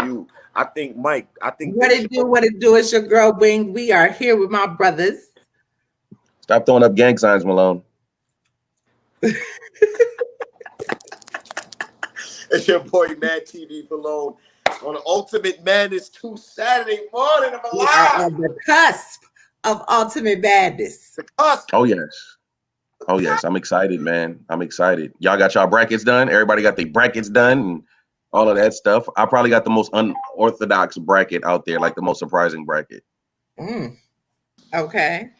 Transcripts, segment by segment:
You, I think Mike. I think What it do? What it do? It's your girl Wing. We are here with my brothers. Stop throwing up gang signs, Malone. It's your boy Mad TV Malone on Ultimate Madness 2 Saturday morning. I'm We are alive. on the cusp of Ultimate Madness. The cusp. Oh yes. Oh yes. I'm excited, man. I'm excited. Y'all got y'all brackets done. Everybody got their brackets done and all of that stuff. I probably got the most unorthodox bracket out there, like the most surprising bracket. Okay.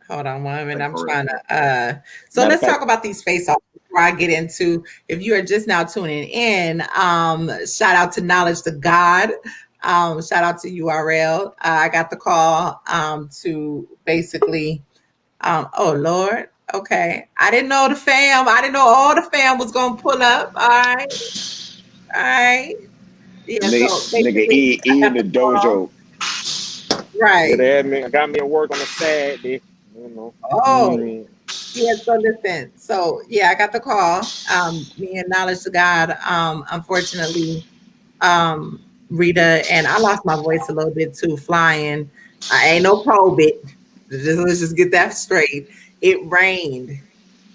Hold on one minute. I'm For trying real. to so let's talk about these face-offs before I get into. If you are just now tuning in, shout out to Knowledge to God. Shout out to URL. I got the call to basically oh Lord. Okay. I didn't know the fam. I didn't know all the fam was gonna pull up. All right. All right. Yeah, so Nigga basically E I in got the the call. dojo. Right. Yeah, they had me. I got me at work on a Saturday. You know. Oh. Yeah, so listen. So yeah, I got the call. Me and Knowledge to God. Unfortunately, Rita and I lost my voice a little bit too flying. I ain't no COVID. Let's just get that straight. It rained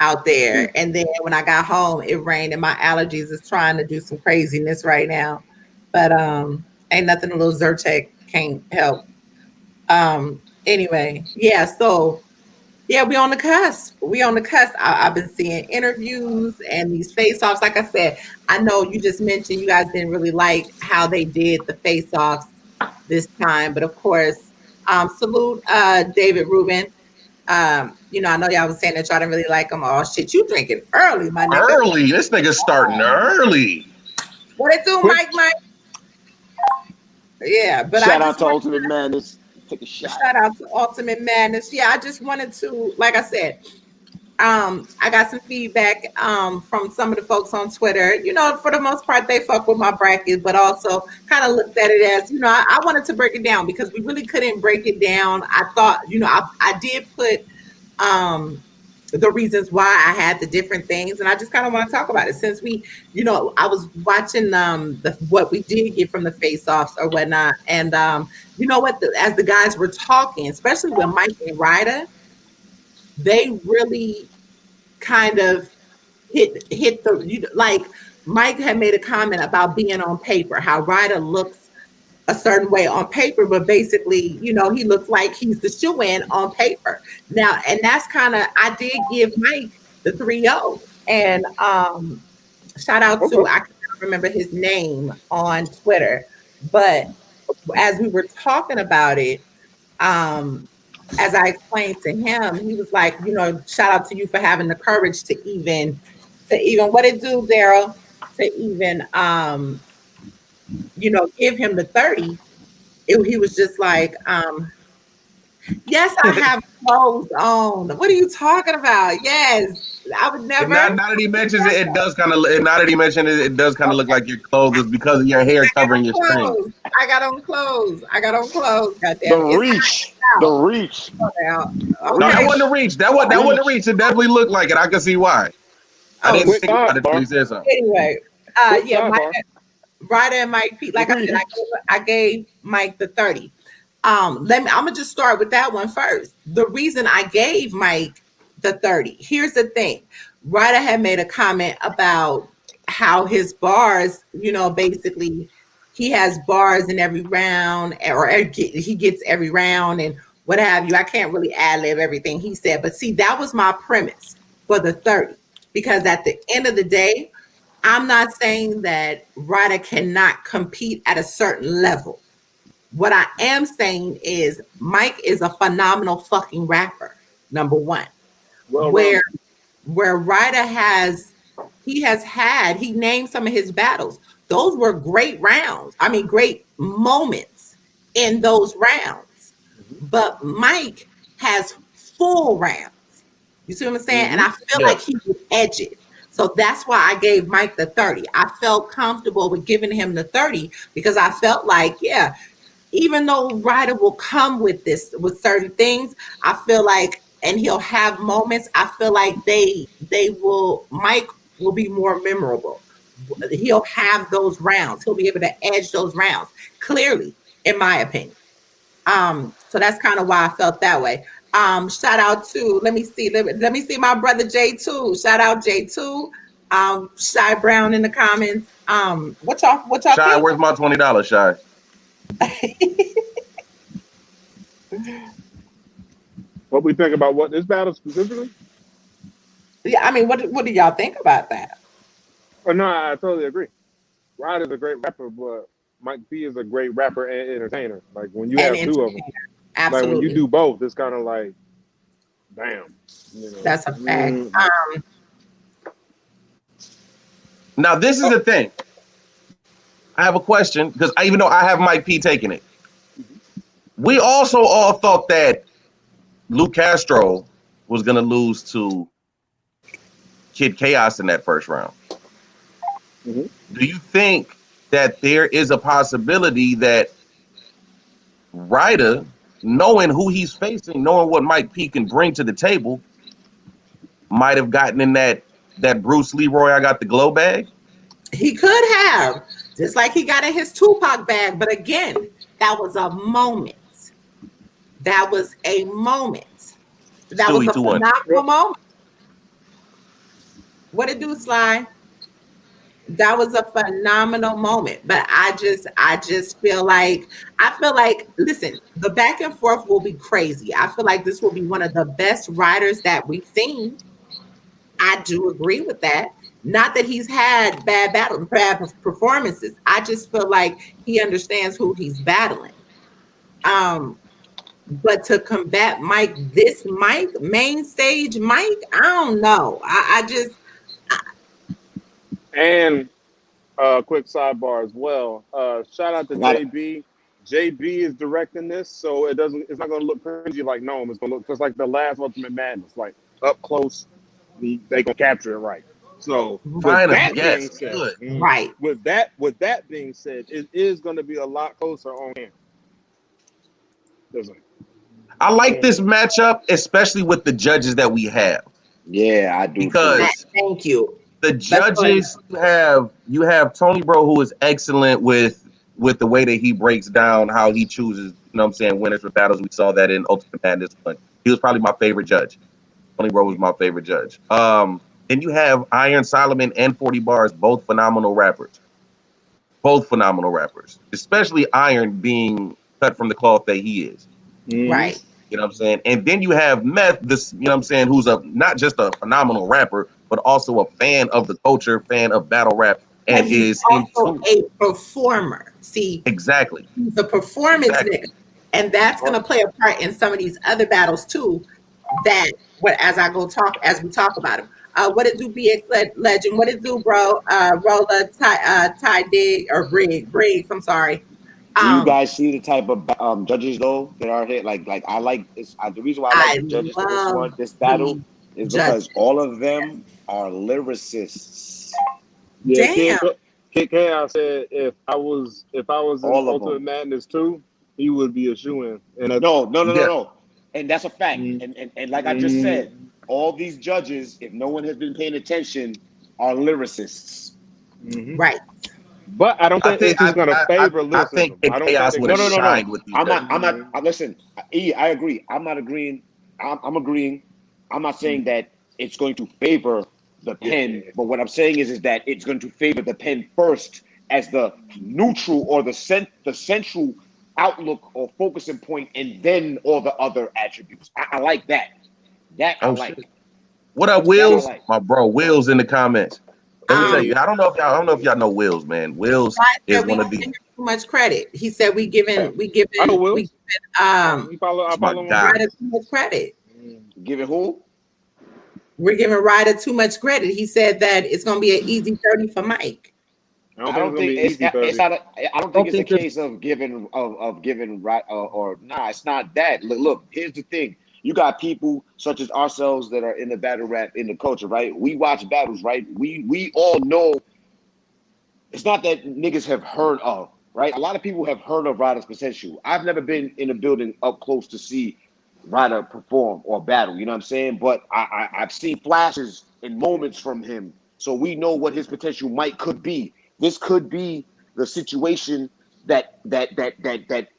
out there, and then when I got home, it rained, and my allergies is trying to do some craziness right now. But ain't nothing a little Zyrtec can't help. Anyway, yeah. So yeah, we on the cusp. We on the cusp. I've been seeing interviews and these face-offs. Like I said, I know you just mentioned you guys didn't really like how they did the face-offs this time, but of course, salute David Rubin. I know y'all was saying that y'all didn't really like him. Oh shit, you drinking early, my nigga. Early. This nigga's starting early. What it do, Quick. Mike? Yeah, but Shout I out just to want Ultimate Madness. Take a shot. shout out to Ultimate Madness. Yeah, I just wanted to, like I said, I got some feedback from some of the folks on Twitter. For the most part, they fuck with my bracket, but also kind of looked at it as, I wanted to break it down because we really couldn't break it down. I thought, I did put the reasons why I had the different things, and I just kind of want to talk about it since I was watching what we did get from the face-offs or whatnot, and you know what, as the guys were talking, especially with Mike and Ryder, they really kind of hit like Mike had made a comment about being on paper, how Ryder looks a certain way on paper, but basically, he looks like he's the shoe-in on paper. Now, and that's kind of, I did give Mike the 3-0. And shout out to, I can't remember his name on Twitter, but as we were talking about it, as I explained to him, he was like, shout out to you for having the courage to even what it do, Daryl, to even give him the 30. He was just like, yes, I have clothes on. What are you talking about? Yes, I would never. Now that he mentions it, it does kind of. Now that he mentioned it, it does kind of look like your clothes is because of your hair covering your strings. I got on clothes. Goddamn. The reach. Okay. No, that wasn't a reach. That wasn't a reach. It definitely looked like it. I can see why. I didn't think about it until he said something. Anyway, Ryder and Mike Pete. Like I said, I gave Mike the 30. I'm gonna just start with that one first. The reason I gave Mike the 30. Here's the thing. Ryder had made a comment about how his bars, basically he has bars in every round, or he gets every round and what have you. I can't really ad-lib everything he said, but see, that was my premise for the 30. Because at the end of the day, I'm not saying that Ryder cannot compete at a certain level. What I am saying is Mike is a phenomenal fucking rapper, number one. Where Ryder he named some of his battles. Those were great rounds. I mean, great moments in those rounds. But Mike has full rounds. You see what I'm saying? And I feel like he would edge it. So that's why I gave Mike the 30. I felt comfortable with giving him the 30 because I felt like, yeah, even though Ryder will come with certain things, I feel like, and he'll have moments, I feel like Mike will be more memorable. he'll have those rounds. He'll be able to edge those rounds clearly, in my opinion. So that's kind of why I felt that way. Shout out to let me see my brother J2. Shout out J2. Shy Brown in the comments. What y'all Shy, think? where's my $20, Shy? What we think about what this battle specifically? Yeah, I mean, what do y'all think about that? Oh, no, I totally agree. Ryder's a great rapper, but Mike P is a great rapper and entertainer. Like when you And have two of them, absolutely. like when you do both, it's kind of like, damn. You know? That's a fact. Now, this is the thing. I have a question because even though I have Mike P taking it, we also all thought that Luke Castro was going to lose to Kid Chaos in that first round. Mhm. Do you think that there is a possibility that Ryder, knowing who he's facing, knowing what Mike P can bring to the table, might have gotten in that Bruce Leroy I got the glow bag? He could have, just like he got in his Tupac bag. But again, that was a moment. That was a moment. That was a phenomenal moment. What it do, Sly? That was a phenomenal moment. But I just feel like listen, the back and forth will be crazy. I feel like this will be one of the best riders that we've seen. I do agree with that. Not that he's had bad performances. I just feel like he understands who he's battling. But to combat Mike, main stage Mike, I don't know. And quick sidebar as well. Shout out to JB. JB is directing this, so it's not gonna look crazy like Gnome. It's gonna look just like the last Ultimate Madness, like up close. They gonna capture it right. So with that being said, right. With that being said, it is gonna be a lot closer on him. I like this matchup, especially with the judges that we have. Yeah, I do. Because thank you. The judges you have Tony Bro, who is excellent with the way that he breaks down how he chooses, you know what I'm saying, winners for battles. We saw that in Ultimate Madness. He was probably my favorite judge. Tony Bro was my favorite judge. Then you have Iron Solomon and 40 Bars, both phenomenal rappers. Both phenomenal rappers. Especially Iron being cut from the cloth that he is. Right. You know what I'm saying? And then you have Meth, this, you know what I'm saying, who's not just a phenomenal rapper, but also a fan of the culture, fan of battle rap, and he's also a performer. See, exactly. He's a performance nigga. And that's gonna play a part in some of these other battles too. As we talk about him. What it do, BX Legend? What it do, bro? Rolla, Ty Dig or Briggs. I'm sorry. Do you guys see the type of judges though that are here? Like I like this. The reason why I like the judges for this battle is because all of them are lyricists. Yeah, Kid Chaos said if I was in Ultimate Madness 2, he would be a shoo-in. No. And that's a fact. And like I just said, all these judges, if no one has been paying attention, are lyricists. Right. But I don't think this is going to favor lyricism. I think Chaos would have shined with these. I'm not. Listen, I agree. I'm not agreeing. I'm agreeing. I'm not saying that it's going to favor the pen, but what I'm saying is that it's going to favor the pen first as the neutral or the central outlook or focusing point, and then all the other attributes. I like that. I like. Shit. What up, Wills? My bro, Wills in the comments. Let me tell you, I don't know if y'all know Wills, man. Wills is one of the too much credit. He said we giving Ryder too much credit. Giving who? We're giving Ryder too much credit. He said that it's gonna be an easy 30 for Mike. I don't think it's a case of giving it's not that. Look, here's the thing. You got people such as ourselves that are in the battle rap, in the culture, right? We watch battles, right? We all know it's not that niggas have heard of, right? A lot of people have heard of Ryder's potential. I've never been in a building up close to see Ryder perform or battle, you know what I'm saying? But I've seen flashes and moments from him So we know what his potential could be. This could be the situation that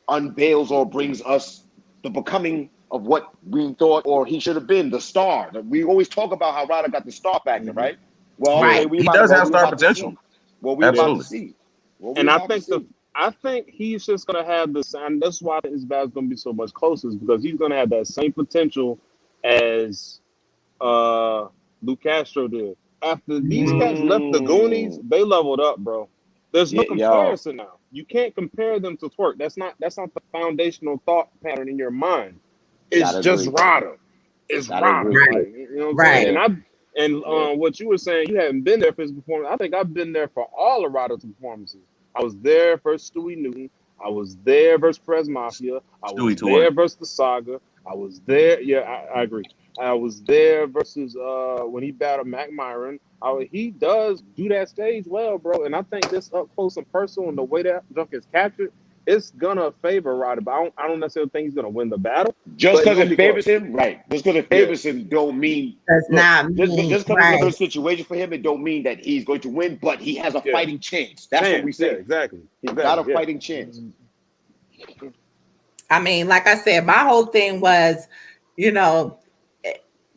unveils or brings us the becoming of what we thought or he should have been, the star. We always talk about how Ryder got the star factor, right? Well, Right. okay, He does have star potential. What we about Absolutely. to see. And I think he's just gonna have the same. That's why his battle's gonna be so much closer, is because he's gonna have that same potential as Luke Castro did. After these cats left the Goonies, they leveled up, bro. There's no comparison now. You can't compare them to Twerk. That's not the foundational thought pattern in your mind. It's just Ryder. It's Ryder. Like, you know what I'm saying? And what you were saying, you haven't been there for his performance. I think I've been there for all of Ryder's performances. I was there versus Stewie Newton. I was there versus Perez Mafia. I was there versus the Saga. I was there. Yeah, I agree. I was there versus when he battled Mac Myron. He does do that stage well, bro. And I think this up close and personal and the way that junk is captured, it's gonna favor Ryder. But I don't necessarily think he's gonna win the battle. Just because it favors him, right? Just because it favors him, don't mean does not mean just because it's a good situation for him. It don't mean that he's going to win, but he has a fighting chance. That's what we say. Exactly. He's got a fighting chance. I mean, like I said, my whole thing was, you know,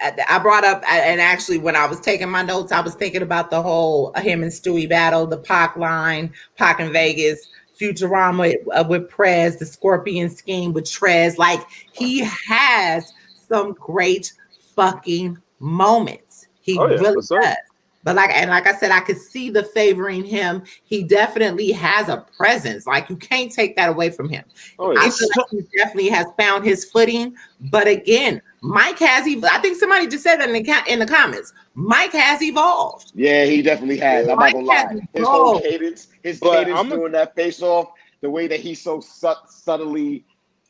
I brought up, and actually when I was taking my notes, I was thinking about the whole him and Stewie battle, the Pac line, Pac in Vegas, Futurama with Prez, the Scorpion scheme with Trez. Like, he has some great fucking moments. He really does. But like I said, I could see the favoring him. He definitely has a presence. Like, you can't take that away from him. I feel like he definitely has found his footing. But again, Mike has evolved. I think somebody just said that in the comments. Mike has evolved. Yeah, he definitely has. I'm not gonna lie. His whole cadence, doing that face off, the way that he's so subtly.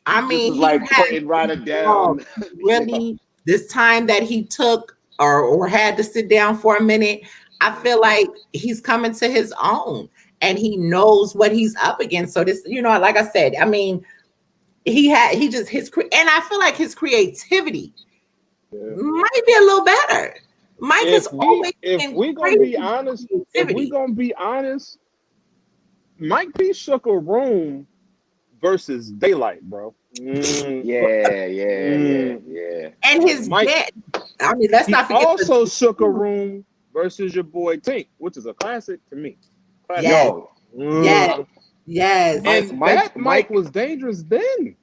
I mean, he like putting Ryder down. Really, this time that he took or had to sit down for a minute, I feel like he's coming to his own and he knows what he's up against. So this, you know, like I said, I mean, and I feel like his creativity might be a little better. Mike is always. If we're gonna be honest, Mike P shook a room versus Daylight, bro. Yeah. And his dad. I mean, let's not forget. He also shook a room versus your boy Tink, which is a classic to me. Yes. And Mike was dangerous then.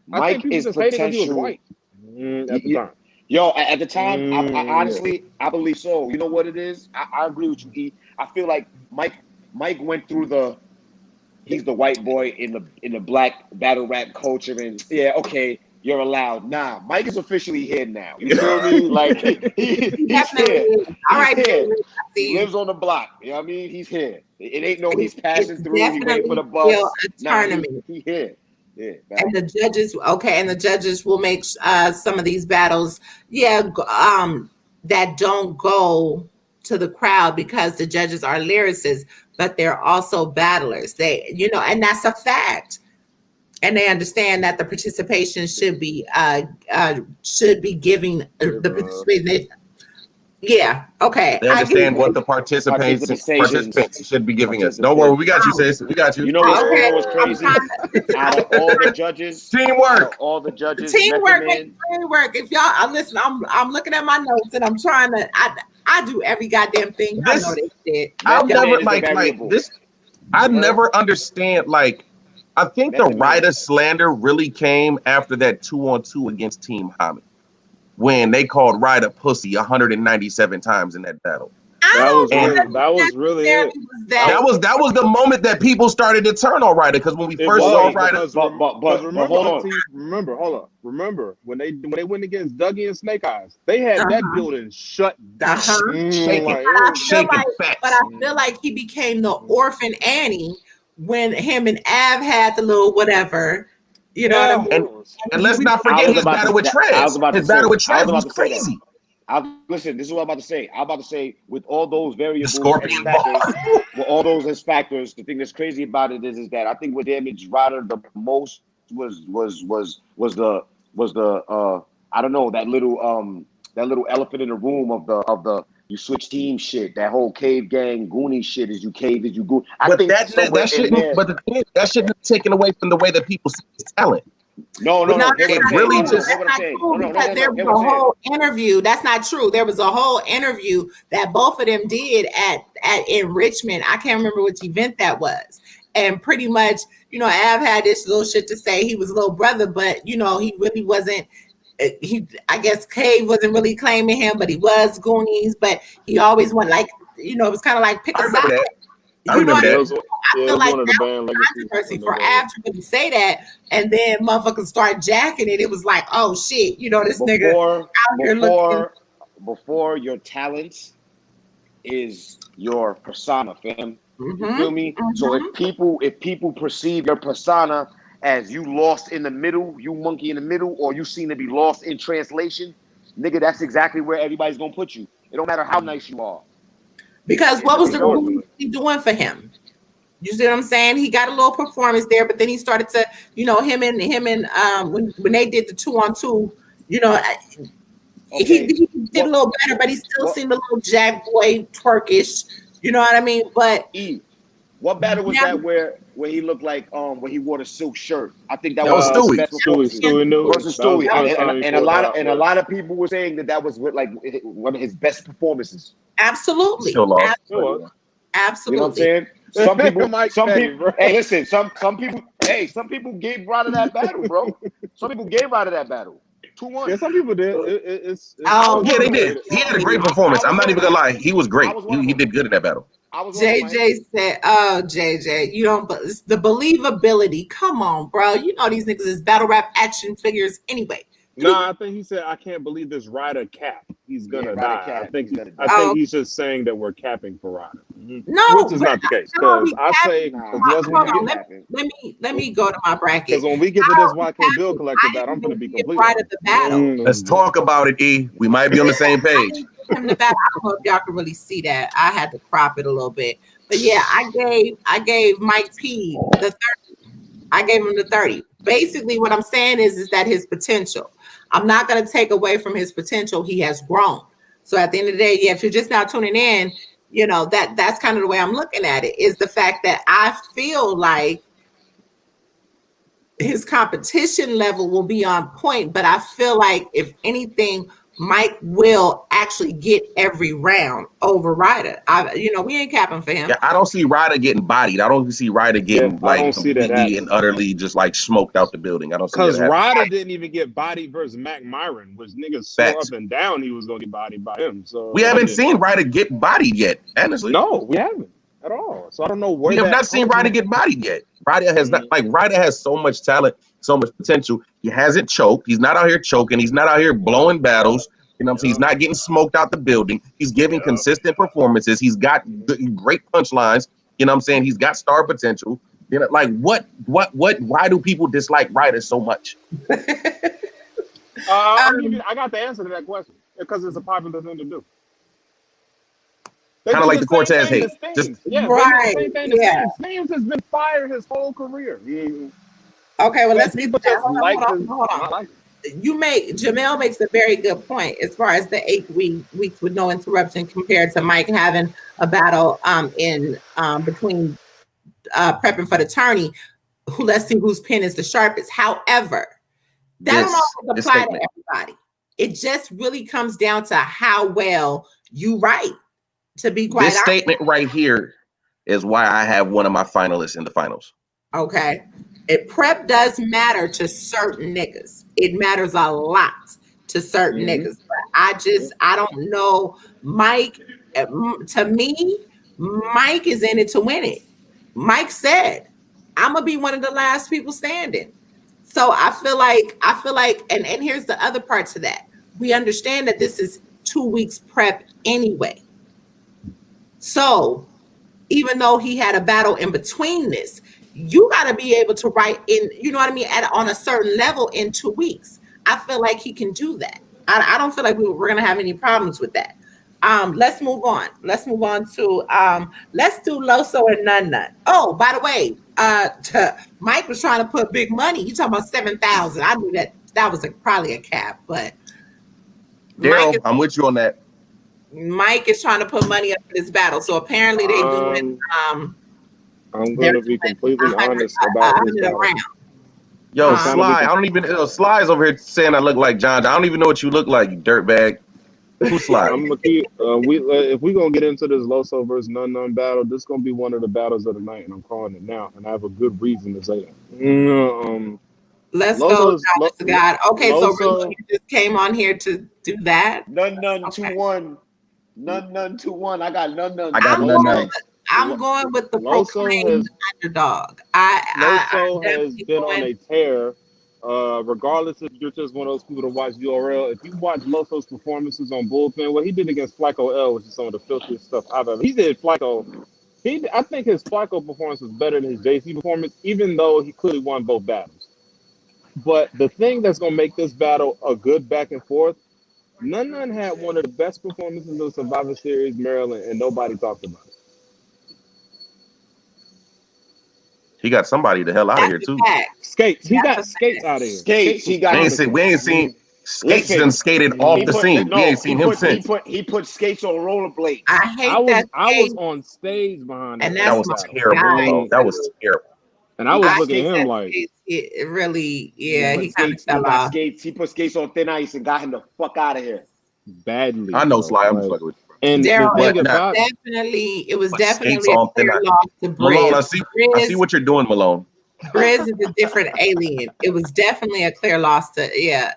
Mike is potential. He was white at the time. Yo, at the time, I honestly, I believe so. You know what it is? I agree with you, E. I feel like Mike went through he's the white boy in the black battle rap culture, and you're allowed. Nah, Mike is officially here now. You feel me? Like he's here. All right, he lives on the block. You know what I mean? He's here. It ain't no he's passing through. He waiting for the bus. He here. Yeah, and the judges will make some of these battles, that don't go to the crowd because the judges are lyricists, but they're also battlers. They, you know, and that's a fact. And they understand that the participation should be giving the participation. Yeah. Okay. They understand what the participants should be giving us. Don't worry, we got you, sis. We got you. You know what's crazy? Out of all the judges, teamwork. Teamwork. If y'all listen, I'm looking at my notes and I'm trying to. I do every goddamn thing. I know they did. I've never like this. I never understand. Like, I think the Ryder slander really came after that 2-on-2 against Team Hamid, when they called Ryder pussy 197 times in that battle. That was really it. That was the moment that people started to turn on Ryder, because when we first saw Ryder, remember when they went against Dougie and Snake Eyes, they had that building shut down, shaking facts. But I feel like he became the orphan Annie when him and Av had the little whatever. You know what I mean? And let's not forget his battle with Trez. His battle with Trez was crazy. Listen, this is what I'm about to say. I'm about to say, with all those variables, Scorpion factors, with all those as factors, the thing that's crazy about it is that I think what damaged Ryder the most was the I don't know, that little elephant in the room of You switch team shit. That whole cave gang, Goonie shit is you cave is you goon. I But think that somewhere in shouldn't. there- But the thing is, that shouldn't be taken away from the way that people see his talent. No. But Hear what I'm saying. really No, just- hear what I'm that's saying. not true, No. because there Hear was what a I'm saying. whole interview. That's not true. There was a whole interview that both of them did at in Richmond. I can't remember which event that was. And pretty much, you know, Av had this little shit to say. He was a little brother, but you know, he really wasn't. I guess Cave wasn't really claiming him, but he was Goonies. But he always went like, you know, it was kind of like pick I a remember side. that. I You know remember what I that. mean? I Yeah, feel it was like one of the that band was legacies controversy when for they Av to really say that, and then motherfuckers start jacking it. It was like, oh shit, you know, this nigga out here looking. Before your talents is your persona, fam. You feel me? So if people perceive your persona as you lost in the middle, you monkey in the middle, or you seem to be lost in translation, nigga, that's exactly where everybody's gonna put you. It don't matter how nice you are. Because what was the Exactly. movie he doing for him? You see what I'm saying? He got a little performance there, but then he started to, you know, him and when they did the 2-on-2, you know, Okay. he did a little better, but he still seemed a little jack boy twerkish. You know what I mean? But What battle was Now- that where he looked like where he wore the silk shirt? I think that That was was his Stewie. best performance. Stewie knew Versus that was Stewie, the first time he and a pulled lot it of out. a lot of people were saying that was like one of his best performances. absolutely, Still lost. It was. absolutely. You know what I'm saying? Some people, Mike some Petty, people. bro. Hey, listen, some people gave Ryder that battle, bro. Some people gave Ryder that battle. 2-1. Yeah, some people did. It's Oh, Yeah, they did. He had a great performance. I'm not even gonna lie. He was great. He did good in that battle. I was one of them, JJ said, "Oh, JJ, you don't. It's the believability. Come on, bro. You know these niggas is battle rap action figures anyway. Nah, I think he said, "I can't believe this Ryder cap. He's gonna Ryder die." cap. I think He's gonna I die. think he's just saying that we're capping for Ryder, No, which is but not the case. no, Because he I say, Nah, because Hold on, happen. let me go to my bracket. because when we get to this YK Bill collector battle, I'm gonna be completely right at the battle. Let's talk about it, E. We might be on the same page. Him the battle. I don't know if y'all can really see that. I had to crop it a little bit, but yeah, I gave Mike P the 30. I gave him the 30. Basically, what I'm saying is that his potential. I'm not going to take away from his potential. He has grown. So at the end of the day, yeah, if you're just now tuning in, you know, that's kind of the way I'm looking at it, is the fact that I feel like his competition level will be on point, but I feel like if anything, Mike will actually get every round over Ryder. We ain't capping for him. Yeah, I don't see Ryder getting bodied. I don't see Ryder getting I don't see that completely happening. and utterly just like smoked out the building. I don't see that Because happening. Ryder didn't even get bodied versus Mac Myron, which niggas swore Facts. up and down he was gonna get bodied by him. So We haven't seen Ryder get bodied yet, honestly. No, we haven't at all. So I don't know where We have that not seen comes Ryder from. get bodied yet. Ryder has not, like, Ryder has so much talent, so much potential. He hasn't choked. He's not out here choking. He's not out here blowing battles. You know what I'm saying? He's not getting smoked out the building. He's giving consistent performances. He's got great punchlines. You know what I'm saying? He's got star potential. You know, like why do people dislike Ryder so much? I got the answer to that question because it's a popular thing to do. They Kinda do like the the Cortez same thing hate. as Just- Thames. Yeah, Right, they do the same thing yeah. as Thames. Thames has been fired his whole career. Okay, well, let's People get that. just Hold like on. to not like it. Jamel makes a very good point as far as the 8 weeks with no interruption compared to Mike having a battle in between prepping for the tourney. Let's see whose pen is the sharpest. However, that don't always apply to everybody. It just really comes down to how well you write. To be quite This honest. statement right here is why I have one of my finalists in the finals. Okay. Prep does matter to certain niggas. It matters a lot to certain niggas. But I don't know. Mike, to me, Mike is in it to win it. Mike said, I'm gonna be one of the last people standing. So I feel like, and here's the other part to that. We understand that this is 2 weeks prep anyway. So even though he had a battle in between this, you got to be able to write in, you know what I mean, on a certain level in 2 weeks. I feel like he can do that. I don't feel like we're going to have any problems with that. Let's move on. Let's move on to, let's do Loso and Nun Nut. Oh, by the way, Mike was trying to put big money. You talking about 7,000. I knew that was probably a cap, but Daryl, I'm with you on that. Mike is trying to put money up for this battle. So apparently they doing I'm they're going to be doing completely 100 honest about this 100 a battle. round. Yo, Uh-huh. Sly, I don't even. Sly's over here saying I look like John. I don't even know what you look like, you dirtbag. Who's Sly? I'm gonna keep. If we gonna get into this Loso versus None battle, this gonna be one of the battles of the night, and I'm calling it now, and I have a good reason to say that. Let's Loso's- go, honest to God. Okay, so Loso- you just came on here to do that. None Okay. 2-1. None 2-1. I got none. I got none. I'm going with the Loso proclaimed has- underdog. Loso has definitely been going- on a tear. Regardless if you're just one of those people to watch URL, if you watch Loso's performances on Bullpen, what he did against Flacco L, which is some of the filthiest stuff I've ever. He did Flacco. I think his Flacco performance was better than his JC performance, even though he clearly won both battles. But the thing that's gonna make this battle a good back and forth, None had one of the best performances of Survivor Series Maryland, and nobody talked about it. He got somebody the hell out of here That's a too. fact. Skates. He That's got a Skates out of here. Skates, he got- We ain't seen Skates Listen, done skated off He the put- scene. no, We ain't seen he him put- since. He put Skates on rollerblades. I hate I was that. on stage behind And that. That that's was my terrible, guy. bro. That was terrible. And I was I looking hate at him that like, it really, He yeah, put he kind of Skates, he fell got off. Skates. He put Skates on thin ice and got him the fuck out of here. badly. I know, bro. Sly. I'm Like, fucking with you. and Daryl, the thing but about it was But definitely Skates a on thin clear ice. loss to Malone, Briz. I see what you're doing, Malone. Briz is a different alien. It was definitely a clear loss to, yeah.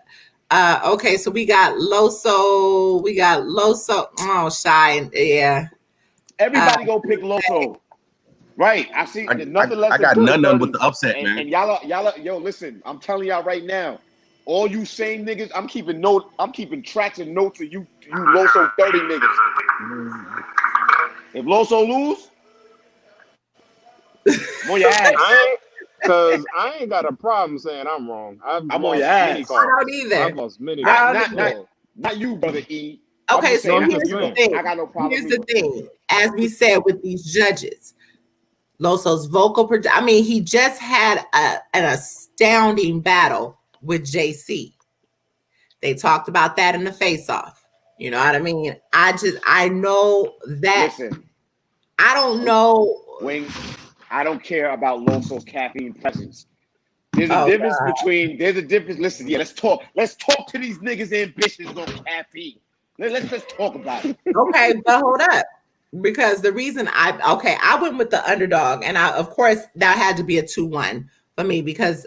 Okay, so we got Loso. Oh, Shy, yeah. Everybody go pick Loso. Right. I see I nothing less got than none 30. with the upset, And, man. and y'all, yo, listen, I'm telling y'all right now, all you same niggas, I'm keeping tracks and notes of you Loso 30 niggas. If Loso lose, I'm on your ass. I ain't got a problem saying I'm wrong. I'm on lost your many ass. calls. I don't either. I've lost many I calls. don't Not you, brother E. Okay, I'm just so saying, here's you the know, thing. I got no problem. Here's the thing. As we said with these judges, Loso's he just had an astounding battle with JC. They talked about that in the face-off. You know what I mean? I know that. Listen, I don't know. Wing, I don't care about Loso's caffeine presence. There's a Oh, difference between. Listen, yeah, let's talk. Let's talk to these niggas' ambitions on caffeine. Let's talk about it. Okay, but hold up. Because the reason I went with the underdog, and of course that had to be a 2-1 for me because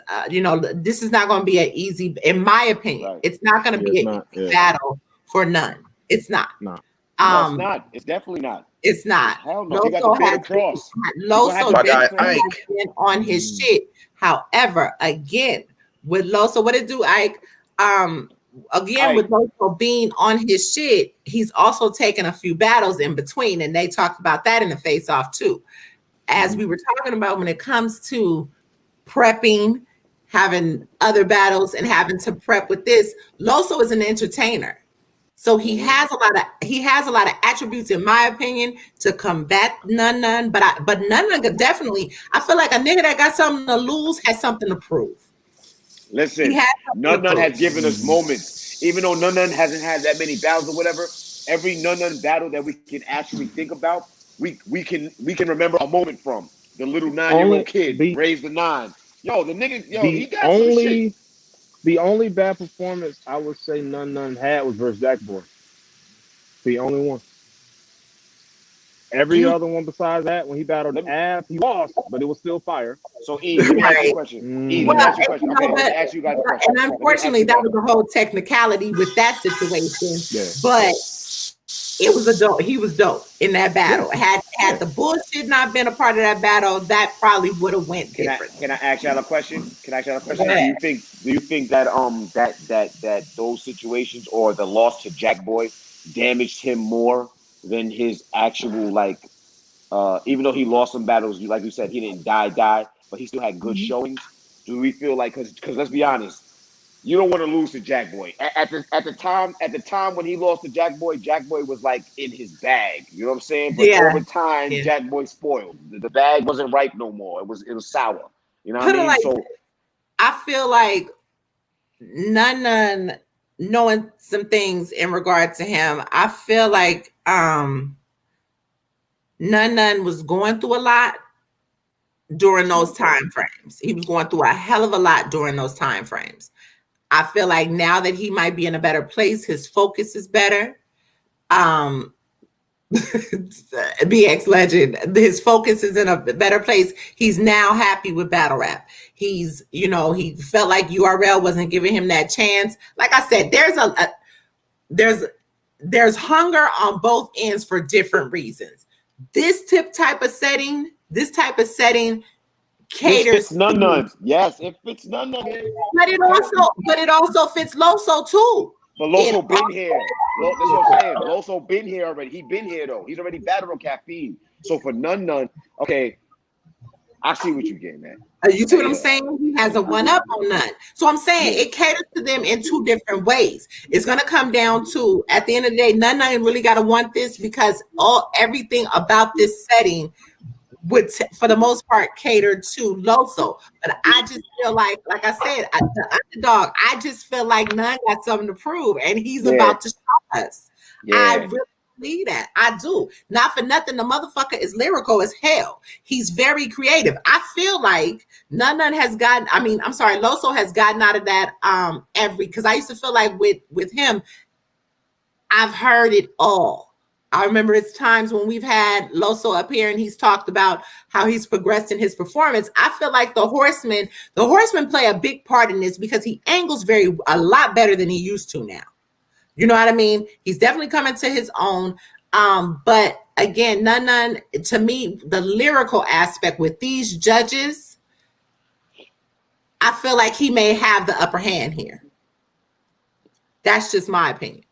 this is not going to be an easy, in my opinion, Right. it's not going to be an easy battle for None. It's not. No. No, it's not. It's definitely not. It's not. Hell no. He got the big cross. Loso My guy, definitely has Ike. been on his shit. However, again, with Loso, what it do, Ike? Again, with Loso being on his shit, he's also taken a few battles in between, and they talked about that in the face-off too. As we were talking about when it comes to prepping, having other battles, and having to prep with this, Loso is an entertainer. So he has a lot of attributes, in my opinion, to combat None. But None could definitely. I feel like a nigga that got something to lose has something to prove. Listen, None has given us moments. Even though None hasn't had that many battles or whatever, every None battle that we can actually think about, we can remember a moment from. The little 9-year-old kid raised the 9. Yo, the nigga, he got some shit. The only bad performance I would say None had was versus Jack Boy. The only one. Every other one besides that, when he battled Av, he lost, but it was still fire. So E, let me ask you a question. E, let me ask you a question. Okay, let me ask you guys a question. And unfortunately, that was the whole technicality with that situation. Yeah. But it was a dope. He was dope in that battle. Had the bullshit not been a part of that battle, that probably would have went different. Can I ask y'all a question? Yeah. Do you think that that those situations or the loss to Jack Boy damaged him more than his actual even though he lost some battles, like you said, he didn't die, but he still had good showings. Do we feel like because let's be honest, you don't want to lose to Jack Boy. At the time when he lost to Jack Boy was like in his bag. You know what I'm saying? But over time, Jack Boy spoiled. The bag wasn't ripe no more. It was sour. You know what I mean? I feel like None knowing some things in regard to him, I feel like None was going through a lot during those time frames. He was going through a hell of a lot during those time frames. I feel like now that he might be in a better place, his focus is better. BX Legend, his focus is in a better place. He's now happy with battle rap. He's, he felt like URL wasn't giving him that chance. Like I said, there's hunger on both ends for different reasons. This type of setting caters none. Yes, it fits none. But it also fits Loso too. But Loso been here. That's what I'm saying. Loso been here already. He been here though. He's already battled on Caffeine. So for none. Okay, I see what you're getting at. You see what I'm saying? He has a one up on None. So I'm saying it caters to them in two different ways. It's gonna come down to, at the end of the day, None really gotta want this because everything about this setting would, for the most part, cater to Loso. But I just feel like I said, the underdog, I just feel like None got something to prove, and he's about to shock us. Yeah. I really believe that. I do. Not for nothing, the motherfucker is lyrical as hell. He's very creative. I feel like None has gotten, Loso has gotten out of that because I used to feel like with him, I've heard it all. I remember it's times when we've had Loso up here and he's talked about how he's progressed in his performance. I feel like the Horsemen play a big part in this because he angles a lot better than he used to now. You know what I mean? He's definitely coming to his own. But again, None, to me, the lyrical aspect with these judges, I feel like he may have the upper hand here. That's just my opinion.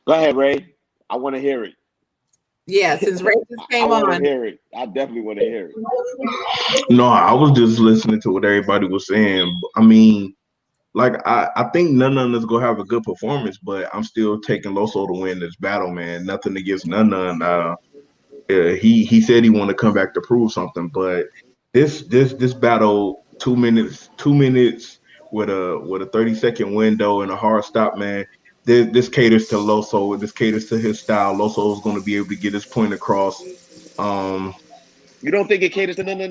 Go ahead, Ray. I want to hear it. Yeah, since Ray just came on. I want to hear it. I definitely want to hear it. No, I was just listening to what everybody was saying. I mean, like I think None is gonna have a good performance, but I'm still taking Loso to win this battle, man. Nothing against None. He said he wanted to come back to prove something, but this battle, 2 minutes with a 30-second window and a hard stop, man. This caters to Loso. This caters to his style. Loso is going to be able to get his point across. You don't think it caters to None?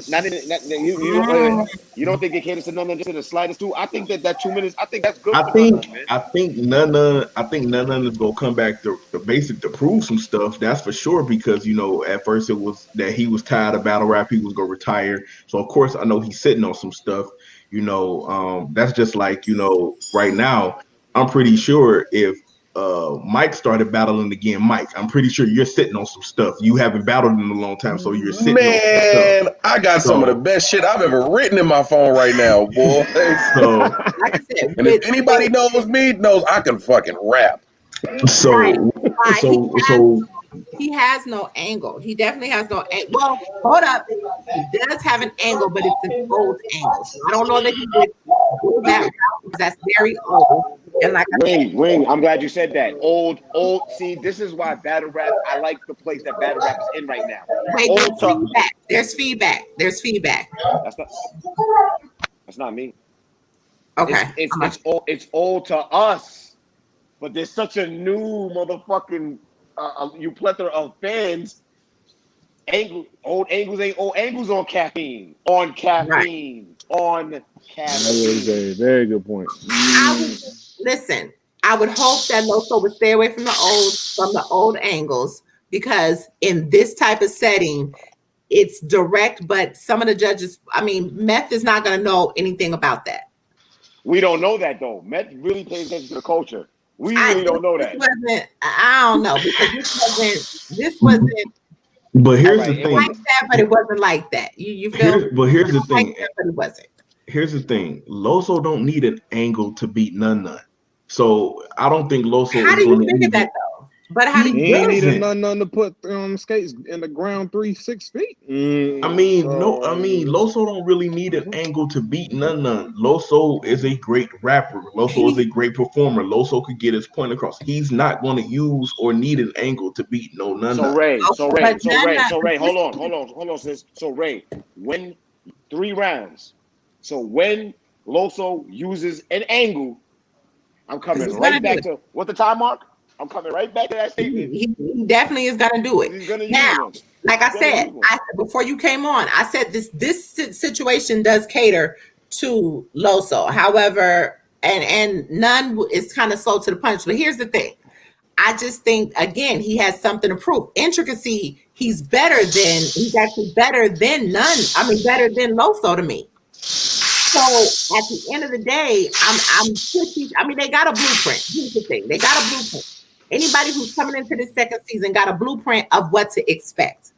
You don't think it caters to None just in the slightest too? I think that 2 minutes. I think that's good. I think None is going to come back to basic to prove some stuff. That's for sure, because at first it was that he was tired of battle rap. He was going to retire. So of course I know he's sitting on some stuff. That's just like right now. I'm pretty sure if Mike started battling again, Mike, I'm pretty sure you're sitting on some stuff. You haven't battled in a long time, so you're sitting on some stuff. I got some of the best shit I've ever written in my phone right now, boy. So, like I said, and if anybody knows me, knows I can fucking rap. So he has no angle. He definitely has no angle. Well, hold up. He does have an angle, but it's an old angle. So I don't know that he would do that route because that's very old. And like Wing, I'm glad you said that. Old. See, this is why battle rap, I like the place that battle rap is in right now. Wait, there's feedback. That's not me. Okay. It's old to us, but there's such a new motherfucking you plethora of fans. Old angles ain't old angles on caffeine. On caffeine. Right. On caffeine. That was a very good point. Listen, I would hope that Loso would stay away from the old angles, because in this type of setting, it's direct, but some of the judges, Meth is not going to know anything about that. We don't know that though. Meth really pays attention to the culture. We really don't know that. I don't know, because this wasn't. But here's the thing. Like that, but it wasn't like that. You feel? But here's the thing. Like that, but it wasn't. Here's the thing. Loso don't need an angle to beat None. So I don't think Loso. How do you figure that though? But how do you? He ain't need a None to put skates in the ground 6 feet. Loso don't really need an angle to beat None. Loso is a great rapper. Loso is a great performer. Loso could get his point across. He's not going to use or need an angle to beat None. So Ray, hold on, sis. So Ray, when 3 rounds. So when Loso uses an angle, I'm coming He's gonna right do back it. to what the time mark. I'm coming right back to that statement. He definitely is gonna do it. He's gonna Now, use one. like I He's gonna said, use one. before you came on, I said this situation does cater to Loso. However, and none is kind of slow to the punch. But here's the thing. I just think again he has something to prove. Intricacy, he's actually better than none. I mean, better than Loso to me. So at the end of the day, I'm pretty. I mean, they got a blueprint. Here's the thing: they got a blueprint. Anybody who's coming into this second season got a blueprint of what to expect.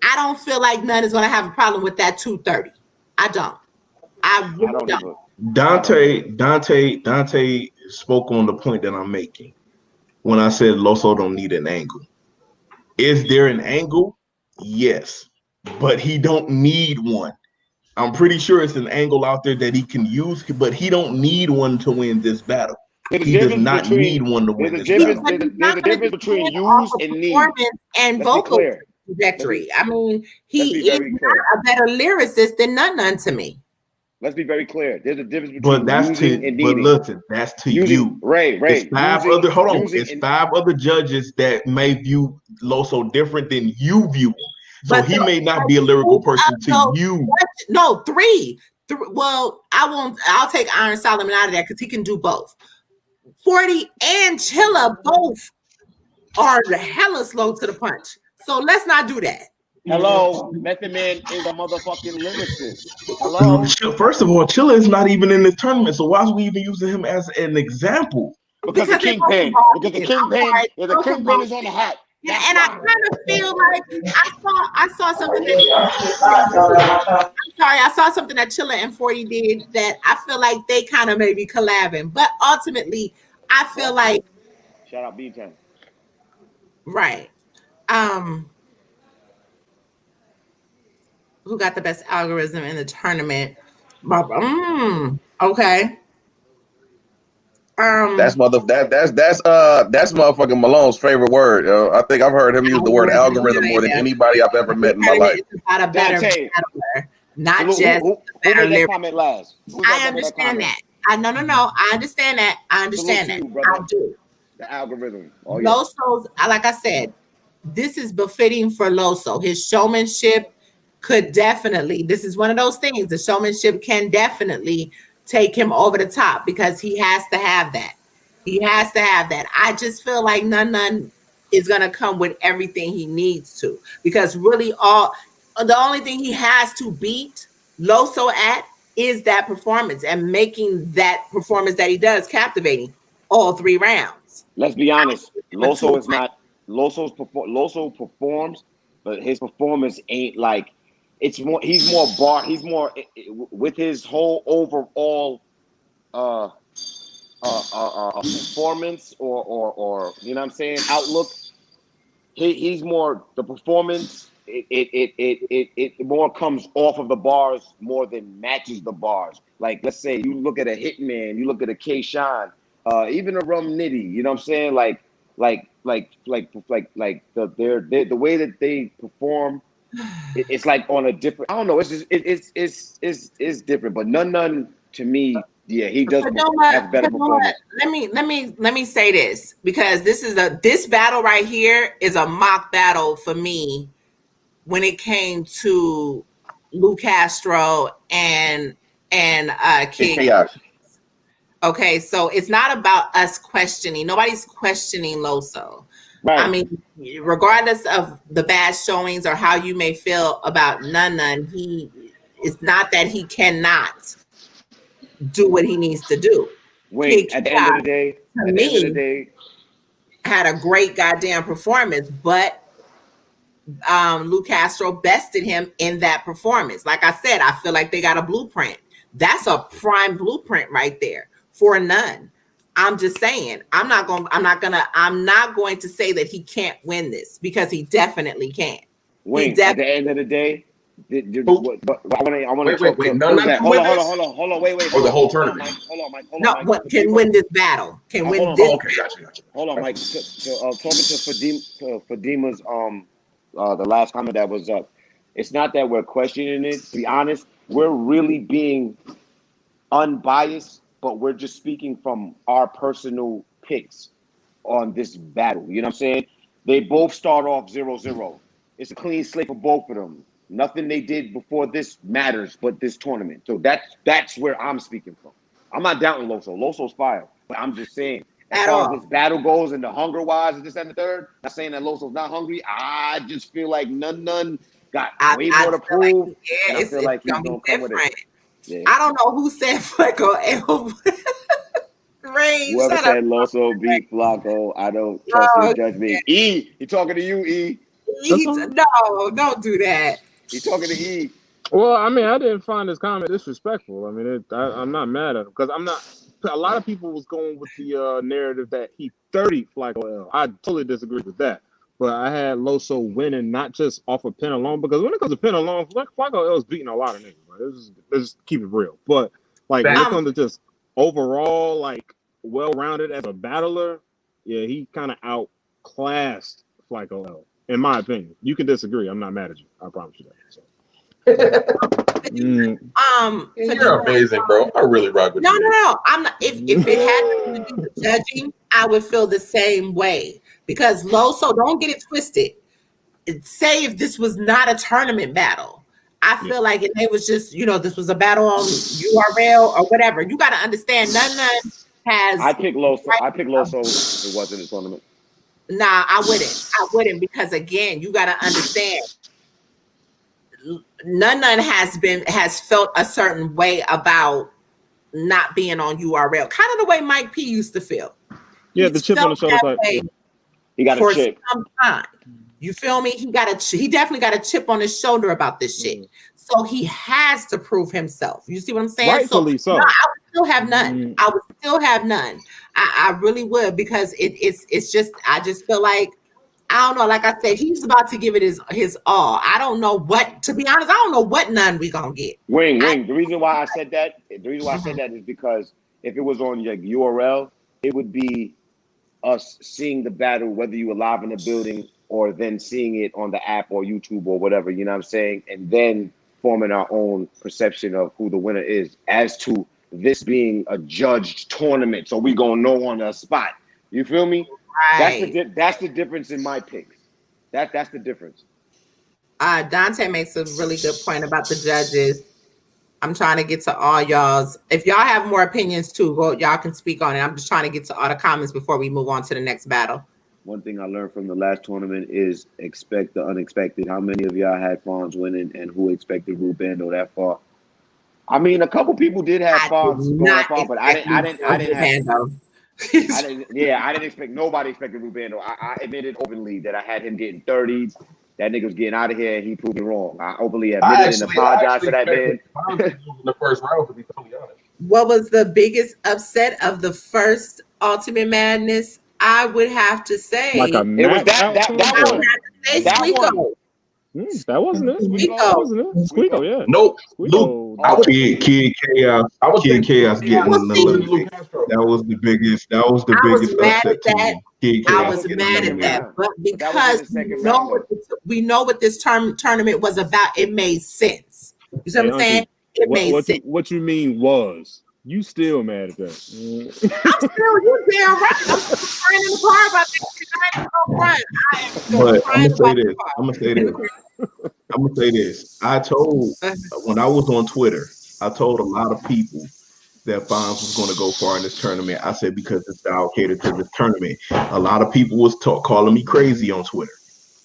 I don't feel like none is going to have a problem with that 230. I don't. I really don't. Dante spoke on the point that I'm making when I said Loso don't need an angle. Is there an angle? Yes, but he don't need one. I'm pretty sure it's an angle out there that he can use, but he don't need one to win this battle. He does not need one to win this battle. There's a difference between use and need. And vocal trajectory. I mean, he is not a better lyricist than None to me. Let's be very clear. There's a difference between using and needing. But listen, that's to you. Ray. It's five other judges that may view Loso different than you view him. So he may not be a lyrical person to you. No, three. Well, I'll take Iron Solomon out of that because he can do both. 40 and Chilla both are hella slow to the punch. So let's not do that. Hello, Method Man is a motherfucking lyricist. Hello. First of all, Chilla is not even in this tournament, so why are we even using him as an example? Because the Kingpin. Because the Kingpin is on the hat. And I kind of feel like I saw something that I saw something that Chilla and 40 did that I feel like they kind of may be collabing, but ultimately I feel like shout out B10. Right. Who got the best algorithm in the tournament? Okay. That's motherfucking Malone's favorite word. I think I've heard him use the word algorithm more than anybody I've ever met in my life. It's about a better battler, not just a better lyric. I understand that. No. I understand that. I do. The algorithm. Loso's, like I said, this is befitting for Loso. His showmanship could definitely. This is one of those things. The showmanship can definitely take him over the top because he has to have that. He has to have that. I just feel like none is gonna come with everything he needs to, because really the only thing he has to beat Loso at is that performance and making that performance that he does captivating all 3 rounds. Let's be honest. Loso performs, but his performance ain't like. He's more with his whole overall performance or you know what I'm saying, outlook. He's more the performance. It more comes off of the bars more than matches the bars. Like, let's say you look at a Hitman, you look at a K-Shine, even a Rum Nitty. You know what I'm saying? Like the way that they perform. It's like on a different. I don't know. It's just it's different. But none to me. Yeah, he does have better performance. Let me say this, because this battle right here is a mock battle for me when it came to Lou Castro and King. Okay, so it's not about us questioning. Nobody's questioning Loso. Right. I mean, regardless of the bad showings or how you may feel about none, it's not that he cannot do what he needs to do. At the end of the day, had a great goddamn performance, but Lou Castro bested him in that performance. Like I said, I feel like they got a blueprint. That's a prime blueprint right there for none. I'm just saying, I'm not going to say that he can't win this, because he definitely can. Wait, at the end of the day, I want to wait. Hold on. Wait. Or the whole tournament. Hold on, Mike. What can win this battle? Can win this? Okay, gotcha. Hold on, Mike. Talking to Fadima's the last comment that was up. It's not that we're questioning it. To be honest, we're really being unbiased, but we're just speaking from our personal picks on this battle. You know what I'm saying? They both start off 0-0. It's a clean slate for both of them. Nothing they did before this matters but this tournament. So that's where I'm speaking from. I'm not doubting Loso. Loso's fire. But I'm just saying, as far as this battle goes and the hunger-wise and this and the third, not saying that Loso's not hungry. I just feel like none got way more to prove. Like, and I feel like he's going to come with it. Yeah. I don't know who said Flacco. Ray, whoever said Loso beat Flacco, I don't trust his judgment. E, he talking to you, E. No, don't do that. He talking to E. Well, I mean, I didn't find his comment disrespectful. I mean, I'm not mad at him because I'm not. A lot of people was going with the narrative that he 30 Flacco L. I totally disagree with that. But I had Loso winning not just off of pin alone, because when it comes to pin alone, Flacco L is beating a lot of niggas. Right? Let's just keep it real. But like when it comes to just overall, like well-rounded as a battler, yeah, he kind of outclassed Flacco L, in my opinion. You can disagree. I'm not mad at you. I promise you that. So. You're amazing, bro. I really rock with you. No. I'm not. If it had to do with judging, I would feel the same way because Loso, don't get it twisted. Say if this was not a tournament battle, I feel like it was just this was a battle on URL or whatever. You got to understand, none has. I pick Loso. If it wasn't a tournament. Nah, I wouldn't because again, you got to understand. None has felt a certain way about not being on URL, kind of the way Mike P used to feel. Yeah, the chip on the shoulder type. He got a chip. Some time. You feel me? He definitely got a chip on his shoulder about this shit. So he has to prove himself. You see what I'm saying? Rightfully so. No, I would still have none. I really would because it's just I just feel like. I don't know. Like I said, he's about to give it his all. I don't know what, to be honest, I don't know what none we gonna get. Wing. The reason why I said that is because if it was on like URL, it would be us seeing the battle, whether you were live in the building or then seeing it on the app or YouTube or whatever. You know what I'm saying? And then forming our own perception of who the winner is. As to this being a judged tournament, so we gonna know on the spot. You feel me? Right. That's the difference in my picks. That's the difference. Dante makes a really good point about the judges. I'm trying to get to all y'all's. If y'all have more opinions too, y'all can speak on it. I'm just trying to get to all the comments before we move on to the next battle. One thing I learned from the last tournament is expect the unexpected. How many of y'all had Fonz winning and who expected Rubando that far? I mean, a couple people did have Fonz going that far, but I didn't. I didn't expect nobody expected Rubando. I admitted openly that I had him getting 30s. That nigga was getting out of here and he proved me wrong. I openly admitted and apologized to that man. In the first round, to be totally honest. What was the biggest upset of the first Ultimate Madness? I would have to say it was that one. That wasn't it. Squeako, yeah. Nope. Squeako. Kid Chaos. Kid Chaos getting eliminated. That was the biggest upset to me. I was mad at that, but because we know what this tournament was about, it made sense. You see what I'm saying? It made sense. What you mean was? You still mad at that? I'm still, you damn right. I'm still crying in the car about that shit. But I'm gonna say this. I told when I was on Twitter, I told a lot of people that Fonz was going to go far in this tournament. I said because the style catered to this tournament. A lot of people was calling me crazy on Twitter.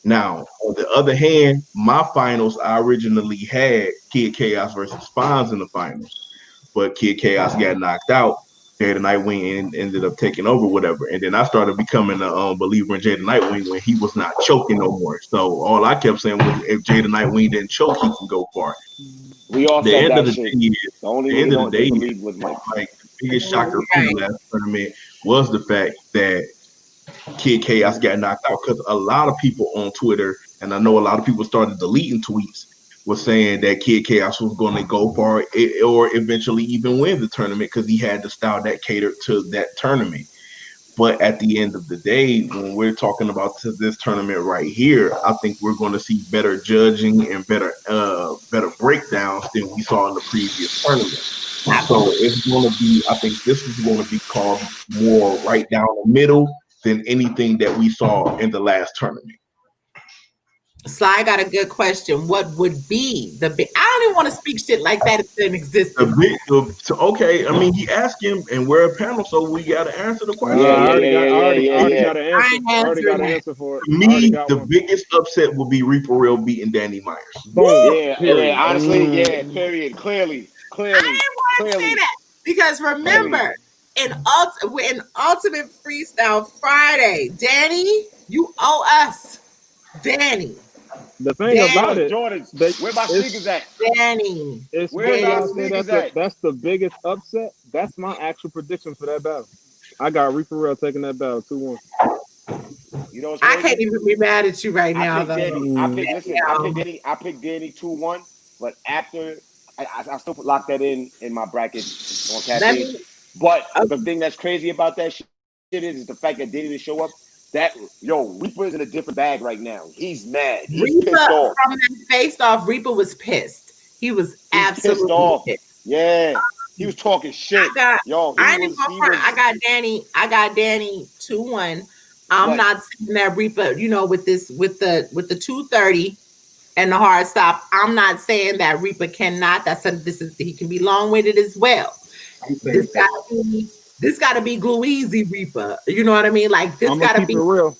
Now, on the other hand, my finals, I originally had Kid Chaos versus Fonz in the finals. But Kid Chaos got knocked out. Jaden Nightwing ended up taking over, whatever. And then I started becoming a believer in Jaden Nightwing when he was not choking no more. So all I kept saying was, if Jaden Nightwing didn't choke, he can go far. We all the said end that of the shit. day, The end of the day, was like the biggest shocker for the last tournament was the fact that Kid Chaos got knocked out, because a lot of people on Twitter, and I know a lot of people started deleting tweets, was saying that Kid Chaos was going to go far or eventually even win the tournament because he had the style that catered to that tournament. But at the end of the day, when we're talking about this tournament right here, I think we're going to see better judging and better breakdowns than we saw in the previous tournament. So it's going to be, I think this is going to be called more right down the middle than anything that we saw in the last tournament. Sly got a good question. What would be the big? I don't even want to speak shit like that if it didn't exist. Okay, I mean, he asked him, and we're a panel, so we got to answer the question. I already got an answer. I already got an answer for it. To me, the biggest upset will be Reaper Real beating Danny Myers. Boom. Yeah, honestly, period. Clearly. I didn't want to say that because remember, in Ultimate Freestyle Friday, Danny, you owe us, Danny. The thing about it, Jordans, where my sneakers at? Danny. It's where my sneakers at? That's the biggest upset. That's my actual prediction for that battle. I got Reaper Real taking that battle 2-1. You know what's I crazy? can't even be mad at you right now, though. I picked Danny 2-1, but after I still lock that in my bracket on caffeine. But the thing that's crazy about that shit is the fact that Danny didn't show up. Reaper's in a different bag right now. He's mad. He's pissed off. From that face off, Reaper was pissed. He was absolutely pissed off. Pissed. Yeah. He was talking shit. I got Danny 2-1. I'm not saying that Reaper, with the 230 and the hard stop. I'm not saying that Reaper cannot. He can be long-winded as well. This gotta be glue easy Reaper. You know what I mean? Like this gotta be real.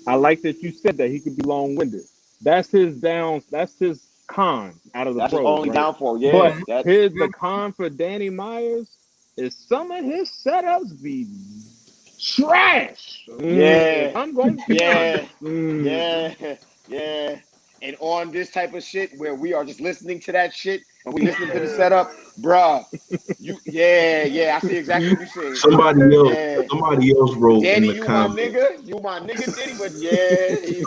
I like that you said that he could be long-winded. That's his downs. That's his con out of the That's pros, his only right? downfall. Yeah. But the con for Danny Myers is some of his setups be trash. Yeah. I'm going to Yeah. And on this type of shit where we are just listening to that shit and we listening to the setup, bruh. I see exactly what you're saying. Somebody else wrote Danny, in the comments. You my nigga, Danny, but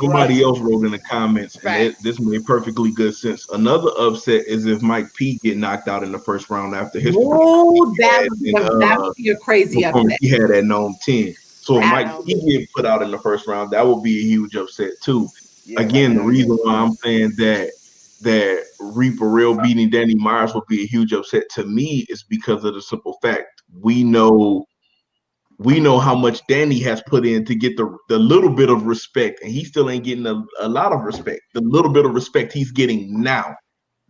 somebody else wrote in the comments, and this made perfectly good sense. Another upset is if Mike P get knocked out in the first round after his that would be a crazy upset. He had that known 10. So if Mike P get put out in the first round, that would be a huge upset too. Again, the reason why I'm saying that Reaper Real beating Danny Myers will be a huge upset to me is because of the simple fact we know how much Danny has put in to get the little bit of respect, and he still ain't getting a lot of respect. The little bit of respect he's getting now.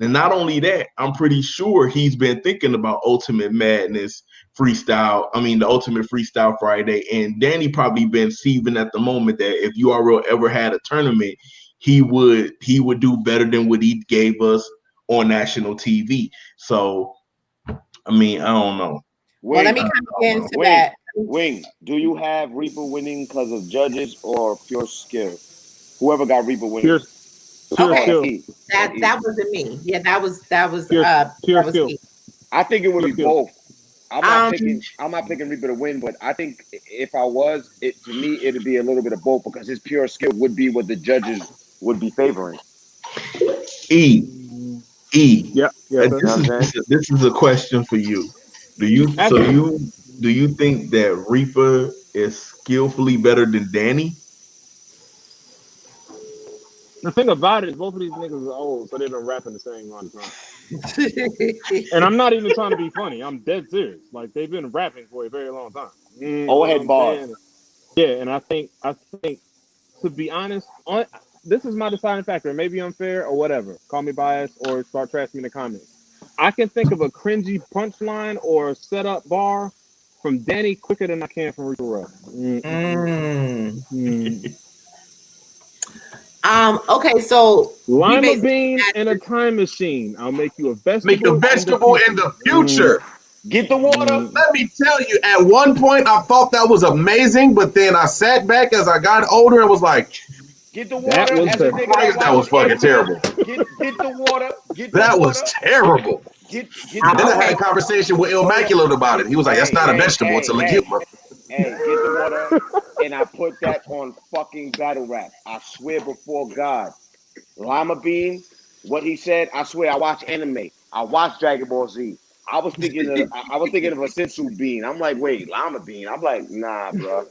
And not only that, I'm pretty sure he's been thinking about Ultimate Madness freestyle. I mean, the Ultimate Freestyle Friday. And Danny probably been seething at the moment that if URL ever had a tournament, he would do better than what he gave us on national TV. So, I mean, I don't know. Well, let me come into that. Wing, do you have Reaper winning because of judges or pure skill? Whoever got Reaper winning. Pure skill. That wasn't me. Yeah, that was pure skill. I think it would be both. I'm not picking Reaper to win, but I think if I was, to me it'd be a little bit of both because his pure skill would be what the judges would be favoring. Yeah. This is a question for you. Do you think that Reaper is skillfully better than Danny? The thing about it is both of these niggas are old, so they don't rap in the same amount of time. And I'm not even trying to be funny. I'm dead serious. Like they've been rapping for a very long time. Old head bars. Yeah, and I think to be honest, this is my deciding factor. It may be unfair or whatever. Call me biased or start trashing me in the comments. I can think of a cringy punchline or a setup bar from Danny quicker than I can from Reaper Real. Okay, so lima bean and a time machine. I'll make you a vegetable. Make a vegetable in the future. Get the water. Let me tell you, at one point I thought that was amazing, but then I sat back as I got older and was like, get the water. That was fucking terrible. Get the water. That was terrible. Then I had a conversation with Immaculate about it. He was like, that's not a vegetable, it's a legume. Hey, get the water. And I put that on fucking battle rap. I swear before God. Lima Bean, what he said, I swear I watch anime. I watch Dragon Ball Z. I was thinking of a Sensu Bean. I'm like, wait, Lima Bean. I'm like, nah, bro.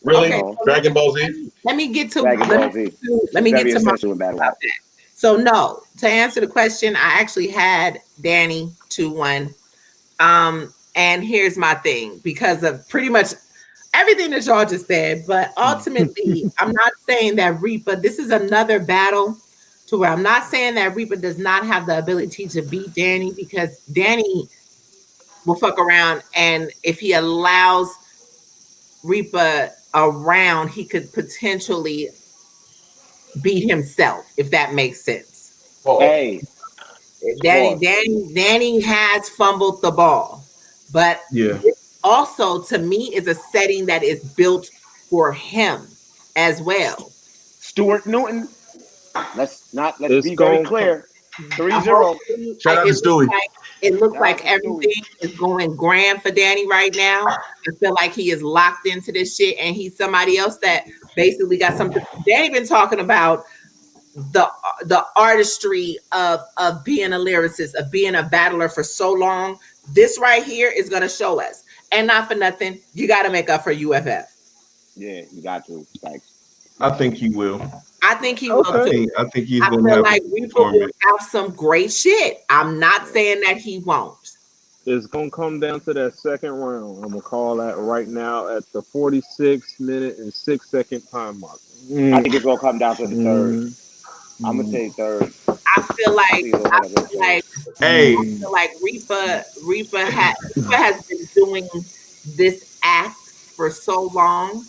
Really? Okay. Dragon Ball Z? Let me get to Dragon Ball Z. Let me get to my battle rap. So no, to answer the question, I actually had Danny 2-1. And here's my thing, because of pretty much everything that y'all just said, but ultimately, I'm not saying that Reaper, this is another battle to where I'm not saying that Reaper does not have the ability to beat Danny, because Danny will fuck around, and if he allows Reaper around, he could potentially beat himself, if that makes sense. Hey, Danny has fumbled the ball, but also to me is a setting that is built for him as well. Stuart Newton. Let's be very clear. 3-0. Shout out to Stewie. It looks like everything is going grand for Danny right now. I feel like he is locked into this shit, and he's somebody else that basically got something. Danny been talking about the artistry of being a lyricist, of being a battler for so long. This right here is going to show us. And not for nothing, you got to make up for UFF. Yeah, you got to. Like, I think he will. I think he will too. I think he's I going to feel have like Reaper will have some great shit. I'm not saying that he won't. It's going to come down to that second round. I'm going to call that right now at the 46-minute and 6-second time mark. I think it's going to come down to the third. I'm going to say third. I feel like Reaper has been doing this act for so long.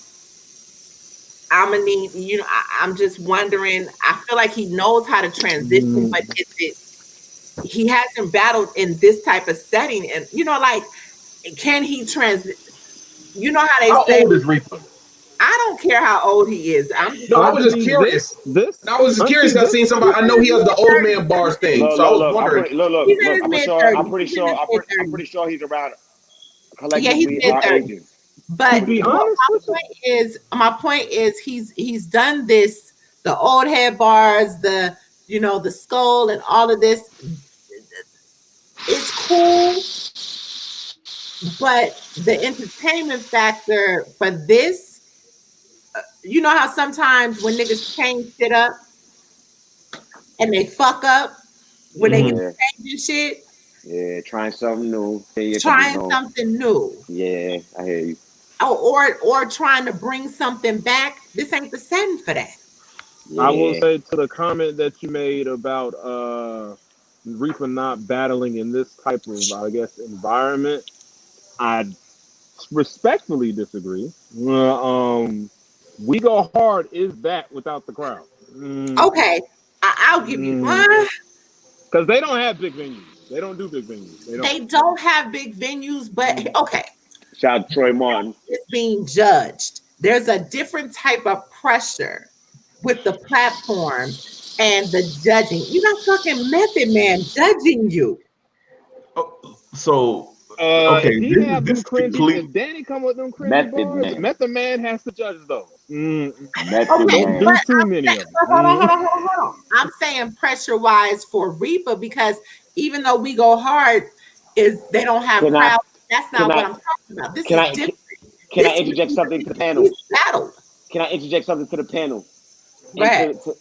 I'm gonna need, I'm just wondering. I feel like he knows how to transition, but he hasn't battled in this type of setting, and can he transit? You know how they say. How old is Reaper? I don't care how old he is. I was just curious. I was just curious because I seen somebody. I know he has the old man bars thing, so I was wondering. I'm pretty sure he's around. Yeah, he's mid-30s. But my point is he's done this, the old head bars, the skull and all of this. It's cool, but the entertainment factor for this, you know how sometimes when niggas change shit up and they fuck up when they get to changing shit. Yeah, trying something new. Something new. Yeah, I hear you. Or trying to bring something back. This ain't the setting for that. Yeah. I will say to the comment that you made about Reaper not battling in this type of, I guess, environment, I respectfully disagree. We Go Hard is that without the crowd. Okay, I'll give you one. Because they don't have big venues. They don't do big venues. They don't have big venues, but okay. Shout out Troy Martin. It's being judged. There's a different type of pressure with the platform and the judging. You got fucking Method Man judging you. So okay, if Danny come with them cringy bars, Method Man has to judge those. Don't do too many of them. Hold on. I'm saying pressure-wise for Reaper, because even though We Go Hard they don't have crowds. That's not what I'm talking about. This is different. Can I interject something to the panel? Can I interject something to the panel?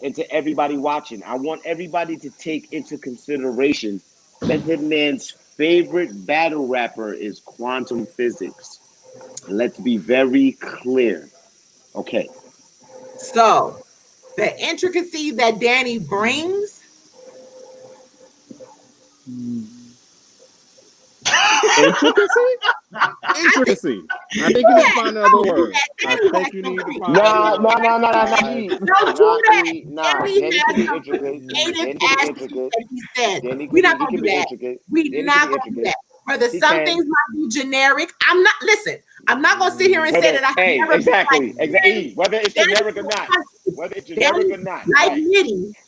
And to everybody watching, I want everybody to take into consideration Method Man's favorite battle rapper is Quantum Physics. Let's be very clear. Okay. So, the intricacy that Danny brings. Intricacy. I think you need to find another word. I think you need to find No. Don't do that. Danny can be intricate. We're not going to do that. We're not going to do that. Whether some things might be generic. I'm not going to sit here and say that I have never exactly. Whether it's generic or not.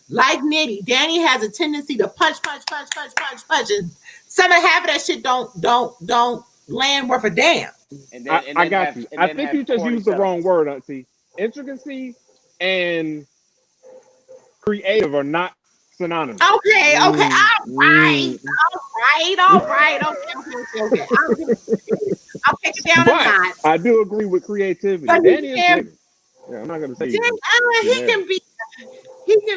Like Nitty, Danny has a tendency to punch, and half of that shit don't land worth a damn. I got you. I think you just used the wrong word, Auntie. Intricacy and creative are not synonymous. Okay. All right. Okay. I'll take it down a notch. I do agree with creativity. Danny is I'm not gonna say he can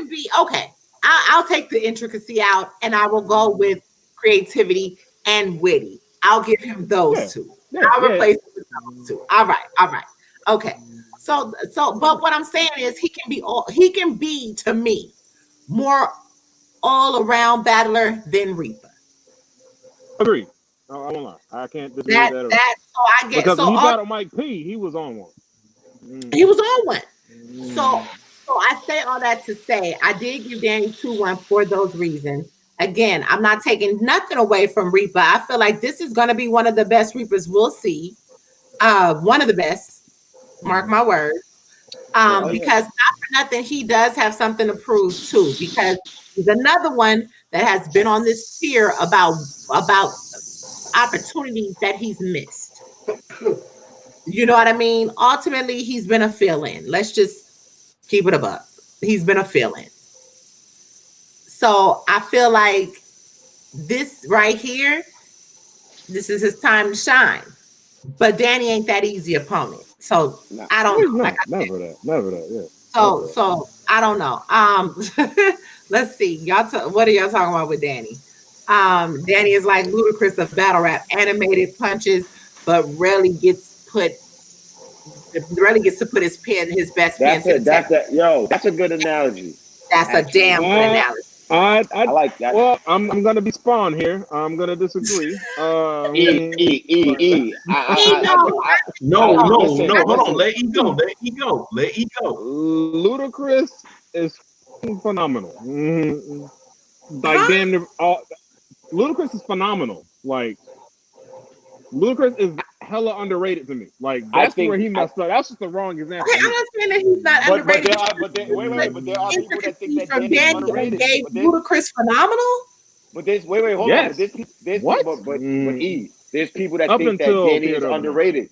be okay. I'll take the intricacy out, and I will go with creativity and witty. I'll give him those two. I'll replace it with those two. All right. Okay. So, but what I'm saying is, he can be to me more all-around battler than Reaper. Agree. I won't lie. I can't disagree with that. So I get because so he battled Mike P. He was on one. He was on one. So I say all that to say I did give Danny 2-1 for those reasons. Again, I'm not taking nothing away from Reaper. I feel like this is going to be one of the best Reapers we'll see. One of the best. Mark my words. Because not for nothing, he does have something to prove too. Because he's another one that has been on this tier about opportunities that he's missed. You know what I mean? Ultimately, he's been a fill-in. Let's just keep it a buck. He's been a fill-in. So I feel like this right here, this is his time to shine. But Danny ain't that easy opponent. So I don't know. Like never that. Yeah. So I don't know. Let's see. Y'all, what are y'all talking about with Danny? Danny is like Ludacris of battle rap, animated punches, but rarely gets to put his best pen. That's a good analogy. That's a damn good analogy. I like that. Well, I'm gonna be Spawn here. I'm gonna disagree. No. Hold on. Let E go. Ludacris is phenomenal. Like damn near Ludacris is phenomenal. Like Ludacris is hella underrated to me. Like that's where he messed up. That's just the wrong example. Okay, I'm not saying that he's not underrated. But there are people that think that Danny is underrated. Gave Ludacris phenomenal. But there's hold on. But E, there's people that think that Danny is underrated.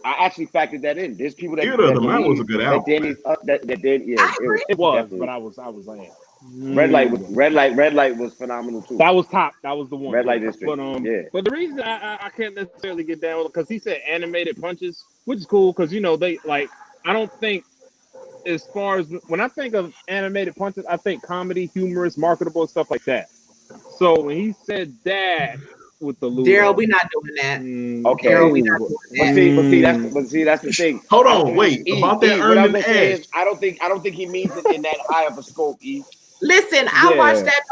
I actually factored that in. There's people that the Man was a good album. It was, but I was saying. Red Light was phenomenal too. That was top. That was the one. Red Light District. But the reason I can't necessarily get down with it, because he said animated punches, which is cool because they like. I don't think as far as when I think of animated punches, I think comedy, humorous, marketable, and stuff like that. So when he said that with the Daryl, we're not doing that. Okay, Daryl, we not doing that. But see, that's the thing. Hold on, wait. About that earning ass. I don't think he means it in that high of a scope. E. Listen, I watched that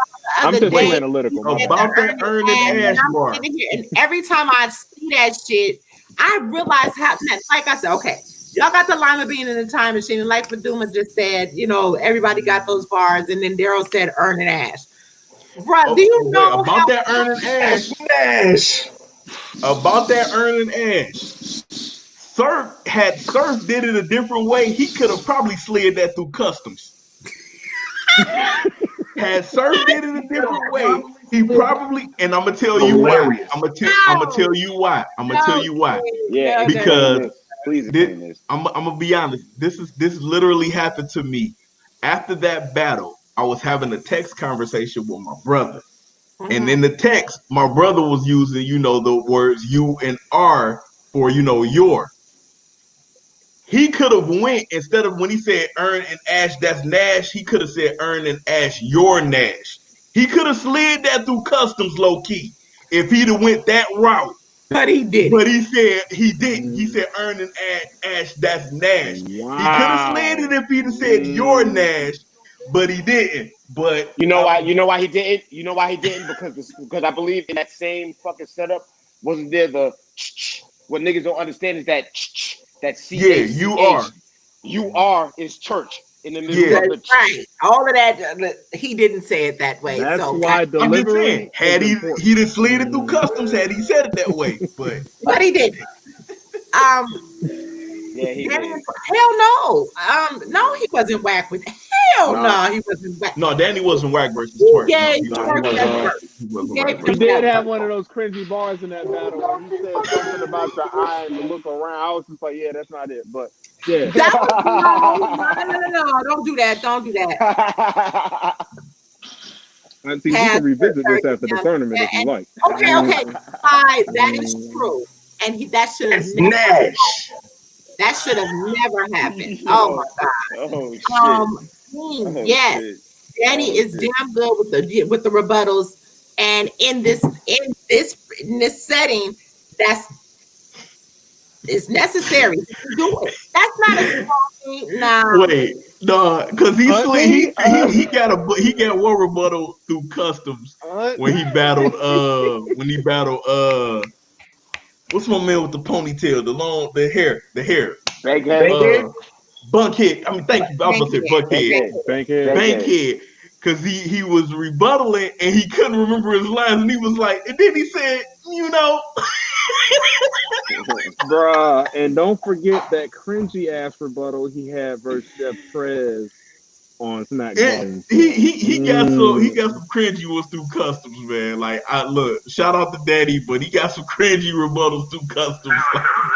the other day. Analytical. About that earning ass mark. And every time I see that shit, I realize how. Like I said, okay, y'all got the Lima Bean in the time machine, and like Faduma just said, everybody got those bars, and then Daryl said earning ass. Bro, do you know about that earning ass? About that earning ass. Surf did it a different way. He could have probably slid that through customs. Had Surf did it a different way, he probably, and I'm gonna tell you why. I'm gonna tell you why. Yeah, because please I'm gonna be honest. This literally happened to me. After that battle, I was having a text conversation with my brother. And in the text, my brother was using, the words you and R for, your. He could have went, instead of when he said earn and ash, that's Nash, he could have said earn and ash, your Nash. He could have slid that through customs low key if he'd have went that route. But he didn't. But he said he didn't. He said earn and ash, that's Nash. Wow. He could have slid it if he'd have said your Nash, but he didn't. But you know why he didn't? Because I believe in that same fucking setup, wasn't there what niggas don't understand is that C. Yeah, you are. You are is church in the middle of the right. All of that, he didn't say it that way. That's so why delivery. Had he'd have slid it through customs, had he said it that way, but he didn't. Yeah, he did. Hell no. No, he wasn't whack with. Hell no, he wasn't whack. No, Danny wasn't whack versus Twerk. Yeah, he did have one of those cringy bars in that battle when he said something about the eye and the look around. I was just like, yeah, that's not it. But yeah. That was, no, don't do that. Don't do that. I see, you can revisit this after the tournament if you like. Okay. That is true. And that should have never. That should have never happened. Oh my God. Oh shit. Yes. Shit. Danny is damn good with the rebuttals, and in this setting, it's necessary to do it. That's not a small thing. Nah. Wait, no, because he got one rebuttal through customs when he battled what's my man with the ponytail, the hair. Bankhead. Bunkhead. I mean, thank you. I was gonna say Bunkhead. Bankhead. Because he was rebuttaling and he couldn't remember his lines, and he was like, and then he said, you know. Bruh, and don't forget that cringy ass rebuttal he had versus Jeff Prez on SmackDown. He got some cringy ones through customs, man. Like, look, shout out to Danny, but he got some cringy rebuttals through customs.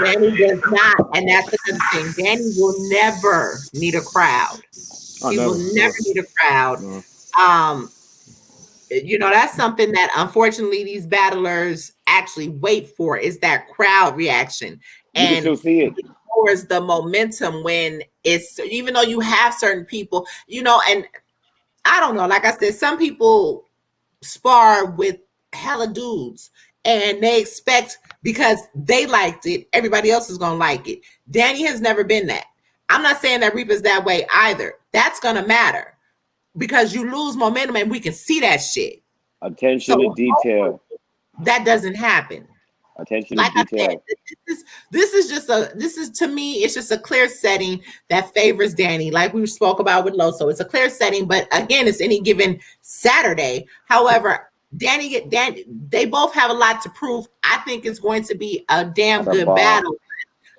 Danny does not, and that's the good thing. Danny will never need a crowd. He will never need a crowd. No. You know, that's something that unfortunately these battlers actually wait for, is that crowd reaction. You can still see it. Lowers the momentum when it's, even though you have certain people, you know, and I don't know, like I said, some people spar with hella dudes and they expect because they liked it, everybody else is gonna like it. Danny has never been that. I'm not saying that Reaper's that way either. That's gonna matter because you lose momentum and we can see that shit. Attention to detail. That doesn't happen. Attention Like to detail. I said, this is to me, it's just a clear setting that favors Danny, like we spoke about with Loso. It's a clear setting, but again, it's any given Saturday. However, Danny, they both have a lot to prove. I think it's going to be a damn good battle.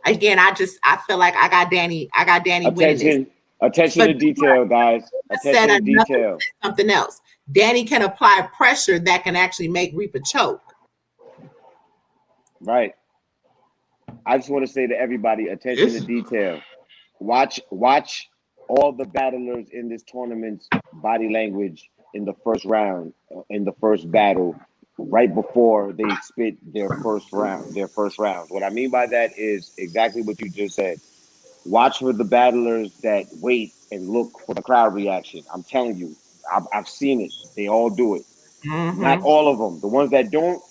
Again, I feel like I got Danny winning this. Attention to detail, guys. Attention to detail. Something else. Danny can apply pressure that can actually make Reaper choke. Right. I just want to say to everybody, attention to detail. Watch all the battlers in this tournament's body language in the first round, in the first battle, right before they spit their first round. What I mean by that is exactly what you just said. Watch for the battlers that wait and look for the crowd reaction. I'm telling you, I've seen it. They all do it. Mm-hmm. Not all of them. The ones that don't,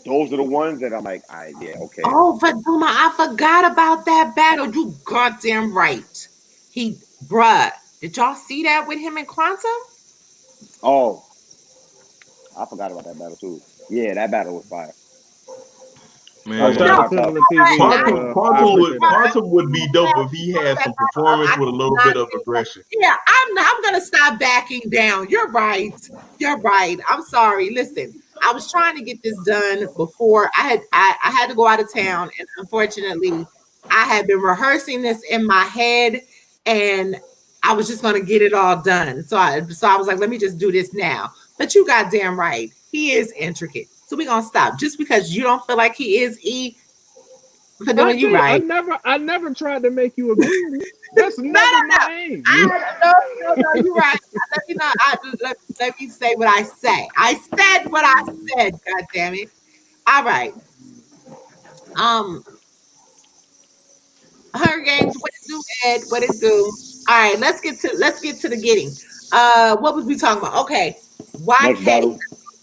those are the ones that I'm like, yeah, okay. Oh, but Duma, I forgot about that battle. You goddamn right. Bruh, did y'all see that with him and Quantum? Oh, I forgot about that battle too. Yeah, that battle was fire. Man, Quantum would be dope if he had some performance with a little bit of aggression. Yeah, I'm gonna stop backing down. You're right. I'm sorry. Listen, I was trying to get this done before I had to go out of town, and unfortunately, I had been rehearsing this in my head, and I was just gonna get it all done. So I was like, let me just do this now. But you goddamn right, he is intricate. So we're gonna stop just because you don't feel like he is for doing you right. I never tried to make you agree. That's never my aim. No, you're right. Let me say what I say. I said what I said. God damn it! All right. Hunger Games. What it do, Ed? What it do? All right. Let's get to the getting. What was we talking about? Okay. YK.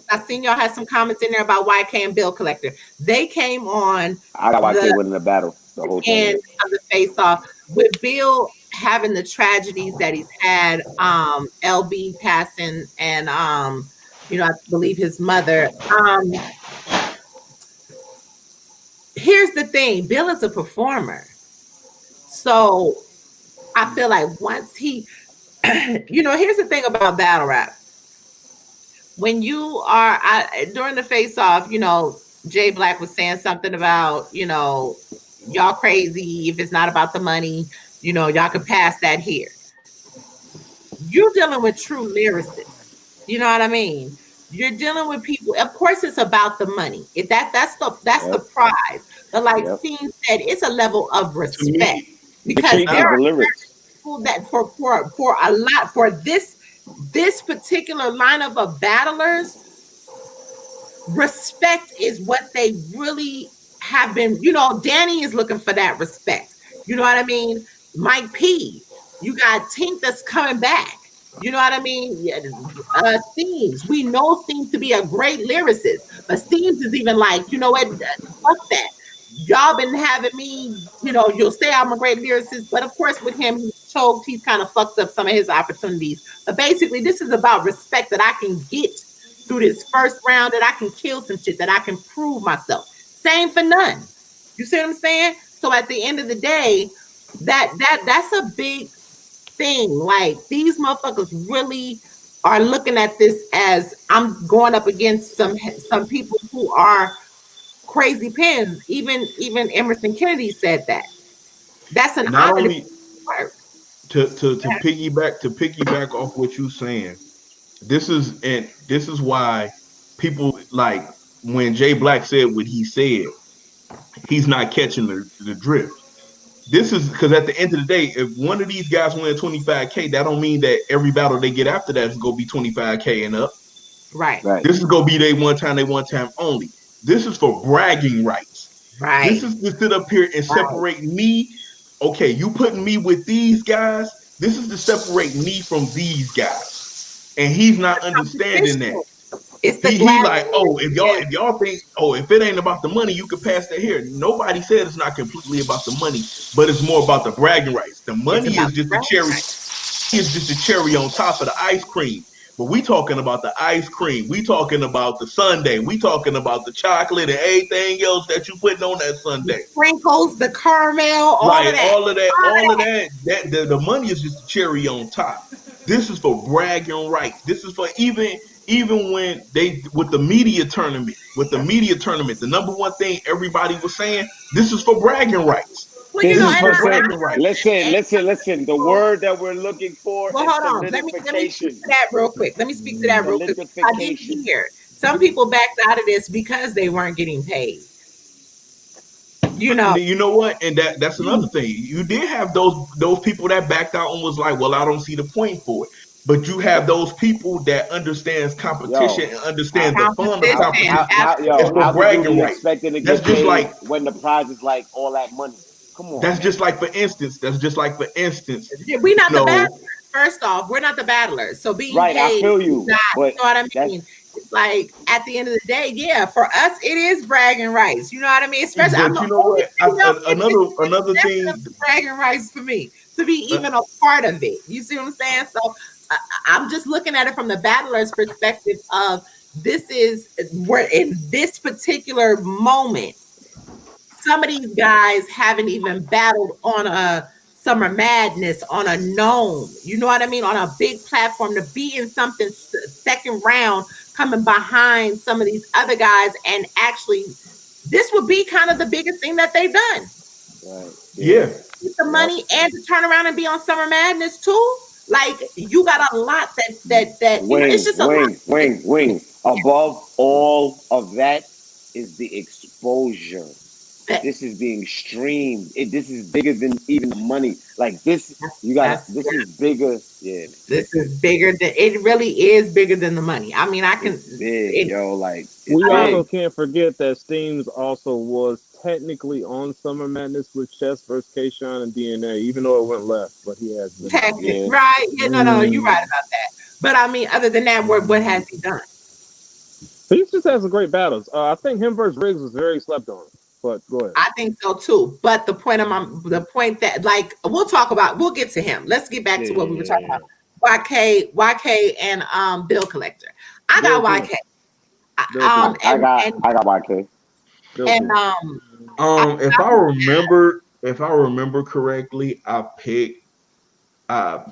I seen y'all had some comments in there about YK and Bill Collector. They came on. I got YK winning the battle the whole time. And of the face off with Bill having the tragedies that he's had, LB passing, and I believe his mother. Here's the thing: Bill is a performer, so I feel like once he, here's the thing about battle rap. When you are during the face off, Jay Black was saying something about, y'all crazy if it's not about the money, y'all can pass that here. You're dealing with true lyricists. You know what I mean? You're dealing with people. Of course, it's about the money. If that's the prize. But like Steen said, it's a level of respect because there are people that for a lot for this particular lineup of battlers, respect is what they really have been. Danny is looking for that respect. You know what I mean? Mike P, you got Tink that's coming back. You know what I mean? Yeah, Steams. We know Steams to be a great lyricist, but Steams is even like, you know what? Fuck that. Y'all been having me, you know, you'll say I'm a great lyricist, but of course with him, he's choked, he's kind of fucked up some of his opportunities. But basically, this is about respect that I can get through this first round, that I can kill some shit, that I can prove myself. Same for none. You see what I'm saying? So at the end of the day, that's a big thing. Like these motherfuckers really are looking at this as I'm going up against some people who are crazy pens. Even Emerson Kennedy said that. That's an Not honor only work. to piggyback off what you're saying. This is why people like when Jay Black said what he said, he's not catching the drift. This is because at the end of the day, if one of these guys win 25K, that don't mean that every battle they get after that is gonna be 25K and up. Right. This is gonna be they one time only. This is for bragging rights. Right. This is to sit up here and separate me. Okay, you putting me with these guys. This is to separate me from these guys, and he's not understanding that. It's the he like, oh, if y'all think, oh, if it ain't about the money, you can pass that here. Nobody said it's not completely about the money, but it's more about the bragging rights. The money is just the cherry. It's just the cherry on top of the ice cream. But we talking about the ice cream. We talking about the sundae. We talking about the chocolate and everything else that you putting on that sundae. The sprinkles, the caramel, all of that. The money is just the cherry on top. This is for bragging rights. This is for even when they with the media tournament, the number one thing everybody was saying, this is for bragging rights. Well, you know, listen. The word that we're looking for is hold on. Let me speak to that real quick. I did hear some people backed out of this because they weren't getting paid. You know what? And that's another thing. You did have those people that backed out and was like, well, I don't see the point for it. But you have those people that understands competition and understand the fun of competition. It's for bragging rights. That's just like when the prize is like all that money. Come on. That's just like for instance. We're not the battlers. First off, we're not the battlers. So being right, paid, I feel you. you know what I mean? It's like at the end of the day, yeah, for us it is bragging rights. You know what I mean? Especially you know what? Another thing, bragging rights for me to be even a part of it. You see what I'm saying? So I'm just looking at it from the battler's perspective of we're in this particular moment. Some of these guys haven't even battled on a Summer Madness, on a Gnome, you know what I mean? On a big platform, to be in something second round, coming behind some of these other guys, and actually, this would be kind of the biggest thing that they've done. Right. Yeah. Get the money and to turn around and be on Summer Madness too. Like you got a lot that wing, it's just a wing. Above all of that is the exposure. This is being streamed. This is bigger than even the money. Like this, this is bigger. Yeah. This is bigger than it really is bigger than the money. I mean, I can. It's big, like we also can't forget that Steams also was technically on Summer Madness with Chess versus K-Shine and DNA, even though it went left, but he has been. Right? Yeah, no, you're right about that. But I mean, other than that, what has he done? He just has some great battles. I think him versus Riggs was very slept on. But go ahead. I think so too. But the point that like we'll get to him. Let's get back to what we were talking about. YK and Bill Collector. I got YK. I got YK. And if I remember correctly, I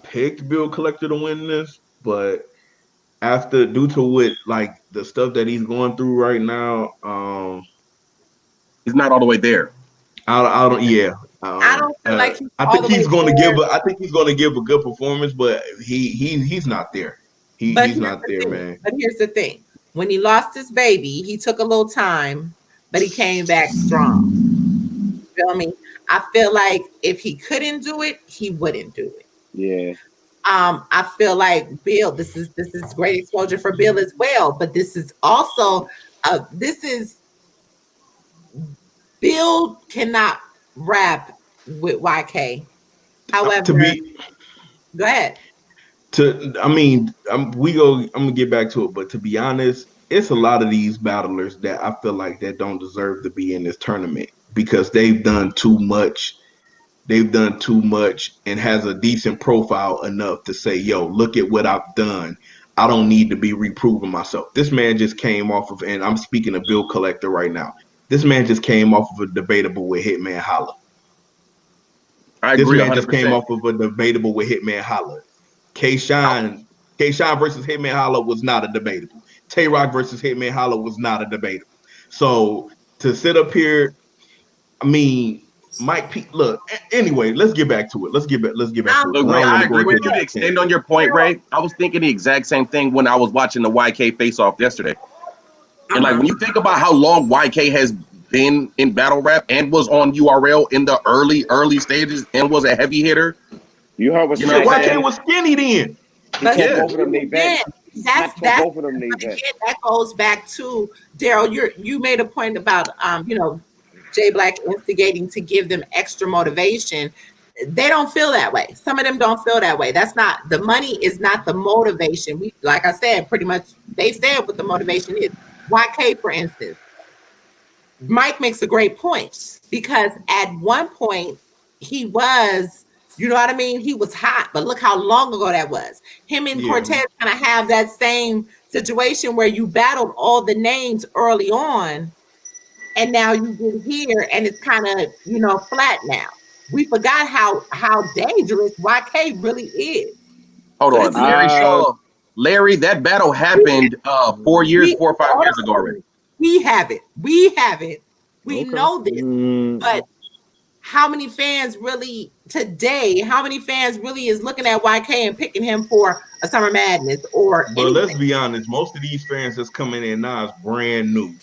picked Bill Collector to win this, but due to what like the stuff that he's going through right now, he's not all the way there. I don't feel like I think he's going to give a good performance, but he's not there. He's not there, man. But here's the thing: when he lost his baby, he took a little time, but he came back strong. You feel me? I feel like if he couldn't do it, he wouldn't do it. Yeah. I feel like Bill. This is great exposure for Bill as well, but this is also Bill cannot rap with YK. However, go ahead. I'm gonna get back to it, but to be honest, it's a lot of these battlers that I feel like that don't deserve to be in this tournament because they've done too much. They've done too much and has a decent profile enough to say, yo, look at what I've done. I don't need to be reproving myself. This man just came off of, and I'm speaking of Bill Collector right now. This man just came off of a debatable with Hitman Holla. I This agree. man 100%. just came off of a debatable with Hitman Holla. K-Shine versus Hitman Holla was not a debatable. Tay-Rock versus Hitman Holla was not a debatable. So to sit up here, I mean, Mike P. Look, anyway, let's get back to it. Let's get back to it. Look, Ray, I agree with you. To extend on your point, Ray, I was thinking the exact same thing when I was watching the YK face-off yesterday. And like when you think about how long YK has been in battle rap and was on URL in the early stages and was a heavy hitter. You heard what YK was skinny then. But Yeah. Both of them they again, bet. that's Both of them they bet. again, that goes back to Daryl. You made a point about Jay Black instigating to give them extra motivation. They don't feel that way. Some of them don't feel that way. That's not the money is not the motivation. We, like I said, pretty much they said what the motivation is. YK, for instance, Mike makes a great point because at one point he was, you know what I mean? He was hot, but look how long ago that was. Him and Cortez kind of have that same situation where you battled all the names early on, and now you get here and it's kind of, flat now. We forgot how dangerous YK really is. Hold on, Larry Shaw. Larry, that battle happened 4 or 5 years ago already. We have it. We know this. But how many fans really today, how many fans really is looking at YK and picking him for a Summer Madness or But let's be honest, most of these fans that's coming in now is brand new.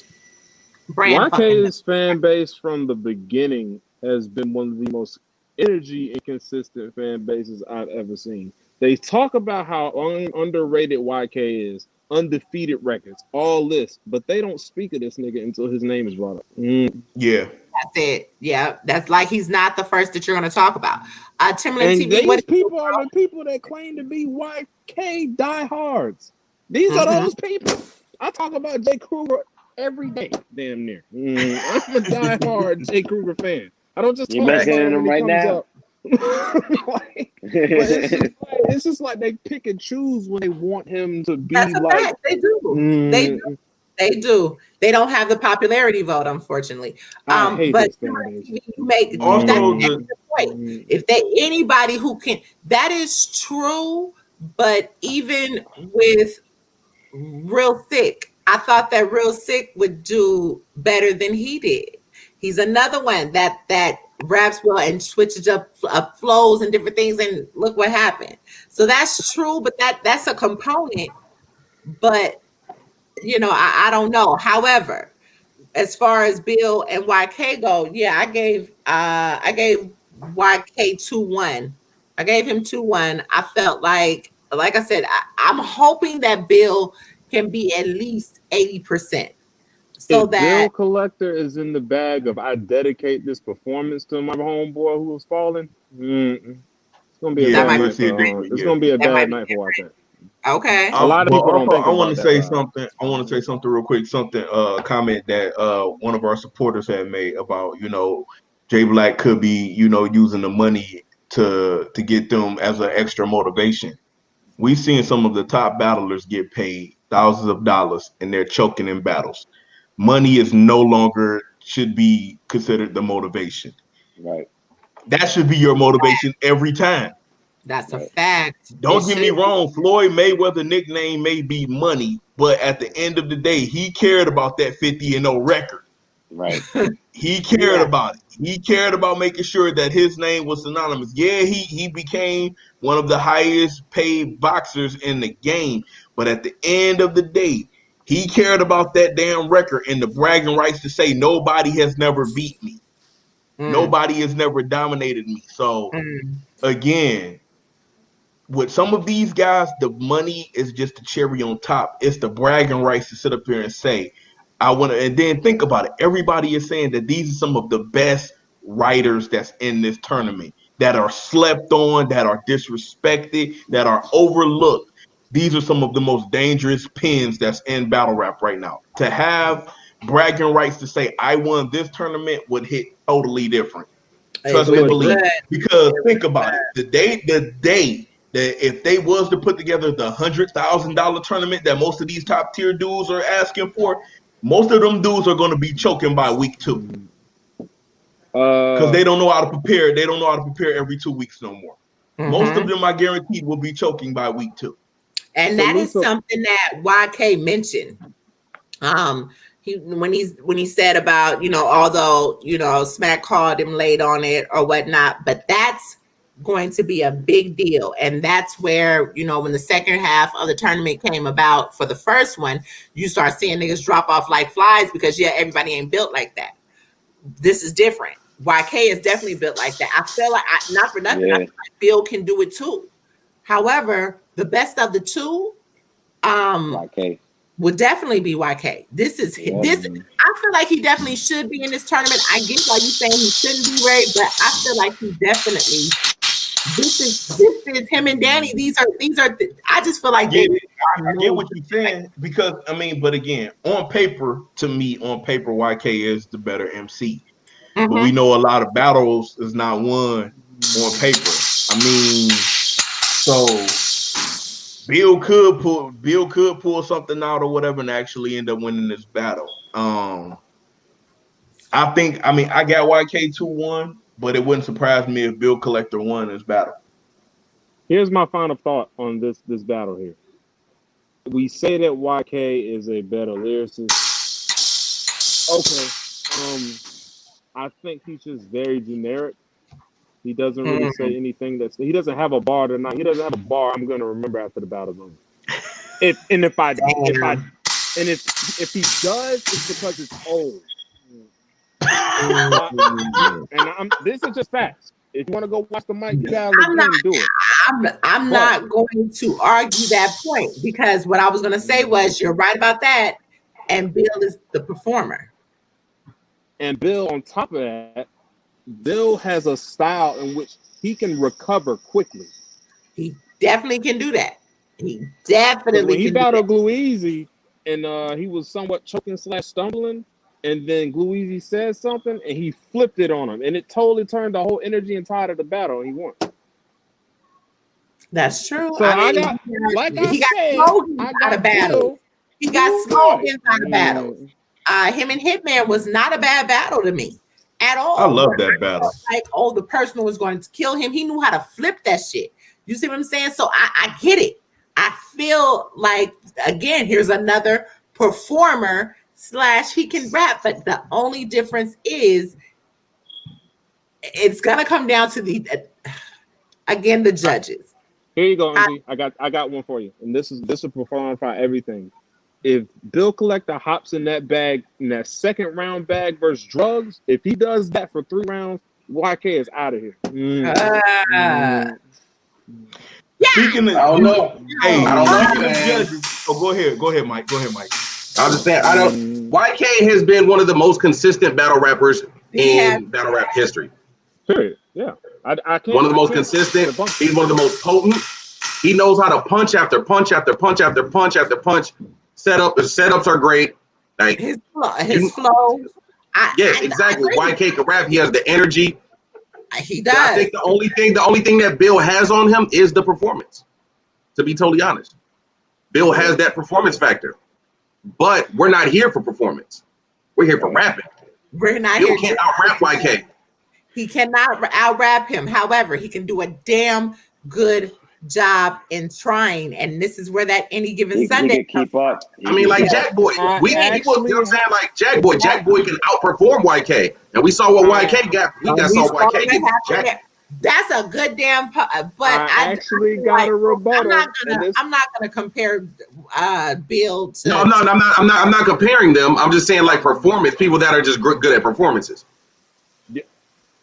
YK's fan base from the beginning has been one of the most energy and consistent fan bases I've ever seen. They talk about how underrated YK is, undefeated records, all this, but they don't speak of this nigga until his name is brought up. Yeah. That's it. Yeah, that's like he's not the first that you're going to talk about. Timberland And TV. these people are the people that claim to be YK diehards. These are those people. I talk about Jay Kruger every day, damn near. I'm a diehard Jay Kruger fan. I don't just talk about him right now. It's just like they pick and choose when they want him to be. That's a fact. They do. They do. They don't have the popularity vote, unfortunately. But you make also that's the point. If anybody who can, that is true. But even with Real Sick, I thought that Real Sick would do better than he did. He's another one that raps well and switches up flows and different things, and look what happened. So that's true, but that's a component. But I don't know. However, as far as Bill and YK go, yeah, I gave YK 2-1. I gave him 2-1. I felt like I said, I'm hoping that Bill can be at least 80%. So if Bill Collector is in the bag of I dedicate this performance to my homeboy who was falling, it's gonna be a bad night. It's gonna be a bad night for YK. Okay. A lot of people don't think I want to about say that. something. I want to say something real quick. Something comment that one of our supporters had made about Jay Black could be using the money to get them as an extra motivation. We've seen some of the top battlers get paid thousands of dollars and they're choking in battles. Money is no longer should be considered the motivation. Right. That should be your motivation every time. That's a fact. Don't get me wrong. Floyd Mayweather nickname may be money, but at the end of the day, he cared about that 50-0 record. Right. He cared about it. He cared about making sure that his name was synonymous. Yeah, he became one of the highest paid boxers in the game, but at the end of the day, he cared about that damn record and the bragging rights to say nobody has never beat me. Nobody has never dominated me. So again, with some of these guys, the money is just the cherry on top. It's the bragging rights to sit up here and say, I want to, and then think about it. Everybody is saying that these are some of the best writers that's in this tournament. that are slept on, that are disrespected, that are overlooked. These are some of the most dangerous pins that's in battle rap right now. To have bragging rights to say I won this tournament would hit totally different. Trust and believe. Because think about it. The day that if they was to put together the $100,000 tournament that most of these top tier dudes are asking for, most of them dudes are going to be choking by week 2. Because they don't know how to prepare. They don't know how to prepare every 2 weeks no more. Most of them, I guarantee, will be choking by week 2. And that is something that YK mentioned. When he said about, although, Smack called him late on it or whatnot, but that's going to be a big deal. And that's where, when the second half of the tournament came about for the first one, you start seeing niggas drop off like flies because, everybody ain't built like that. This is different. YK is definitely built like that. I feel like, not for nothing, I feel like Bill can do it too. However, the best of the two YK would definitely be YK. This. I feel like he definitely should be in this tournament. I get why you saying he shouldn't be right, but I feel like he definitely. This is him and Danny. These are. I just feel like I get what you're saying because but again, on paper, YK is the better MC. But we know a lot of battles is not won on paper. So Bill could pull something out or whatever and actually end up winning this battle. I got YK 2-1, but it wouldn't surprise me if Bill Collector won this battle. Here's my final thought on this battle here. We say that YK is a better lyricist. Okay. I think he's just very generic. He doesn't really say anything he doesn't have a bar tonight. He doesn't have a bar I'm gonna remember after the battle's over. If he does, it's because it's old. This is just facts. If you want to go watch the Mike Battle, do it. I'm not going to argue that point because what I was going to say was you're right about that, and Bill is the performer. And Bill, on top of that, Bill has a style in which he can recover quickly. He definitely can do that. He definitely when he battled Gluezy and he was somewhat choking / stumbling, and then Gluezy said something and he flipped it on him, and it totally turned the whole energy and tide of the battle, and he won. That's true. So he got slogans out of battles. He got slogans out of battles. Him and Hitman was not a bad battle to me at all. I love that battle. Like, the person was going to kill him. He knew how to flip that shit. You see what I'm saying? So I get it. I feel like, again, here's another performer / he can rap, but the only difference is it's gonna come down to the judges. Here you go, Angie. I got one for you, and this is performing for everything. If Bill Collector hops in that bag, in that second round bag versus Drugs, if he does that for 3 rounds, YK is out of here. Speaking of, I don't know. Hey, I don't know, man. Judges, go ahead, Mike. I'm just saying, YK has been one of the most consistent battle rappers in battle rap history. Period. Yeah. I can't. One of the most consistent. He's one of the most potent. He knows how to punch after punch after punch after punch after punch. Setups are great. Like his flow. Yes, exactly. YK can rap. He has the energy. He does. I think the only thing that Bill has on him is the performance. To be totally honest, Bill has that performance factor. But we're not here for performance. We're here for rapping. We're not Bill here. Can't out-rap YK. He cannot out-rap him. However, he can do a damn good job in trying, and this is where that any given Sunday keep up. I mean, like Jack Boy, you know what I'm saying? Like Jack Boy can outperform YK, and we saw what YK got. YK get. That's a good damn. But I actually got a rebuttal. I'm not gonna compare Bill to. No, I'm not comparing them. I'm just saying like performance. People that are just good at performances. Yeah.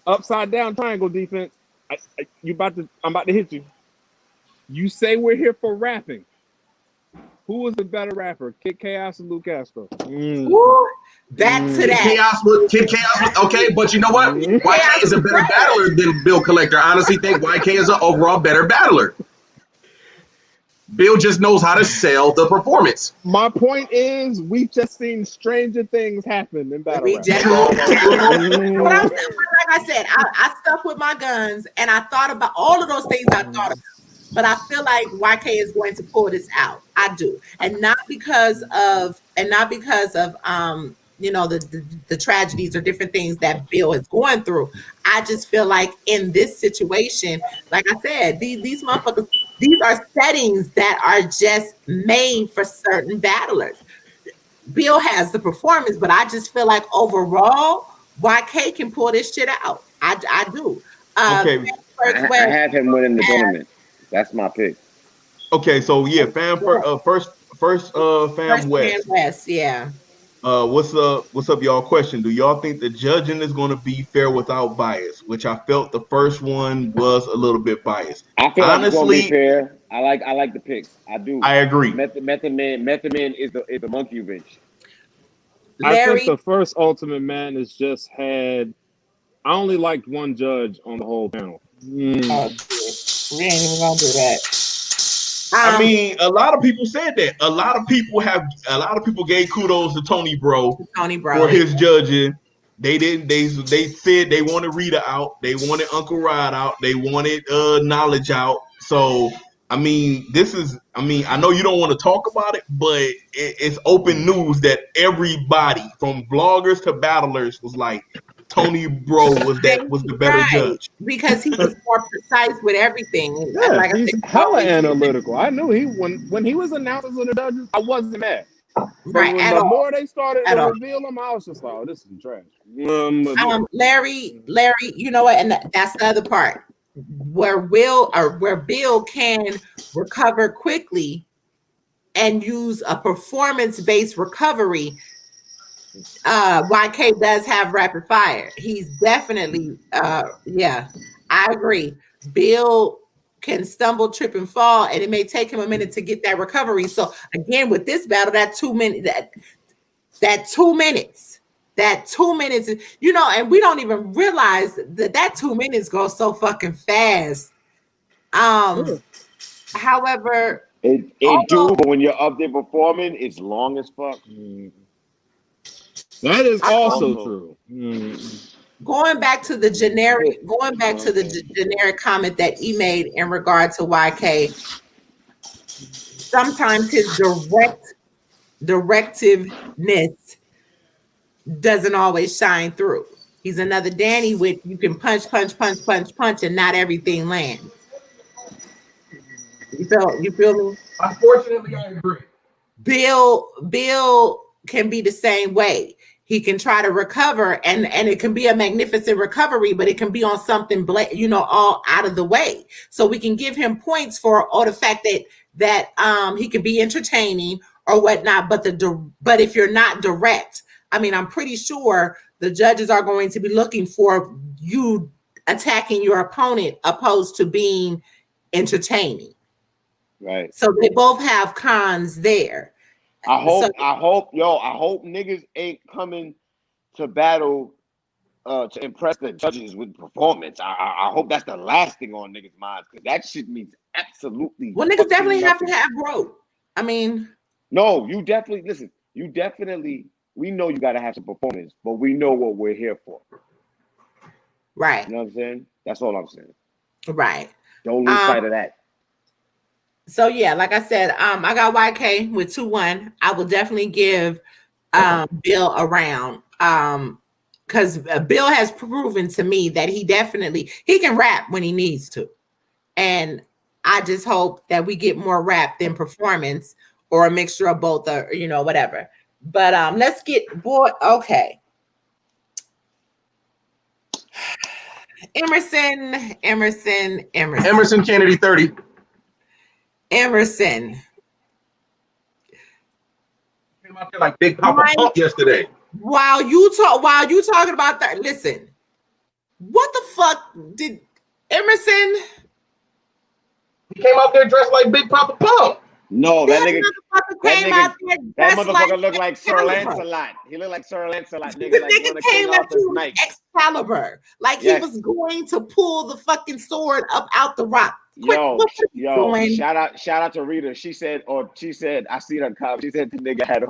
Upside down triangle defense. I'm about to hit you. You say we're here for rapping. Who was the better rapper, Kid Chaos or Lou Castro? Back to Kid that. Kid Chaos was okay, but you know what? YK is a better battler than Bill Collector. I honestly think YK is an overall better battler. Bill just knows how to sell the performance. My point is, we've just seen stranger things happen in battle We rap. just- That's all But I'm like saying. I said, I stuck with my guns, and I thought about all of those things I thought about. But I feel like YK is going to pull this out. I do, and not because of you know the tragedies or different things that Bill is going through. I just feel like in this situation, like I said, these motherfuckers, these are settings that are just made for certain battlers. Bill has the performance, but I just feel like overall, YK can pull this shit out. I do. Okay. I have him winning the tournament. That's my pick. Okay, so yeah, fam first fam West. Yeah. What's up, y'all? Question: do y'all think the judging is going to be fair without bias? Which I felt the first one was a little bit biased. I feel like it's going to be fair. I like the picks. I do. I agree. Method Man is the monkey wrench. I think the first Ultimate Madness just had. I only liked one judge on the whole panel. We ain't even gonna do that. I mean, a lot of people said that. A lot of people gave kudos to Tony Bro for his judging. They didn't. They said they wanted Rita out. They wanted Uncle Rod out. They wanted Knowledge out. So I mean, I know you don't want to talk about it, but it's open news that everybody from bloggers to battlers was like, Tony Bro was the better judge because he was more precise with everything. Yeah, like he's hella analytical. I knew when he was announced as the judges, I wasn't mad. Right. When the more they started to reveal him, I was just like, "Oh, this is trash." Larry, you know what? And that's the other part where Bill can recover quickly and use a performance-based recovery. YK does have rapid fire. He's definitely I agree. Bill can stumble, trip, and fall, and it may take him a minute to get that recovery. So again, with this battle, that 2 minutes, you know, and we don't even realize that 2 minutes goes so fucking fast. However, it do, but when you're up there performing, it's long as fuck. That is also true. Going back to the generic comment that he made in regard to YK, sometimes his directiveness doesn't always shine through. He's another Danny with you can punch, and not everything lands. You feel me? Unfortunately, I agree. Bill can be the same way. He can try to recover, and it can be a magnificent recovery, but it can be on something, all out of the way. So we can give him points for the fact that he can be entertaining or whatnot. But if you're not direct, I mean, I'm pretty sure the judges are going to be looking for you attacking your opponent opposed to being entertaining. Right. So they both have cons there. I hope niggas ain't coming to battle to impress the judges with performance. I hope that's the last thing on niggas' minds, because that shit means absolutely. Well, niggas definitely have to have growth. I mean, no, you definitely listen. We know you got to have some performance, but we know what we're here for. Right. You know what I'm saying? That's all I'm saying. Right. Don't lose sight of that. So yeah, like I said, I got YK with 2-1. I will definitely give Bill a round because Bill has proven to me that he can rap when he needs to, and I just hope that we get more rap than performance or a mixture of both, or whatever. But let's get okay. Emerson Kennedy 30. Emerson. Came out there like Big Papa Pump yesterday. While you talking about that, listen. What the fuck did Emerson? He came out there dressed like Big Papa Pump. No, that nigga. motherfucker That came nigga. out there That dressed motherfucker looked like Sir Excalibur. Lancelot. He looked like Sir Lancelot. The Nigga, like one nigga of King came up Arthur's to knights. Excalibur, like Yes. he was going to pull the fucking sword up out the rock. Quick, what are you doing? Shout out to Rita. She said, I see her comment. She said the nigga had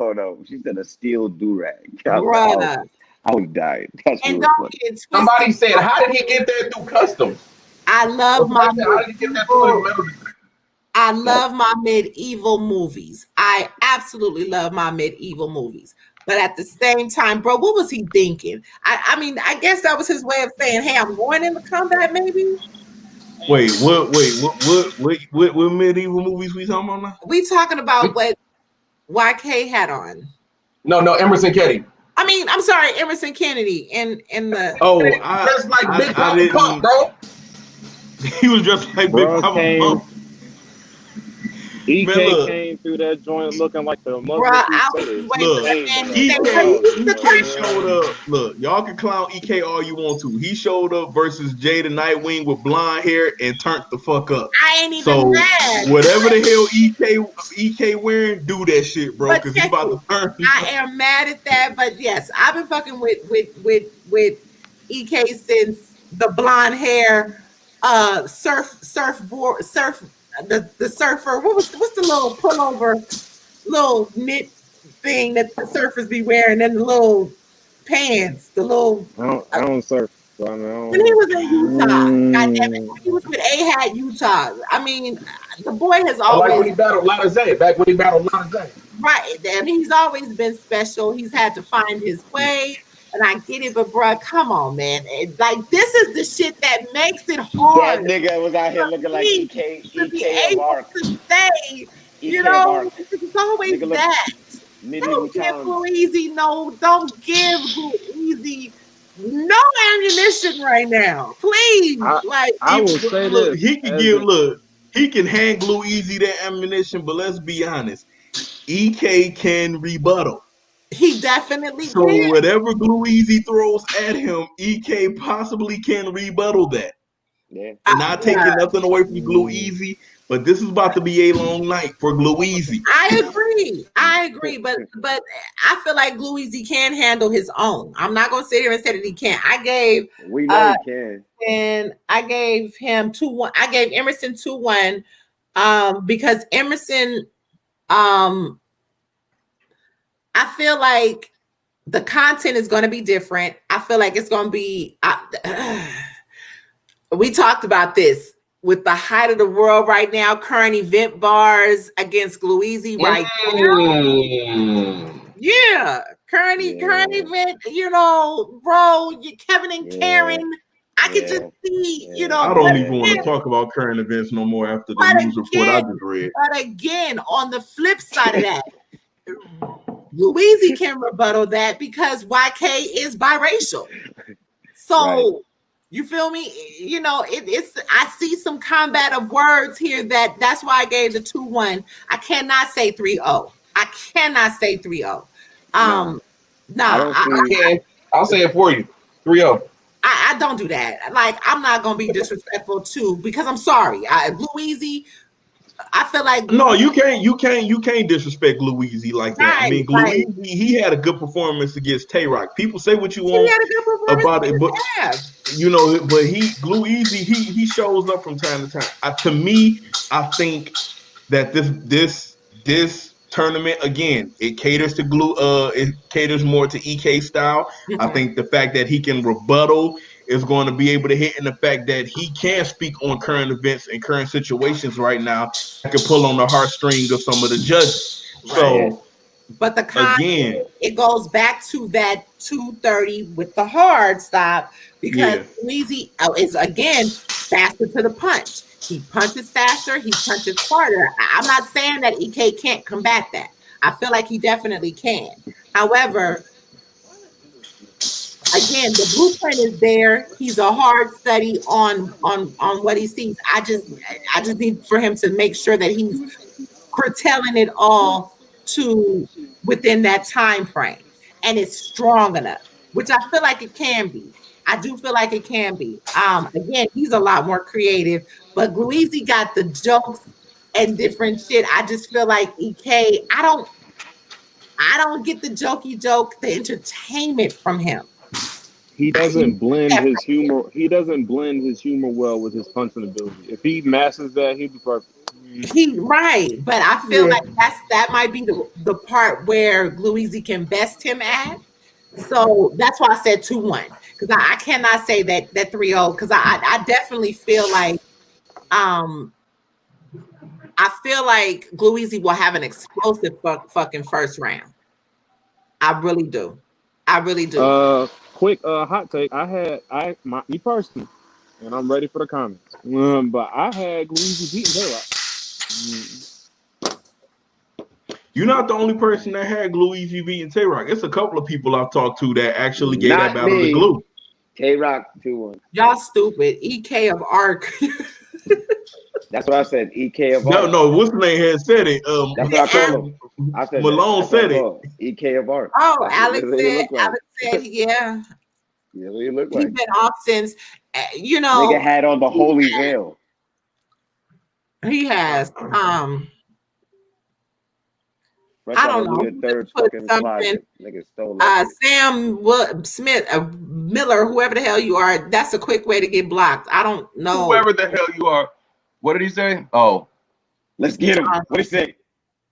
she said a steel do-rag. Bruh. I was dying. That's And really don't funny. get it twisted. Somebody said, how did he get there through customs? I love my How did he get there through his metal? I love my medieval movies. I absolutely love my medieval movies. But at the same time, bro, what was he thinking? I mean, I guess that was his way of saying, hey, I'm going into combat, maybe. What medieval movies we talking about now? We talking about what YK had on. No, Emerson Kennedy. I mean, I'm sorry, Emerson Kennedy in the Dressed like Big Papa Pump, bro. He was dressed like Big Bro Papa came- Pump. EK Man, look. came through that joint looking like the Muslim Bruh, I Crusaders. was Look, waiting. EK showed up. Look, y'all can clown EK all you want to. He showed up versus Jada Nightwing with blonde hair and turned the fuck up. I ain't even So mad. whatever the hell EK wearing, do that shit, bro. But Because he's about to turn. I am mad at that, but yes, I've been fucking with EK since the blonde hair, surfboard, the surfer. What's the little pullover, little knit thing that the surfers be wearing, and the little pants, the little. I don't surf. So I don't When he was in Utah, Mm. goddammit, he was with AHAT Utah. I mean, the boy has I like always when he battled Lana Zay. Back when he battled Lana Zay. right, and he's always been special. He's had to find his way, and I get it, but bruh, come on, man. Like this is the shit that makes it That hard nigga was out here looking like to be able to say, you know, it's always Nigga look- that. Medieval Don't give times. Blue Easy don't give Blue Easy no ammunition right now, please. I will say Look, this. he can as give. a- Look, he can hand Glue Easy that ammunition, but let's be honest. EK can rebuttal. He definitely So can. whatever Glue Easy throws at him, EK possibly can rebuttal that. Yeah. Not taking nothing away from Glue Easy, but this is about to be a long night for Glue Easy. I agree, but I feel like Glue Easy can handle his own. I'm not gonna sit here and say that he can't. We know he can. And I gave him 2-1. I gave Emerson 2-1 because Emerson I feel like the content is going to be different. I feel like it's going to be we talked about this with the height of the world right now, current event bars against Glue Easy right now. Yeah, current event, you know, bro, Kevin and Karen. I could just see, you know. I don't even want to talk about current events no more after the news report I just read. But again, on the flip side of that, Louise can rebuttal that because YK is biracial. So you feel me? You know, it's I see some combat of words here that's why I gave the 2-1. I cannot say 3-0. I cannot say 3-0. I can. I'll say it for you. 3-0. I don't do that. Like, I'm not gonna be disrespectful too, because I'm sorry. Louise, I feel like no, you can't disrespect Louise like that. I mean, Louise, he had a good performance against Tay-Rock. People say what you want about it, but you know, but Louise, he shows up from time to time. To me, I think that this tournament again, it caters to it caters more to EK style. I think the fact that he can rebuttal is going to be able to hit, and the fact that he can speak on current events and current situations right now, I can pull on the heartstring of some of the judges. So, but the again, it goes back to that 230 with the hard stop because Weezy is again faster to the punch. He punches faster, he punches harder. I'm not saying that EK can't combat that. I feel like he definitely can. However, again, the blueprint is there. He's a hard study on what he sees. I just need for him to make sure that he's curtailing it all to within that time frame, and it's strong enough, which I feel like it can be. I do feel like it can be. Again, he's a lot more creative, but Louise got the jokes and different shit. I just feel like EK, I don't get the jokey joke, the entertainment from him. He doesn't blend his humor. He doesn't blend his humor well with his punching ability. If he masters that, he'd be perfect. Right, but I feel like that might be the part where Gluezy can best him at. So that's why I said 2-1, because I cannot say that 3-0, because I definitely feel like Gluezy will have an explosive fucking first round. I really do. Quick hot take. Me personally, and I'm ready for the comments. But I had Gluezy beating J-Rock. You're not the only person that had Gluezy beating Tay-Rock. It's a couple of people I've talked to that actually gave Not that battle me. to Glue. Tay-Rock 2-1. Y'all stupid. EK of Arc. That's what I said. EK of Arc. No, what's the name had said it? That's what I told him. I said Malone said it. EK of Arc. Oh, Alex Like. said, yeah. Yeah, what he look He's like. been off since, you know. Nigga had on the holy veil. He has. Fresh I out don't of know. Louis third Put fucking something. closet. Nigga stole that. Sam Smith, Miller, whoever the hell you are, that's a quick way to get blocked. I don't know. Whoever the hell you are. What did he say? Oh, Let's get him. What he say?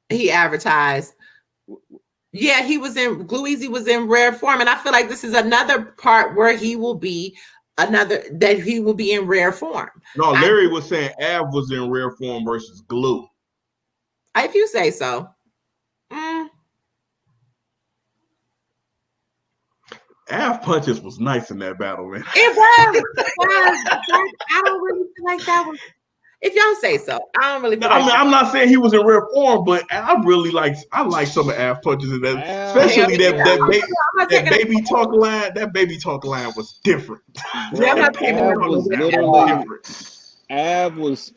He advertised. Yeah, Gluezy was in rare form, and I feel like this is another part where he will be in rare form. No, Larry was saying Av was in rare form versus Glue. If you say so. Av punches was nice in that battle, man. It was. I don't really feel like that was. If y'all say so, I don't really feel like I'm not saying he was in rare form, but I like some of Av punches in that, especially that baby talk line. That baby talk line was different. Av was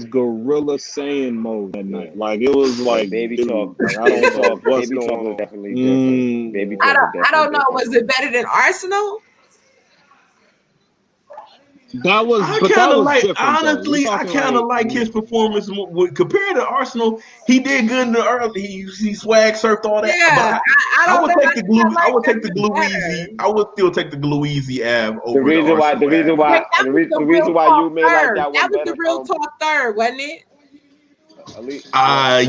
gorilla Saiyan mode that night. Like it was like baby dude, talk. Like, I don't know what's baby going talk on. was definitely different. Baby talk I don't know. Was it better than Arsenal? That was. I kind of like, honestly, I kind of like his performance compared to Arsenal. He did good in the early. He swag surfed all that. Yeah, I would take the Glue. I would take the Gluezy. I would still take the Gluezy Av over the reason why you made like that. That was the real talk third, wasn't it?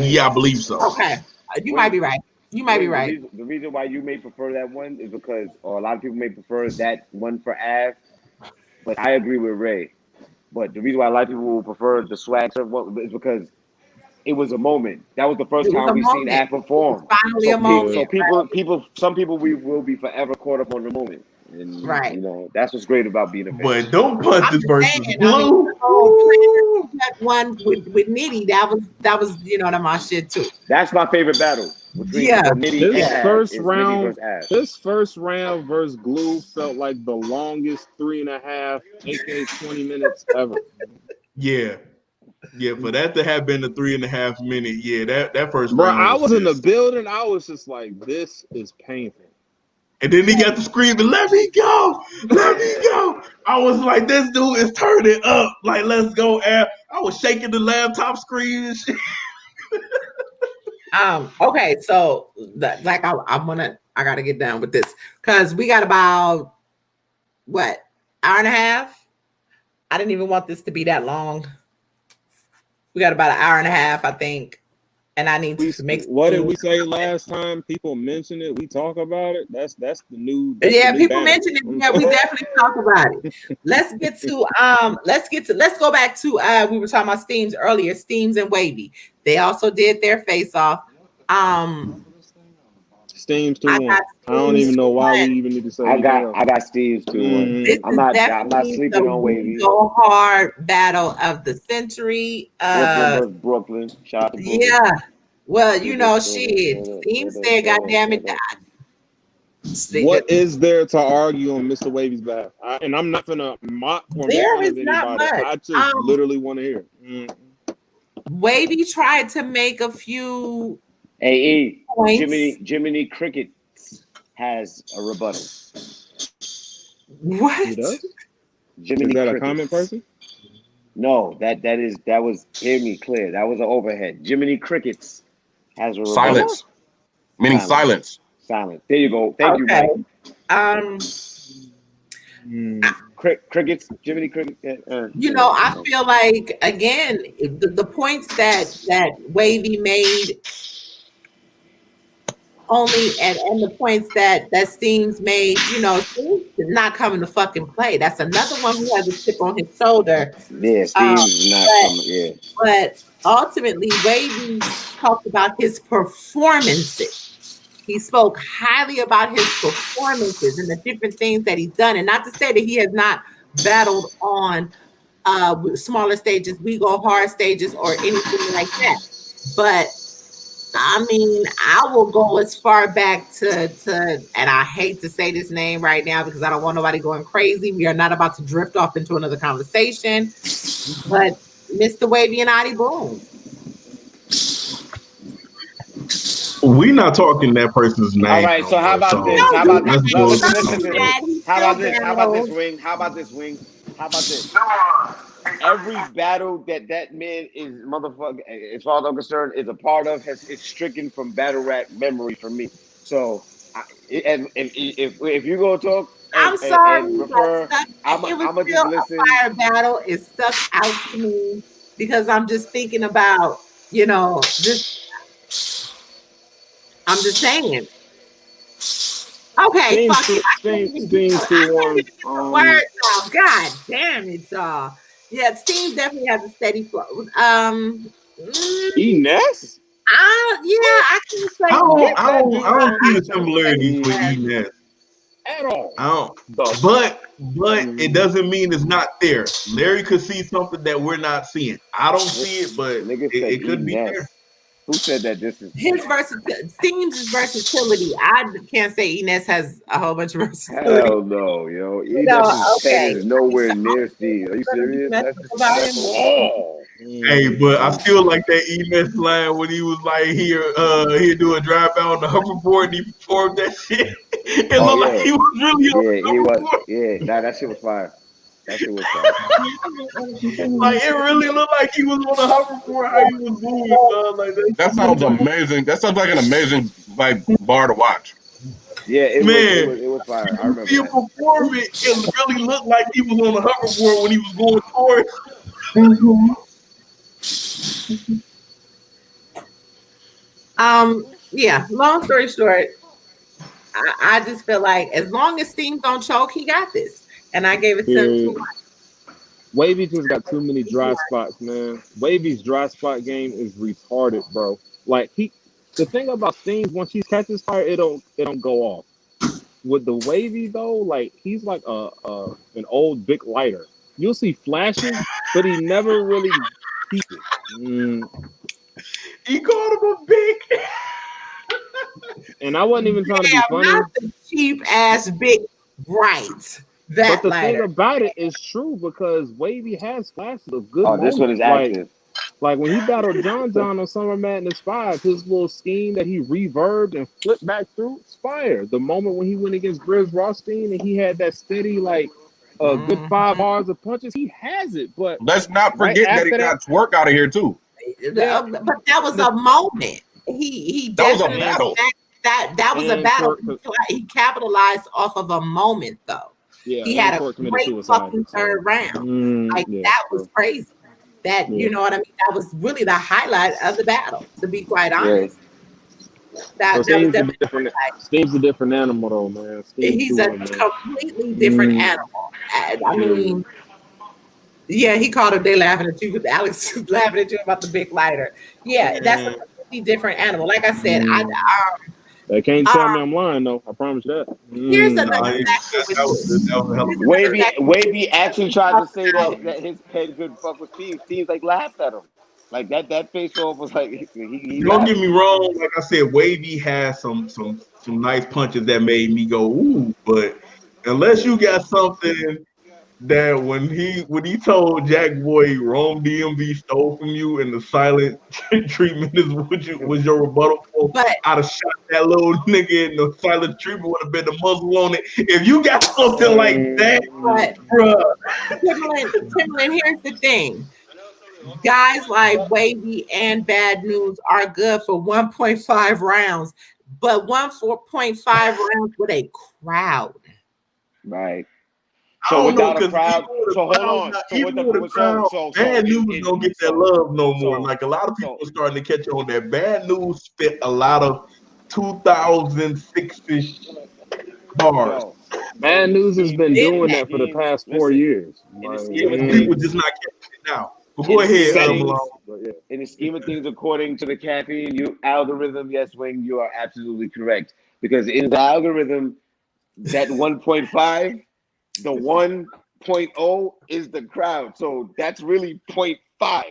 Yeah, I believe so. Okay, you might be right. You might be right. The reason why you may prefer that one is because, or a lot of people may prefer that one for Av. But I agree with Ray. But the reason why a lot of people will prefer the swag surf is because it was a moment. That was the first time we've seen Av perform. Finally a moment. So some people we will be forever caught up on the moment. And, right. You know, that's what's great about being a fan. But don't punch versus Glue. That one with Nitty, that was my shit too. That's my favorite battle. This first round versus Glue felt like the longest 3.5, aka 20 minutes ever. Yeah, for that to have been the 3.5 minute, that first bro, round. I was in the building. I was just like, this is painful. And then he got to screaming, "Let me go! Let me go!" I was like, "This dude is turning up! Like, let's go!" Av. I was shaking the laptop screen and shit. Okay, so I gotta get down with this because we got about hour and a half. I didn't even want this to be that long. We got about an hour and a half, I think, and I need to make. What did we say last time? People mention it. We talk about it. That's the new. People mention it. Yeah, we definitely talk about it. Let's go back to we were talking about Steams earlier. Steams and Wavy. They also did their face off. Steams 2-1. I don't even know why we even need to say. I got Steams 2-1. I'm not sleeping on Wavy. Go hard battle of the century. Brooklyn. Shout out to Brooklyn. Yeah. Well, shit. Steams said, "Goddamn it, what is there to argue on Mr. Wavy's behalf?" And I'm not gonna mock or there is not much. I just literally want to hear it. Wavy tried to make a few. Jiminy Cricket has a rebuttal. What? He does? Is that a comment person? No, that was hear me clear. That was an overhead. Jiminy Crickets has a rebuttal. Silence. Meaning silence. Silence. There you go. Thank you, Mike. Crickets, Jiminy Crickets. You know, I feel like again the points that Wavy made only and the points that Steams made, you know, Steams is not coming to fucking play. That's another one who has a chip on his shoulder. Yeah, Steams is not coming. Yeah, but ultimately, Wavy talked about his performances. He spoke highly about his performances and the different things that he's done. And not to say that he has not battled on smaller stages, we go hard stages, or anything like that. But I mean, I will go as far back to, and I hate to say this name right now because I don't want nobody going crazy. We are not about to drift off into another conversation. But Mr. Wavy and Adi Boom. We're not talking that person's name. All right, so how about this? How about this? How about this? How about this, Wing? How about this, Wing? How about this? Every battle that man is motherfucker, as far as I'm concerned, is a part of is stricken from battle rap memory for me. So, if you go talk, I'm sorry, I'm gonna just listen. A fire battle is stuck out to me because I'm just thinking about, you know, this. I'm just saying. Okay, fuck it. I can't even get the words out. God damn it, y'all. Yeah, Steam definitely has a steady flow. Ines? Yeah, I can say. I don't see the similarities with Ines at all. I don't. But it doesn't mean it's not there. Larry could see something that we're not seeing. I don't see it, but it could be there. Who said that this is his versatility? Steam's versatility. I can't say Ines has a whole bunch of versatility. Hell no, yo. Ines' head is nowhere near Steve. Are you serious? Hey, but I still like that Ines line when he was like he do a drive by on the hoverboard and he performed that shit. It looked like he was really on the hoverboard. Yeah, nah, that shit was fire. That shit was fire. Like it really looked like he was on a hoverboard. How he was moving, like that. That sounds amazing. That sounds like an amazing bar to watch. Yeah, it was fire. I remember. He performed it. It really looked like he was on a hoverboard when he was going towards. Yeah. Long story short, I just feel like as long as Steam don't choke, he got this. And I gave it to him. Wavy just got too many dry spots, man. Wavy's dry spot game is retarded, bro. Like the thing about Steam, once he catches fire, it don't go off. With the Wavy though, like he's like an old big lighter. You'll see flashes, but he never really keeps it. He called him a big. And I wasn't even trying to be funny. Not the cheap ass big bright. But the thing about it is true because Wavy has flashes of good. Oh, this one is active. Like when he battled John on Summer Madness 5, his little scheme that he reverbed and flipped back through, it's fire. The moment when he went against Grizz Rothstein and he had that steady good 5 bars of punches, he has it. But let's not forget that he got twerk out of here too. But that was a moment. He that was a battle. That was a battle. He capitalized off of a moment though. Yeah, he had a great fucking third round. That was crazy. That you know what I mean? That was really the highlight of the battle, to be quite honest. That was definitely Steve's a different animal though, man. He's a completely different animal. I mean, yeah, he called him, they laughing at you. Alex was laughing at you about the big lighter. Yeah, that's a completely different animal. Like I said, they can't tell me I'm lying though. I promise you that. Here's another Wavy actually tried to say that his head couldn't fuck with Steve. Steve's like laughed at him. Like that face off was like he don't get me wrong. Like I said, Wavy has some nice punches that made me go ooh. But unless you got something that when he told Jack Boy Rome DMV stole from you and the silent treatment was your rebuttal for, But I'd have shot that little nigga and the silent treatment would have been the muzzle on it. If you got something like that, but bruh. Timberland, here's the thing. Guys like Wavy and Bad News are good for 1.5 rounds, but 1.5 rounds with a crowd. Right. I So don't know, without a 'cause crowd, even with so a hold on. crowd, So even with with a crowd, Bad News don't get that love no more. Like a lot of people are starting to catch on that. Bad News spit a lot of 2006-ish bars. Yo, Bad News has been Did doing that. that for the past 4 Listen, years. in the Like, scheme of People things, just not catching it now. But in go the ahead, scheme of things, Malone. but yeah. in the scheme of things, according to the caffeine algorithm, yes, Wing, you are absolutely correct. Because in the algorithm, that 1.5, the 1.0 is the crowd. So that's really 0.5.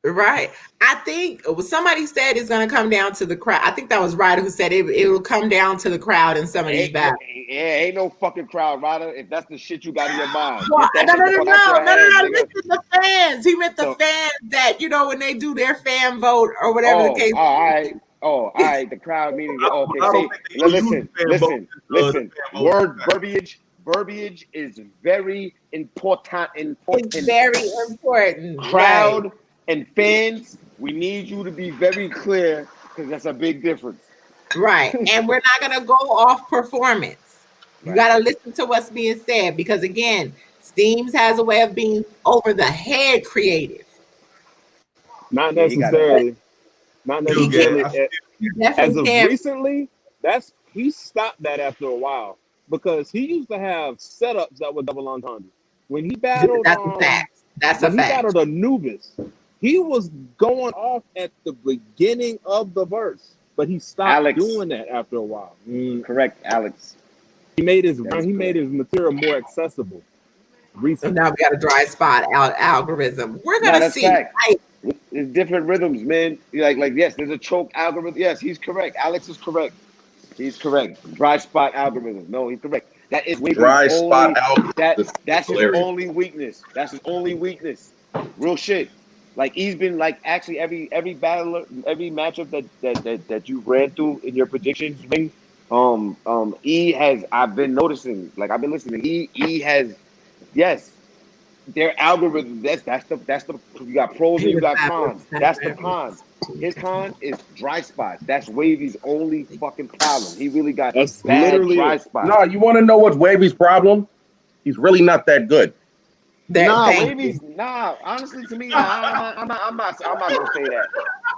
Right. I think somebody said it's going to come down to the crowd. I think that was Ryder who said it will come down to the crowd in some of these battles. Ain't no fucking crowd, Ryder. If that's the shit you got in your mind. Well, Get that no, shit the fuck out your head, nigga. listen, the fans. He meant the So- fans that, when they do their fan vote or whatever the case. all right. Oh, all right. The crowd meaning that. Okay, I don't see, think they gonna use listen. the fan vote. Verbiage is very important. It's very important. Crowd and fans, we need you to be very clear because that's a big difference. Right. And we're not going to go off performance. You Right. got to listen to what's being said because, again, Steams has a way of being over the head creative. Not Yeah, he got necessarily. Not Still necessarily. get it. You As definitely of can. recently, he stopped that after a while because he used to have setups that were double entendre. When he battled, That's a fact. That's a when he fact. battled Anubis, he was going off at the beginning of the verse, but he stopped Alex. doing that after a while. Correct, Alex. He made his That is material more accessible. So Recently, now we got a dry spot algorithm. We're No, going to that's see. fact. Right? There's different rhythms, man. Like yes, there's a choke algorithm. Yes, he's correct. Alex is correct. He's correct. Dry spot algorithm. No, he's correct. That is Wavy's Dry only, spot algorithm. That's his Hilarious. only weakness. That's his only weakness. Real shit. Like he's been like actually every battler, every matchup that you ran through in your predictions, Wing, E has I've been noticing. Like I've been listening. E has yes. Their algorithm, that's the you got pros and you got cons. That's the cons. His con is dry spots. That's Wavy's only fucking problem. He really got That's bad literally dry it. spots. No, you want to know what's Wavy's problem? He's really not that good. Honestly, to me, I'm not gonna say that.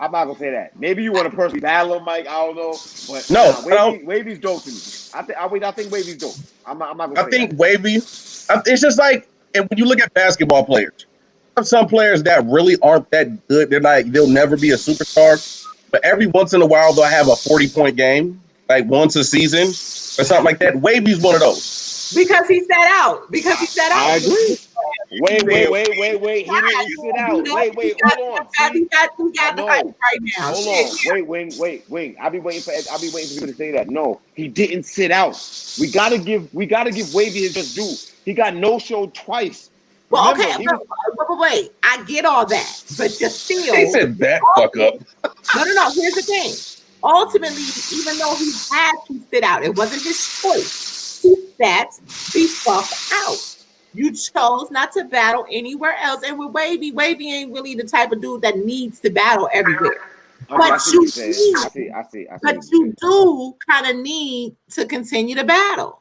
I'm not gonna say that. Maybe you want to personally battle him, Mike. I don't know, but No, Wavy's dope to me. I think Wavy's dope. I'm not gonna I say think that. Wavy, it's just like, and when you look at basketball players, some players that really aren't that good. They'll never be a superstar, but every once in a while they'll have a 40-point game, like once a season or something like that. Wavy's one of those. Because he sat out. I agree. Wait. He didn't sit out. Wait, hold on. He got the fight right now. Hold on. Wait. I'll be waiting for people to say that. No, he didn't sit out. We gotta give Wavy his just due. He got no show twice. Well, Remember, okay, he was- but wait. I get all that, but just still. He said that fuck up. No. Here's the thing. Ultimately, even though he had to sit out, it wasn't his choice. He sat the fuck out. You chose not to battle anywhere else. And with Wavy ain't really the type of dude that needs to battle everywhere. I see what you're saying. I see. But you do kind of need to continue to battle.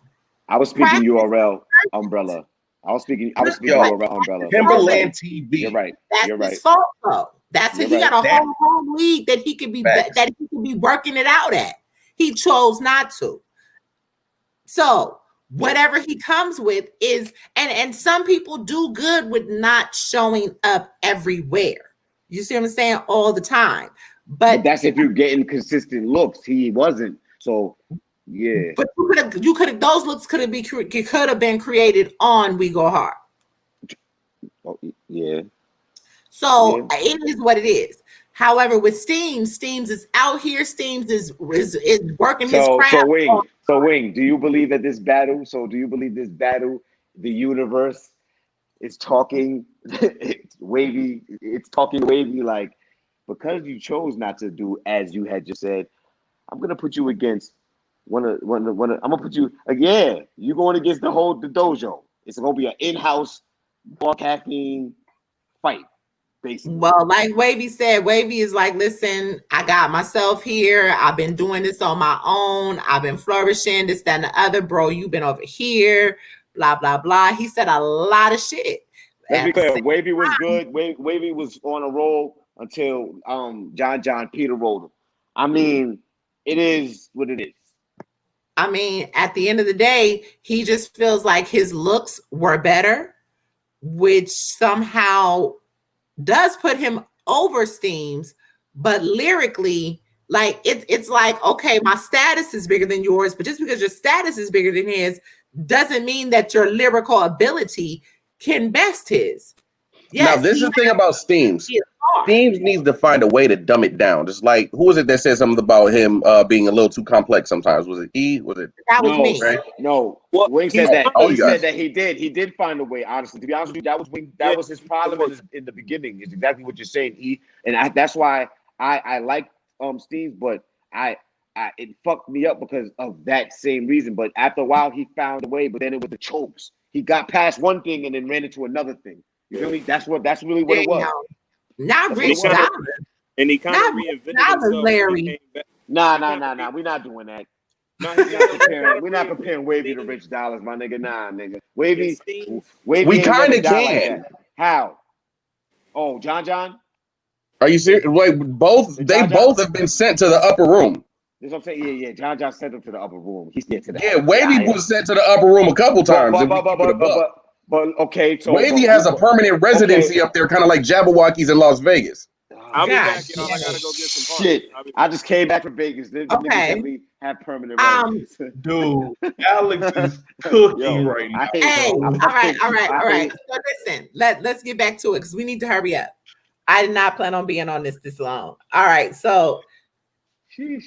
I was speaking URL umbrella. I was speaking URL umbrella. Timberland TV. You're right. That's You're his right. fault, though. That's You're he got right. a whole league that he could be working it out at. He chose not to. So whatever he comes with is, and some people do good with not showing up everywhere. You see what I'm saying? All the time. But that's if you're getting consistent looks. He wasn't. So yeah. But you could have those looks could have been created on We Go Hard. Oh, yeah. So it is what it is. However, with Steams is out here. Steams is working his craft. So Wing, do you believe that this battle? So do you believe this battle, the universe it's talking, it's wavy, it's talking wavy. Like, because you chose not to do as you had just said, I'm gonna put you against I'm gonna put you again. You going against the dojo. It's gonna be an in-house broadcasting fight, basically. Well, like Wavy said, Wavy is like, listen, I got myself here. I've been doing this on my own. I've been flourishing, this, that, and the other. Bro, you've been over here, blah, blah, blah. He said a lot of shit. Let's be clear, Wavy was good. Wavy was on a roll until John Peter rolled him. I mean, it is what it is. I mean, at the end of the day, he just feels like his looks were better, which somehow does put him over Steams, but lyrically, like it's like, okay, my status is bigger than yours, but just because your status is bigger than his doesn't mean that your lyrical ability can best his. Now, this is the thing about Steams. Steams needs to find a way to dumb it down. Just like, who was it that said something about him being a little too complex sometimes? Was it E? Was it? That was me. Right? No. Well, Wing said that. Oh, He you guys. said that he did. He did find a way. Honestly, to be honest with you, that was Wing. That was his problem in the beginning. Is exactly what you're saying, E. And that's why I like Steve's, but it fucked me up because of that same reason. But after a while, he found a way. But then it was the chokes. He got past one thing and then ran into another thing. You feel me? That's really what it was. Not Rich kinda- Dollars. And he kind Not of reinvented Dollars, himself. Larry. Nah. We're not doing that. We're not comparing Wavy to Rich Dollars, my nigga. Nah, nigga. Wavy We ain't kinda never died can. that. How? Oh, John? Are you serious? Like, both, they both have been sent to the upper room. That's what I'm saying. Yeah. John sent him to the upper room. He's there to the Yeah, Wavy was sent to the upper room a couple times. But okay, so Wavy has a permanent residency up there, kind of like Jabberwockies in Las Vegas. I'll be God, back, y'all. I gotta go get some shit. parts. I just came back from Vegas. This nigga Okay. definitely have permanent residence. Dude, Alex is cooking Yo, right now. I hate Hey, bro. all right. So listen, let's get back to it because we need to hurry up. I did not plan on being on this long. All right, so Sheesh.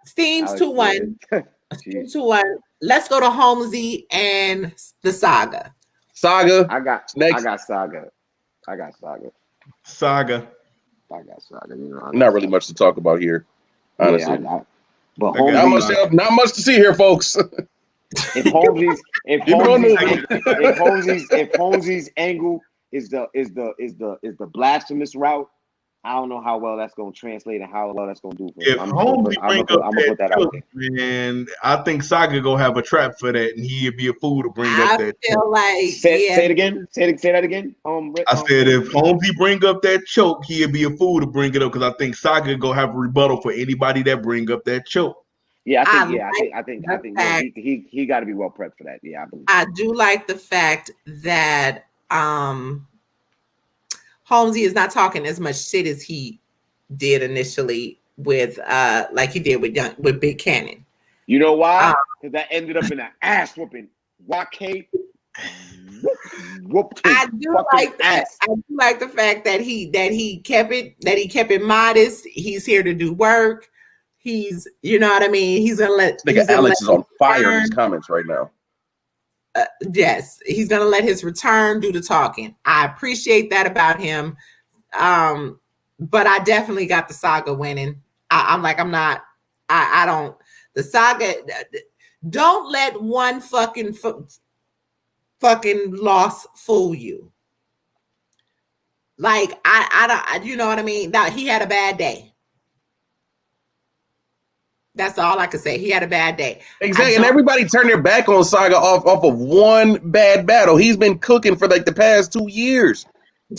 Steams Alex 2-1. Jeez. Steams 2-1. Let's go to Holmesy and the saga. Saga. I got Saga. Saga. You know, Not really much to talk about here, honestly. Yeah, but I got Holmesy, not much to see here, folks. if Holmesy's angle is the blasphemous route, I don't know how well that's going to translate and how well that's going to do for him. If I'm Holmesy gonna bring up put that out that there. choke, man, I think Saga gonna have a trap for that, and he'd be a fool to bring up I that. feel like Say it again. Say that again. I said if Holmesy bring up that choke, he'd be a fool to bring it up because I think Saga gonna have a rebuttal for anybody that bring up that choke. Yeah, I I think fact- he got to be well prepped for that. Yeah, I believe. I do like the fact that Holmesy is not talking as much shit as he did initially with like he did with Big Cannon. You know why? Because that ended up in an ass whooping. YK whooped his I do fucking like that. ass. I do like the fact that he kept it modest. He's here to do work. He's, you know what I mean. He's gonna let. Nigga, Alex is on fire in his comments right now. Yes, he's gonna let his return do the talking. I appreciate that about him. But I definitely got the saga winning. I don't. The saga. Don't let one fucking loss fool you. Like I don't. You know what I mean? Now he had a bad day. That's all I could say. He had a bad day. Exactly, and everybody turned their back on Saga off of one bad battle. He's been cooking for like the past 2 years.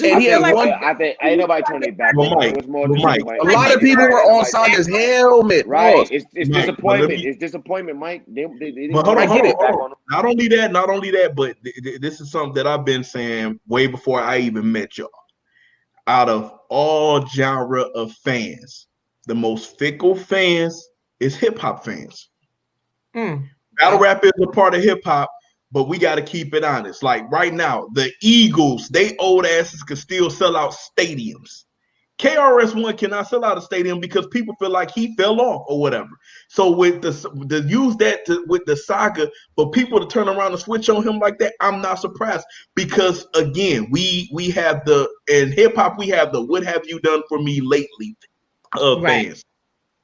And he had one. I think ain't nobody turned their back. Well, Mike, It was more well, Mike, A lot of people were on Saga's helmet. Right. Pause. It's Mike, disappointment. let me- It's disappointment, Mike. They But hold on, get it back hold on. Not only that, but this is something that I've been saying way before I even met y'all. Out of all genre of fans, the most fickle fans is hip hop fans. Battle rap is a part of hip hop, but we got to keep it honest. Like right now, the Eagles, they old asses could still sell out stadiums. KRS-One cannot sell out a stadium because people feel like he fell off or whatever. So with the use that with the saga for people to turn around and switch on him like that, I'm not surprised because again, we have in hip hop we have the "What have you done for me lately" fans.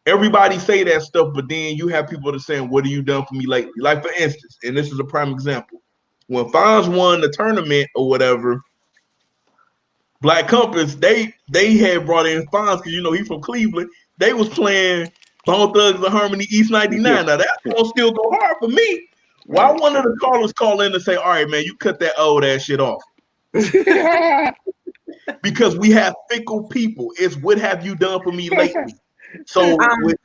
Everybody say that stuff, but then you have people that saying, "What have you done for me lately?" Like for instance, and this is a prime example, when Fonz won the tournament or whatever. Black Compass, they had brought in Fonz because he's from Cleveland. They was playing Bone Thugs and Harmony East 99. Now that gonna still go hard for me. Why one of the callers call in and say, "All right, man, you cut that old ass shit off." Because we have fickle people. It's what have you done for me lately? So with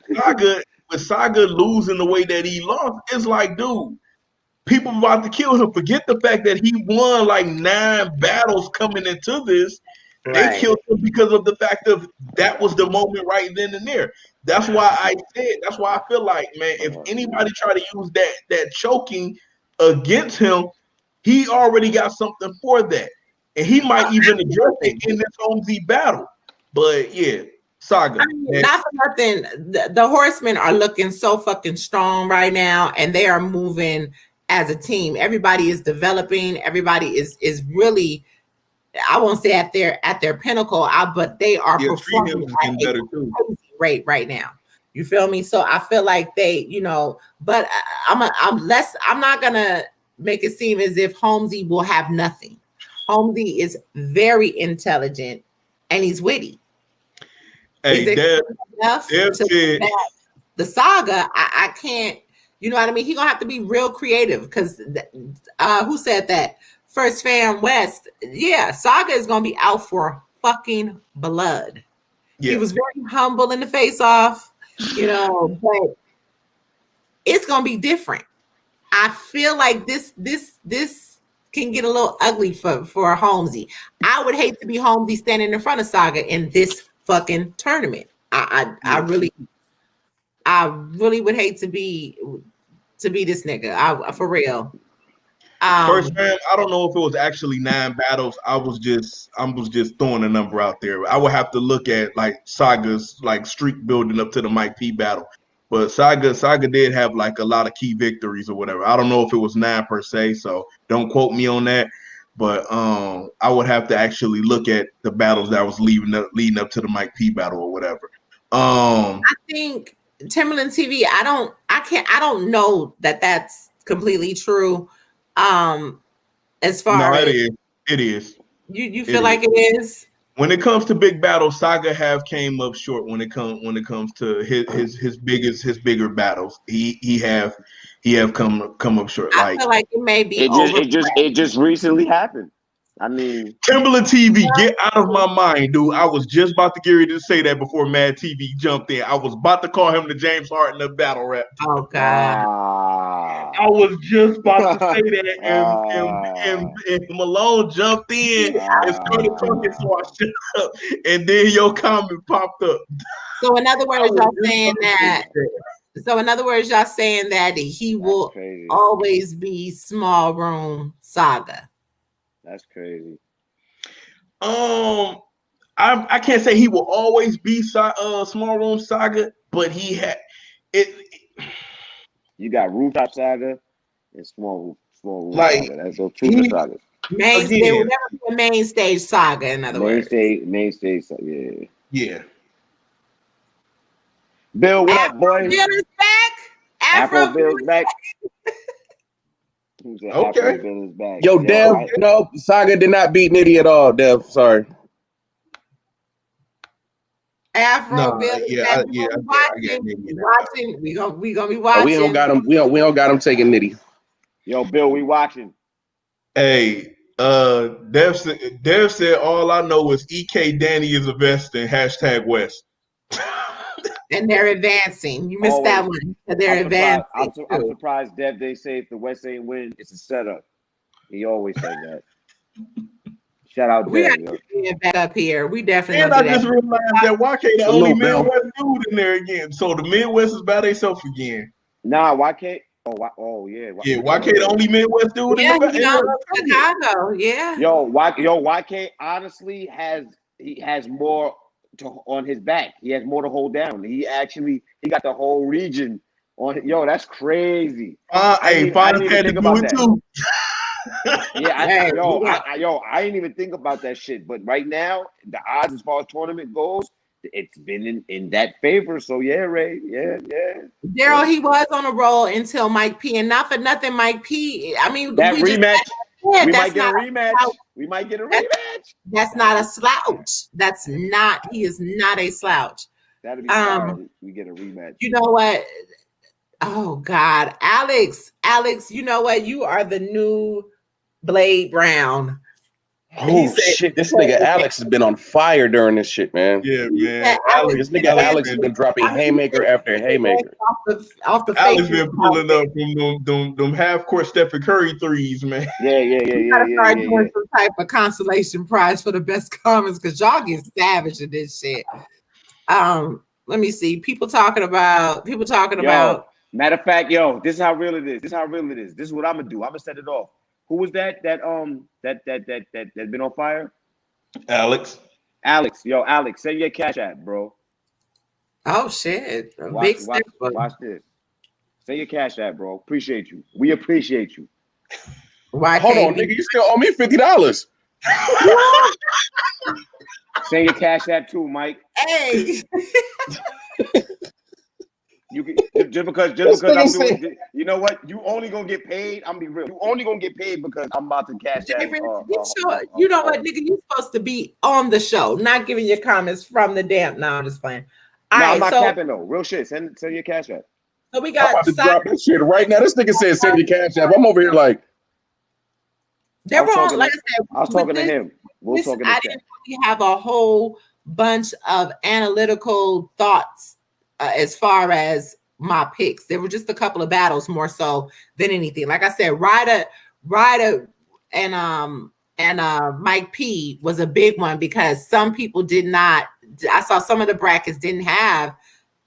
Saga losing the way that he lost, it's like, dude, people about to kill him. Forget the fact that he won like 9 battles coming into this. They killed him because of the fact of that was the moment right then and there. That's why I feel like, man, if anybody try to use that choking against him, he already got something for that. And he might even address it in this Holmesy battle. But yeah, Saga. Not for nothing. The Horsemen are looking so fucking strong right now, and they are moving as a team. Everybody is developing. Everybody is really, I won't say at their pinnacle, but they are performing at a crazy rate right now. You feel me? So I feel like they, but I'm not gonna make it seem as if Holmesy will have nothing. Holmesy is very intelligent and he's witty. Hey, the Saga, I can't. You know what I mean? He's gonna have to be real creative because who said that? First Fam West. Yeah, Saga is gonna be out for fucking blood. Yeah. He was very humble in the face-off, but it's gonna be different. I feel like this can get a little ugly for Holmesy. I would hate to be Holmesy standing in front of Saga in this fucking tournament. I really would hate to be this nigga. For real. First man, I don't know if it was actually 9 battles. I was just throwing a number out there. I would have to look at like Saga's like streak building up to the Mike P battle. But Saga did have like a lot of key victories or whatever. I don't know if it was 9 per se, so don't quote me on that. But I would have to actually look at the battles that was leading up to the Mike P battle or whatever. I think Timberland TV. I don't know that that's completely true. As far as it is. You feel like it is. When it comes to big battles, Saga have came up short when it comes to his bigger battles. He have come up short. I feel like it may be it just recently happened. I mean, Timberland TV, get out of my mind, dude. I was just about to get ready to say that before Mad TV jumped in. I was about to call him the James Harden of battle rap. Oh God. I was just about to say that, and Malone jumped in and started talking, so I shut up. And then your comment popped up. So in other words, y'all saying that. So in other words, y'all saying that he will always be small room Saga. That's crazy. I can't say he will always be small room Saga, but he had it. You got Rooftop Saga and small room like, Saga. That's those two sagas. There will never be a main stage Saga. In other words, main stage Saga. Yeah. Bill, what up, boy? Bill is back. Afro Bill's back. Okay. Bill is back. Yo, Dev, no, Saga did not beat Nitty at all, Dev. Sorry. Afro Bill is back. We gonna be watching. We don't got him. We don't got him taking Nitty. Yo, Bill, we watching. Hey, Dev said all I know is EK Danny is a vest and #West. And they're advancing. You missed that one. They're advancing. I'm surprised Dev they say if the West ain't win, it's a setup. He always said that. Shout out we Dev. got to get back up here. We definitely. And I just realized that YK the only Midwest dude in there again. So the Midwest is by themselves again. Nah, YK. Oh yeah. YK the only Midwest dude in Chicago. Yeah. Yo, YK honestly has more on his back. He has more to hold down. He got the whole region on. Yo, that's crazy. Hey, Fonz had to do it too. Yeah, Hey, I didn't even think about that shit. But right now, the odds as far as tournament goes, it's been in that favor. So yeah, Ray, yeah. Daryl, he was on a roll until Mike P. And not for nothing, Mike P. I mean, That rematch. We might get a rematch. We might get a rematch. That's not a slouch. He is not a slouch. That'd be fine. We get a rematch. You know what? Oh God, Alex, you know what? You are the new Blade Brown. Oh shit! This nigga Alex has been on fire during this shit, man. Yeah, man. This nigga Alex has been dropping haymaker after haymaker. Off the Alex been pulling up from them half court Stephen Curry threes, man. Yeah. You gotta start doing some type of consolation prize for the best comments because y'all get savage in this shit. Let me see. People talking about. Matter of fact, yo, this is how real it is. This is what I'm gonna do. I'm gonna set it off. Who was that been on fire? Alex. Yo, Alex, send your cash app, bro. Oh shit! Watch this. Send your cash app, bro. Appreciate you. We appreciate you. Why? Hold on, nigga, you still owe me $50. Send your cash app too, Mike. Hey. You can, just because I'm doing, you know what? You only gonna get paid. I'm gonna be real. You only gonna get paid because I'm about to cash that. You know what, nigga? You supposed to be on the show, not giving your comments from the damn. No, I'm just playing. I'm not capping though. Real shit. Send your cash app. So we I'm got about to drop this shit right now. This nigga said send your cash app. I'm over here like. They're wrong. Like I said, I was talking to him. We'll talk in the I chat. didn't really have a whole bunch of analytical thoughts as far as my picks. There were just a couple of battles more so than anything. Like I said, Ryder and Mike P was a big one because some people did not. I saw some of the brackets didn't have.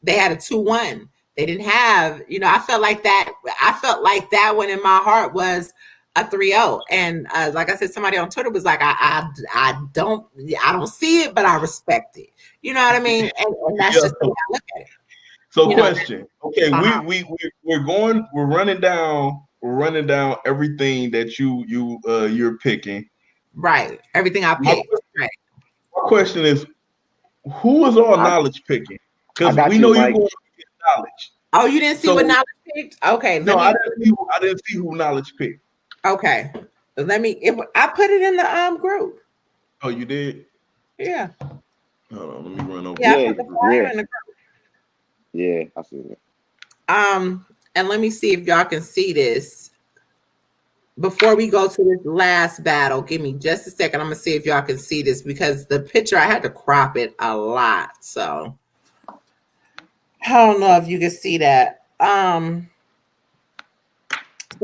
They had a 2-1. They didn't have. I felt like that. I felt like that one in my heart was a 3-0. And like I said, somebody on Twitter was like, I don't see it, but I respect it. You know what I mean? And that's just the way I look at it. So question. Okay, we're running down everything that you're picking. Right. Everything I picked. Right. My question is, who is all knowledge picking? Because we know you're going to get knowledge. Oh, you didn't see what knowledge picked? Okay. I didn't see who knowledge picked. Okay. I put it in the group. Oh, you did? Yeah. Hold on, let me run over. Yeah, I put the flyer in the group. Yeah, I see it. And let me see if y'all can see this. Before we go to this last battle, give me just a second. I'm gonna see if y'all can see this because the picture I had to crop it a lot. So I don't know if you can see that. So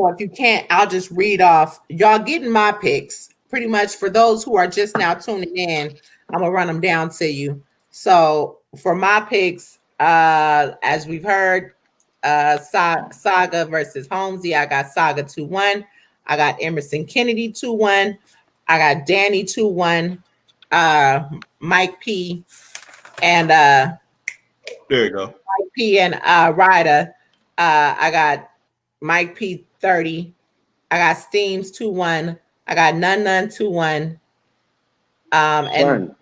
if you can't, I'll just read off. Y'all getting my picks pretty much. For those who are just now tuning in, I'm gonna run them down to you. So for my picks, as we've heard, Saga versus Holmesy, I got Saga 2-1. I got Emerson Kennedy 2-1. I got Danny 2-1. Mike P and there you go. Mike P and Ryder. I got Mike P 30. I got Steams 2-1. I got None 2-1. And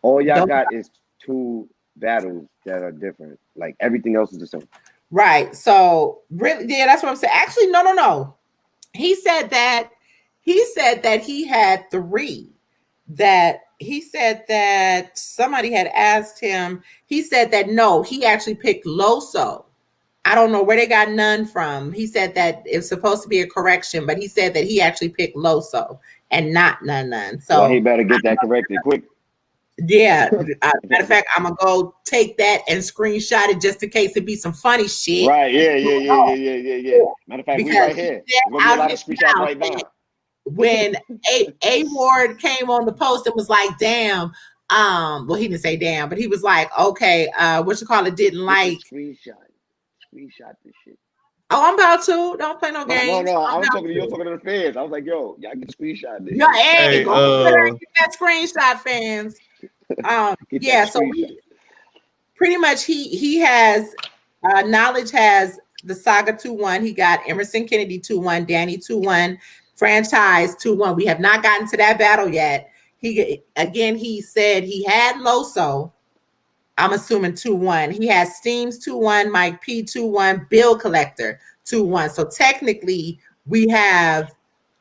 all y'all got is 2 battles that are different. Like everything else is the same. Right. So really, yeah, that's what I'm saying. Actually, no. He said that he had 3. That he said that somebody had asked him. He said that no, he actually picked Loso. I don't know where they got None from. He said that it's supposed to be a correction, but he said that he actually picked Loso and not None. So well, he better get that corrected quick. Yeah. Matter of fact, I'm gonna go take that and screenshot it just in case it be some funny shit. Right. Yeah. Matter of fact, we right here. We're gonna be a lot of screenshots right now. When A Ward came on the post and was like, damn, well, he didn't say damn, but he was like, okay, didn't like Screenshot this shit. Oh, I'm about to. Don't play no games. No. I was talking to you. Talking to the fans. I was like, yo, y'all get the screenshot this. Yo, hey, go get that screenshot, fans. Get Yeah, that so screenshot. pretty much he has Knowledge has the Saga 2-1. He got Emerson Kennedy 2-1, Danny 2-1, Franchise 2-1. We have not gotten to that battle yet. He said he had Loso. I'm assuming 2-1. He has Steams 2-1, Mike P 2-1, Bill Collector 2-1. So technically we have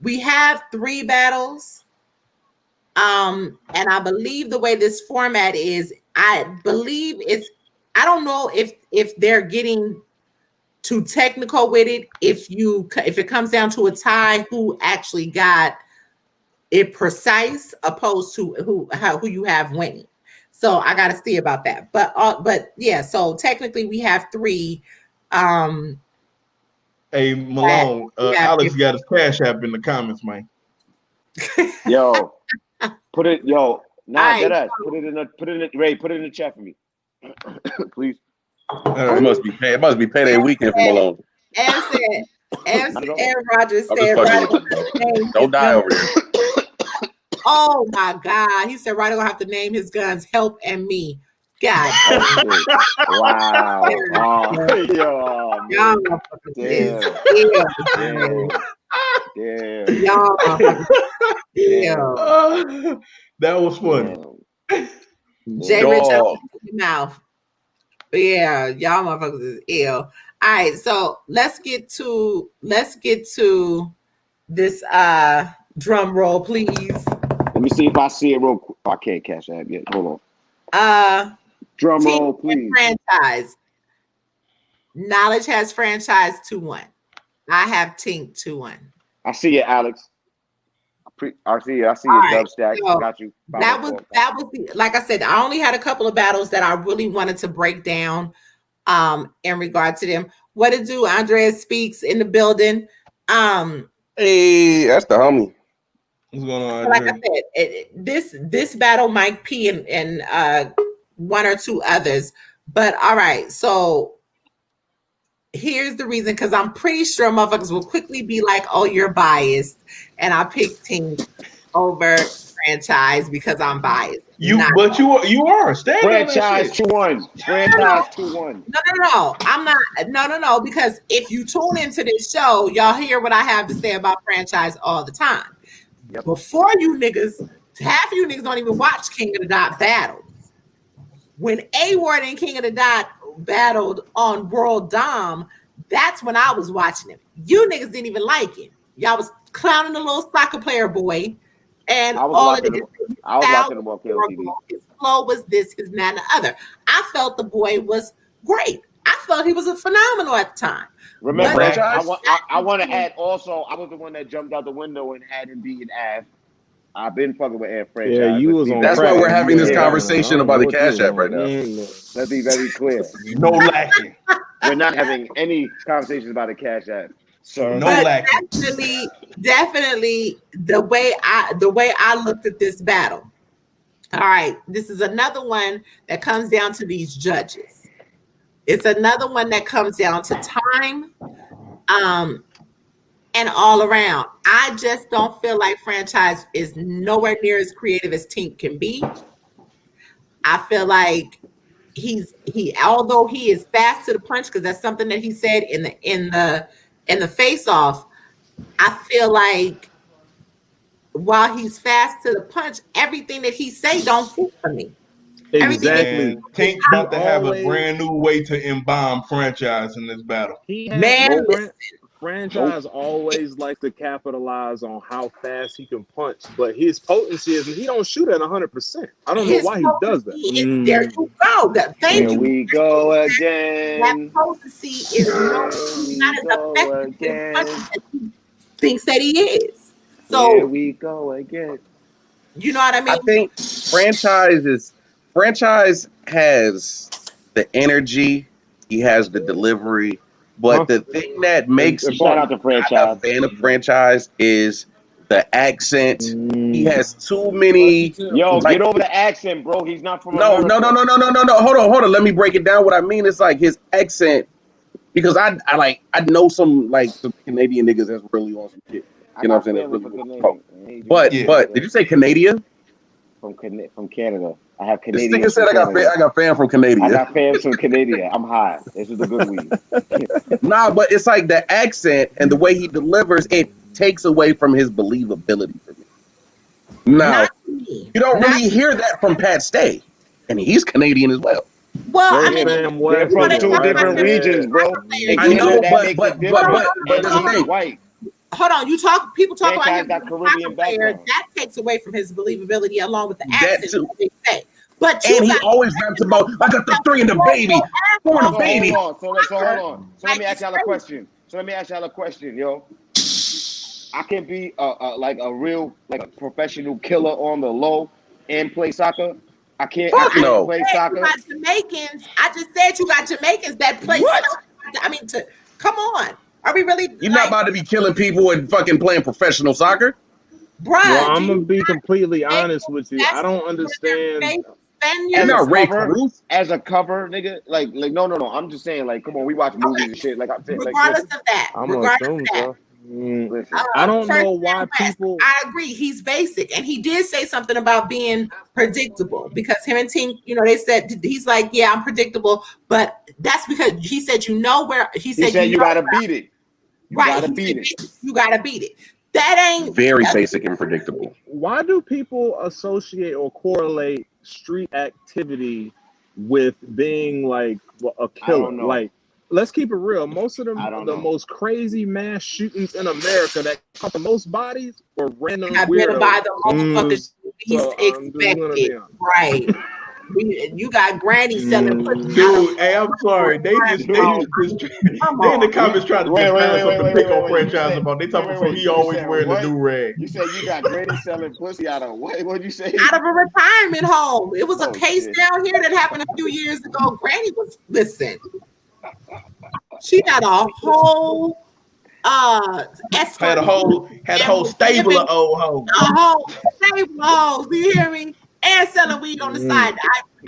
3 battles. And I believe the way this format is, I don't know if they're getting too technical with it. If it comes down to a tie, who actually got it precise opposed to who you have winning. So I got to see about that. But yeah, so technically we have 3. Hey Malone, Alex got his Cash App in the comments, man. Yo, put it. Yo, Right. put it in the chat for me, please. It must be payday weekend for Malone. Aaron Rodgers I'm said, just fucking with you. Don't die over there. "Oh my God!" He said, "Ryder gonna have to name his guns Help and Me." God, Wow. Yo, y'all man. motherfuckers is ill. Damn. Y'all motherfuckers is ill. That was funny. Jay Rich out Dog. your mouth. Yeah, y'all motherfuckers is ill. All right, so let's get to this drum roll, please. Let me see if I see it real quick. Oh, I can't catch that yet. Hold on. Drum roll, please. Franchise. Knowledge has Franchise 2-1. I have Tink 2-1. I see it, Alex. I see it. All Dub Stack. so Got you. That was like I said, I only had a couple of battles that I really wanted to break down in regard to them. What it do? Andreas Speaks in the building. Hey, that's the homie. What's going on? Like I said, this battle, Mike P and 1 or 2 others. But all right, so here's the reason, because I'm pretty sure motherfuckers will quickly be like, "Oh, you're biased," and I picked Tink over Franchise because I'm biased. You are stand Franchise 2-1. Franchise 2-1. No. I'm not. No. Because if you tune into this show, y'all hear what I have to say about Franchise all the time. Yep. Before you niggas, half of you niggas don't even watch King of the Dot battle. When A-Ward and King of the Dot battled on World Dom, that's when I was watching him. You niggas didn't even like it. Y'all was clowning the little soccer player boy, and all of it. I was watching him on KOTV. His flow was this, his man, the other. I felt the boy was great. I felt he was a phenomenal at the time. Remember, But I want to add also, I was the one that jumped out the window and had him beating Av. I've been fucking with Air Franchise. Yeah, you was on. That's why we're having this conversation about the what Cash you App right now. Let's be very clear. No lacking. We're not having any conversations about the Cash App. So No lacking. Definitely the way I looked at this battle. All right, this is another one that comes down to these judges. It's another one that comes down to time, and all around. I just don't feel like Franchise is nowhere near as creative as Tink can be. I feel like although he is fast to the punch, because that's something that he said in the face off. I feel like while he's fast to the punch, everything that he say don't fit for me. Exactly. Tank's about to have a brand new way to embalm Franchise in this battle. Franchise always likes to capitalize on how fast he can punch, but his potency is he don't shoot at 100%. I don't know why he does that. There you go. Here we go again. That potency is not as effective as he thinks that he is. So here we go again. You know what I mean? I think Franchise has the energy, he has the delivery, but the thing that makes shout out to Franchise. a fan of Franchise is the accent. He has too many. Yo, get over the accent, bro. He's not from. No. Hold on. Let me break it down. What I mean is like his accent, because I know some Canadian niggas that's really on some shit. You know what I'm saying? But did you say Canadian? from Canada. I have This Canadian. nigga said I got fan from Canada. I got fans from Canada. I'm high. This is the good weed. Nah, but it's like the accent and the way he delivers it takes away from his believability for me. Now, Not to me. you don't Not- really hear that from Pat Stay, and he's Canadian as well. Well, I mean, Sam They're West from is two right different there. regions, bro. I know, That but makes but it different. but there's a And he's thing. white. hold on. People talk about Franchise him got being a Caribbean soccer player. background. That takes away from his believability along with the That accent. too. They say. But you And he got always raps about, I got the 3 and the baby, 4 and the baby. Hold on. So let me ask y'all a question. Yo. I can be like a real like a professional killer on the low and play soccer. I can't no. play You soccer. got Jamaicans. I just said you got Jamaicans that play What? soccer. I mean, come on. Are we really? You're not about to be killing people and fucking playing professional soccer. bruh, Well, I'm do gonna you be not completely think honest with you. that's I don't where understand. they spend You're As your a not Ray cover, Cruz. as a cover, nigga. Like no. I'm just saying, like, come on, we watch movies and shit. Like I'm saying, like, regardless of that. I'm Regardless assuming of that. so. listen. I don't First know why West, people. I agree. He's basic, and he did say something about being predictable because him and Tink, they said he's like, yeah, I'm predictable, but that's because he said, where he He said, said you know gotta where- beat it. You right? gotta He beat said, it. You gotta beat it. That ain't Very that's- basic and predictable. Why do people associate or correlate street activity with being like a killer? don't know. Like, let's keep it real. Most of I don't the know. most crazy mass shootings in America that cause the most bodies were random I've been weirdos. by the motherfuckers least So, I'm just gonna be expected. honest. Right. You got Granny selling pussy. Dude, hey, I'm sorry. They in the comments trying to Wait, just find something to pick on you franchise said- about. They talking wait, about wait, he you always said wearing the what? do rag. You said you got Granny selling pussy out of what? What'd you say? Out of a retirement home. It was a Oh, case shit. down here that happened a few years ago. Granny was she had a whole escort. Had a whole stable of old hoes. A whole stable of hoes. Do you hear me? And selling weed on the side.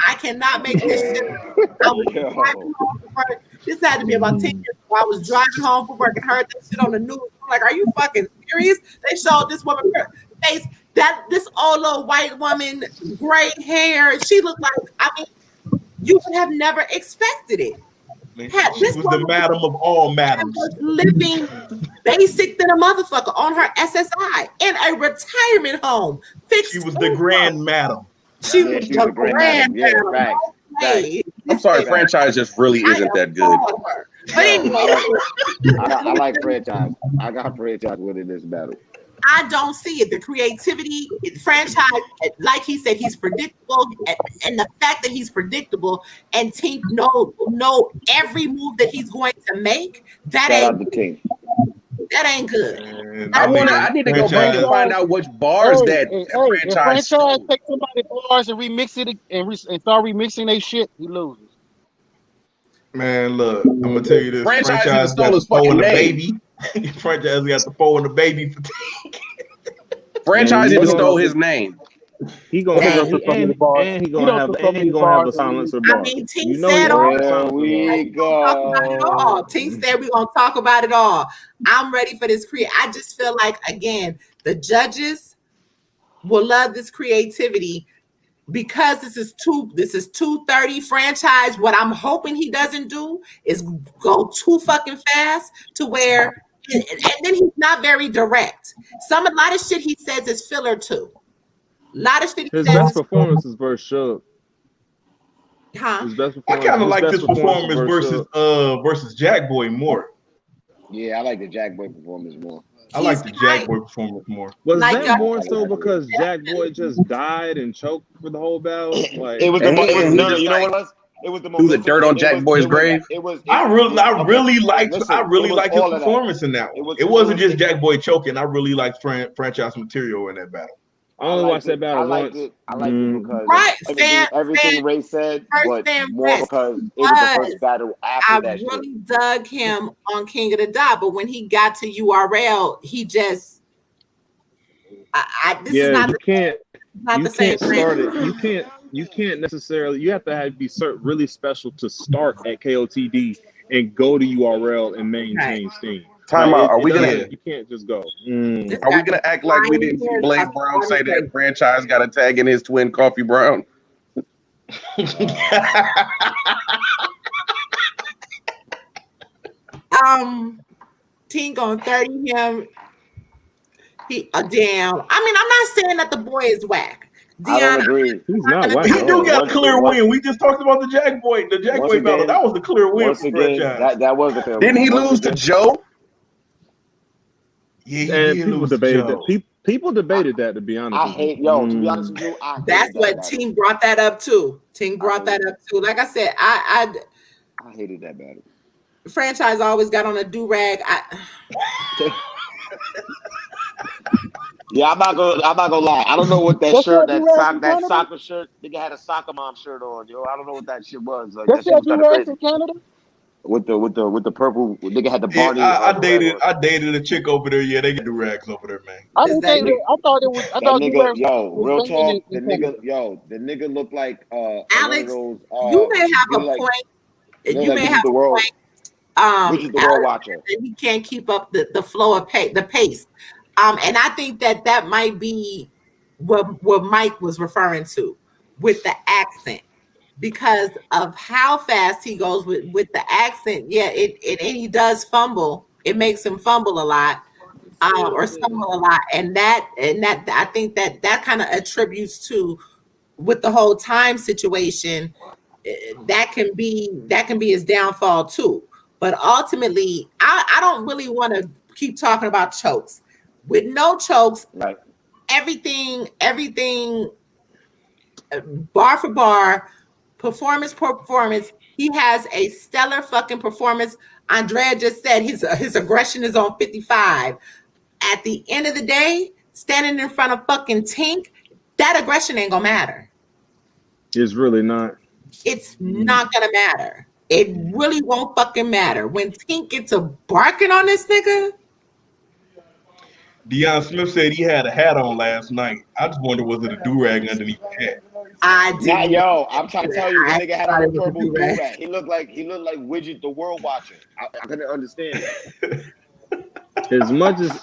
I cannot make this shit. I was Yo. driving home from work. This had to be about 10 years ago. I was driving home from work and heard that shit on the news. I'm like, are you fucking serious? They showed this woman face, this old little white woman, gray hair. She looked like, you would have never expected it. She was the madam of all madams. Was living basic than a motherfucker on her SSI in a retirement home. She was the grand madam. She Yeah, was she was the a grand grand madam. Yeah, madam. facts, Hey, I'm sorry, this franchise just really I isn't that good. applaud her. But anyway, I like franchise. I got franchise winning this battle. I don't see it. The creativity, franchise, like he said, he's predictable, and the fact that he's predictable and Tink know every move that he's going to make. Shout out to Tink. That ain't good. And I need to go back and find out which bars that If franchise. franchise take somebody bars and remix it and start remixing their shit, he loses. Man, look, I'm gonna tell you this. Franchise even Franchise stole got his the foe fucking and the name. baby. Franchise got the foe and the baby for Franchise Yeah, even you stole know- his name. He gonna Yeah, have he don't took so many a bars. silencer I bar. mean, Tink You know said he all. gonna have a Here silencer we bar. Talk about it all. Tink said we're gonna talk about it all. I'm ready for this I just feel like, again, the judges will love this creativity because this is 230 franchise. What I'm hoping he doesn't do is go too fucking fast to where, and then he's not very direct. A lot of shit he says is filler too. A lot of shit he His says best is, performance is versus Suge. huh? His best I performance. kind of his like best this performance versus versus Jack Boy more. Yeah, I like the Jack Boy performance more. I like the He's Jack right. Boy performance more. Was Like, that more so because Jack Boy just died and choked for the whole battle? Like, It was the And most. he just You know like what it was? It was the threw the momentum. dirt on It Jack was- Boy's it was- grave. It was. I really liked Listen, I really it was liked his all of that. performance in that It one. was- It wasn't it was- just Jack Boy choking. I really liked franchise material in that battle. I only watched that I battle liked once. it. I liked it because Right, everything Ray said, first but fan more rest. because it was the first battle after I that shit. really dug him on King of the Dot, but when he got to URL, he just this is Yeah, not you the, can't. not You the same can't start brand. it. You can't necessarily. You have to be really special to start at KOTD and go to URL and maintain steam. Time Like, out. Are we gonna you can't just go. This are we guy gonna act like we didn't see Blade Brown say that franchise got a tag in his twin Coffee Brown? Team gonna 30 him. He damn. I mean, I'm not saying that the boy is whack. I don't agree. He's not He whack. do got a Once- clear once- win. We just talked about the Jack Boy Once battle. again- That was the clear win Once for again, franchise. that was the film. Didn't he Once lose to again- Joe? Yeah, he And did people lose to debated Joe. that. People debated that, to be honest. I with you. hate to be honest with you, I That's hated what that battle. Team brought that up too. Team brought that up too. Like I said, I I hated that battle. franchise always got on a do rag. Yeah, I'm not gonna lie. I don't know what that What's shirt, that that Canada? soccer shirt. Nigga had a soccer mom shirt on, yo. I don't know what that shit was. Like, That's that shit was that kind of do-rag crazy. in Canada? With the purple. Nigga had the Yeah, Barney. I dated a chick over there. Yeah, they get the rags over there, man. I Is didn't that think you? I thought it was. I That thought nigga, do-rag yo, was real bringing talk. it The in nigga, yo, the nigga looked like one Alex, of those. You may have he a look like- point. he look You like may Richard have the a world. point. Richard the world Alex watcher. said he can't keep up the flow of the pace. And I think that might be what Mike was referring to with the accent, because of how fast he goes with the accent. Yeah, and he does fumble. It makes him fumble a lot, or stumble a lot, and that I think that kind of attributes to, with the whole time situation, that can be his downfall too. But ultimately, I don't really want to keep talking about chokes. With no chokes, Right. everything bar for bar, performance for performance, he has a stellar fucking performance. Andrea just said his aggression is on 55. At the end of the day, standing in front of fucking Tink, that aggression ain't gonna matter. It's really not. It's not gonna matter. It really won't fucking matter. When Tink gets a barking on this nigga, Deion Smith said he had a hat on last night. I just wonder, was it a do-rag underneath the hat? I Nah, did. yo, I'm trying to tell you, the I nigga had thought on it a was a purple do-rag. do-rag. He looked like Widget the world watcher. I couldn't understand it. As much as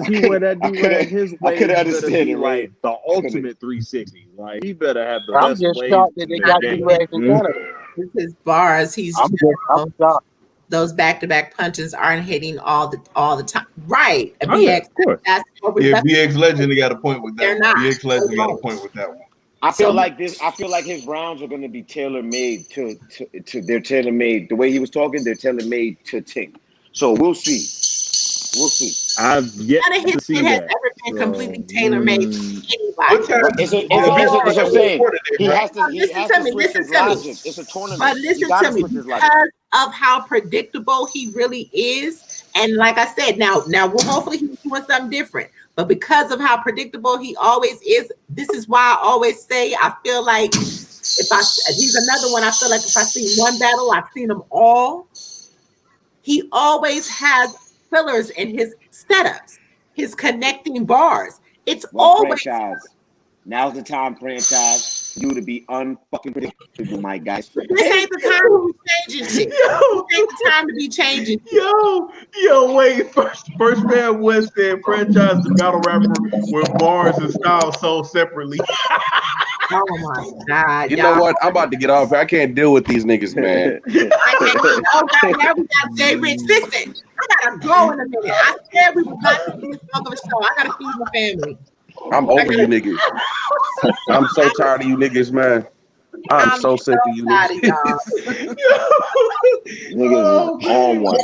he wear that do-rag his way, I couldn't he better understand be it, like man. the ultimate 360. Like, he better have the I'm best just waves shocked that in they the got game. do-rags in Canada. With his bars, I'm shocked. those back-to-back punches aren't hitting all the time. Right. Oh, yeah, BX, of course. that's what we Yeah, left. BX Legend got a point with They're that one. not. BX Legend They got a don't. point with that one. I feel So- like this. I feel like his rounds are going to be tailor made to. They're tailor made. The way he was talking, they're tailor made to Tink. So we'll see. We'll see. I've yet None of to his see shit has that. ever been So, completely tailor-made to What anybody. time? But it's Yeah, what I'm saying. He right? has to. He Listen has to to me, switch listen his to me. logic. It's a tournament. But He listen gotta to me, switch his logic. because of how predictable he really is, and like I said, now well, hopefully he's doing something different. But because of how predictable he always is, this is why I always say I feel like he's another one. I feel like if I see one battle, I've seen them all. He always has fillers in his setups, his connecting bars. It's Well, always franchise. Now's the time, franchise. You to be unfucking predictable, my guys. this ain't the time to be changing shit. This ain't the time to be changing. Yo, wait. First man West End franchise the battle rapper with bars and styles sold separately. Oh my God. You y'all. know what? I'm about to get off here. I can't deal with these niggas, man. Oh God, now we got Jay Rich. Listen, I gotta go in a minute. I said we was not doing this long of a show. I gotta feed my family. I'm over you niggas. I'm so tired of you niggas, man. I'm so sick of you tired of niggas. Niggas is on one.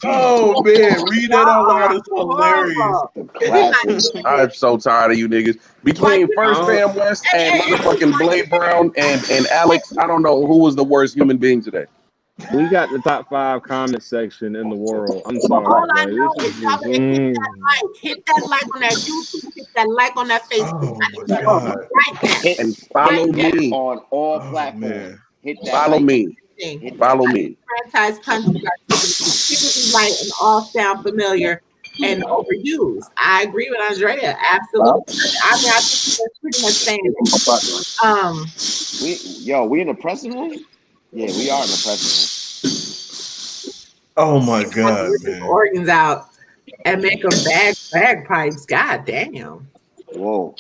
Oh man, read that out loud. It's hilarious. Classic. I'm so tired of you niggas. Between First Fam West and motherfucking Blade Brown and Alex, I don't know who was the worst human being today. We got the top 5 comment section in the world. I'm sorry. All I but know this is y'all better hit that like on that YouTube, hit that like on that Facebook. Oh I my need that God. right now. And follow me. On all Oh, platforms. man. Hit that. Follow like. me. Thing. Follow me. Franchise punches are typically light and all sound familiar and overused. I agree with Andrea. Absolutely. I mean, I think that's pretty much saying it. We in the pressing room? Yeah, we are in the pressing room. Oh my God, Rip his man. organs out and make them bagpipes. God damn. Whoa.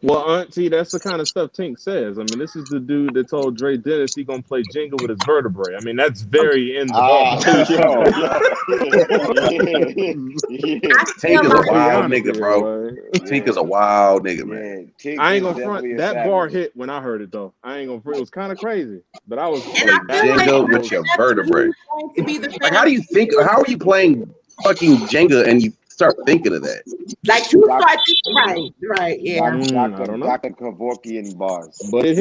Well, Auntie, that's the kind of stuff Tink says. I mean, this is the dude that told Dre Dennis he gonna play Jenga with his vertebrae. I mean, that's very in the ballpark. I Tink feel is a like wild honest nigga, here, bro. like. Tink is a wild nigga, man. Yeah, I ain't Tiggs is gonna front. definitely a That bar savage. hit when I heard it though. I ain't gonna front. It was kind of crazy, but I was and I like, feel like Jenga I with was, your he's vertebrae. going to be the Like, how do you think? How are you playing fucking Jenga and you start thinking of that? like you Doc- start thinking, right, yeah. I don't know. Dr. Kevorkian bars. But it